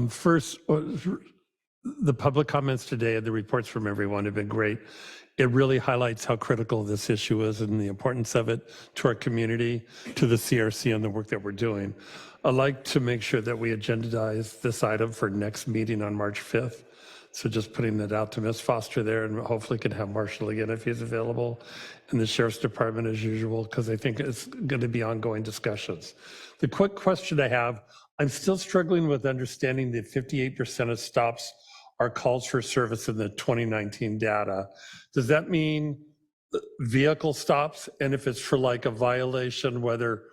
Speaker 5: First, the public comments today and the reports from everyone have been great. It really highlights how critical this issue is and the importance of it to our community, to the CRC and the work that we're doing. I'd like to make sure that we agendize this item for next meeting on March 5th. So just putting that out to Ms. Foster there, and hopefully can have Marshall again if he's available, and the Sheriff's Department as usual, because I think it's going to be ongoing discussions. The quick question I have, I'm still struggling with understanding that 58% of stops are calls for service in the 2019 data. Does that mean vehicle stops? And if it's for like a violation, whether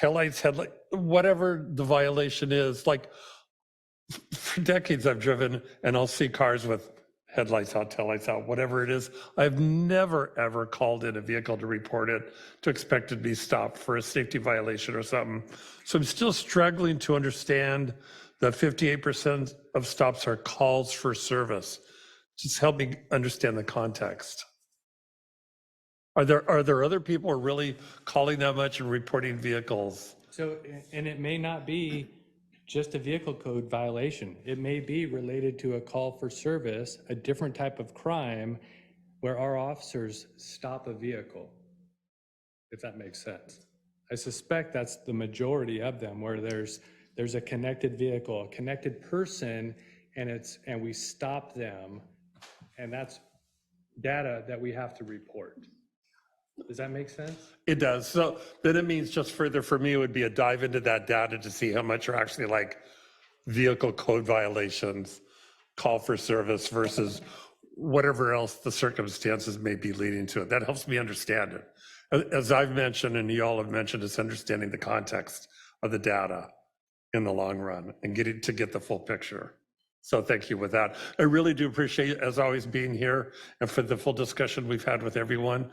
Speaker 5: taillights, headlight, whatever the violation is, like for decades I've driven and I'll see cars with headlights out, taillights out, whatever it is. I've never, ever called in a vehicle to report it, to expect it to be stopped for a safety violation or something. So I'm still struggling to understand that 58% of stops are calls for service. Just help me understand the context. Are there other people who are really calling that much and reporting vehicles?
Speaker 20: So, and it may not be just a vehicle code violation. It may be related to a call for service, a different type of crime where our officers stop a vehicle, if that makes sense. I suspect that's the majority of them, where there's a connected vehicle, a connected person, and we stop them, and that's data that we have to report. Does that make sense?
Speaker 5: It does. So then it means just further for me, it would be a dive into that data to see how much are actually like vehicle code violations, call for service versus whatever else the circumstances may be leading to it. That helps me understand it. As I've mentioned, and you all have mentioned, it's understanding the context of the data in the long run and get the full picture. So thank you with that. I really do appreciate, as always, being here and for the full discussion we've had with everyone.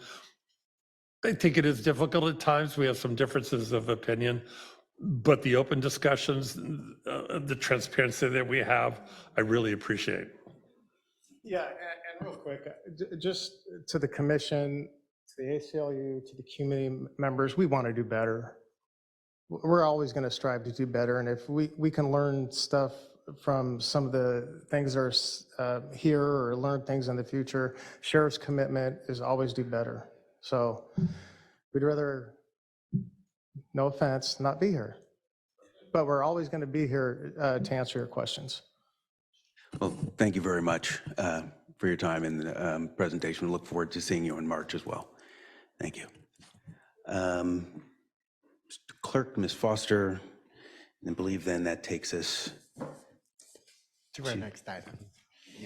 Speaker 5: I think it is difficult at times. We have some differences of opinion, but the open discussions, the transparency that we have, I really appreciate.
Speaker 21: Yeah, and real quick, just to the commission, to the ACLU, to the community members, we want to do better. We're always going to strive to do better, and if we can learn stuff from some of the things that are here or learn things in the future, Sheriff's commitment is always do better. So we'd rather, no offense, not be here. But we're always going to be here to answer your questions.
Speaker 3: Well, thank you very much for your time and the presentation. We look forward to seeing you in March as well. Thank you. Mr. Clerk, Ms. Foster, and I believe then that takes us
Speaker 2: to our next item.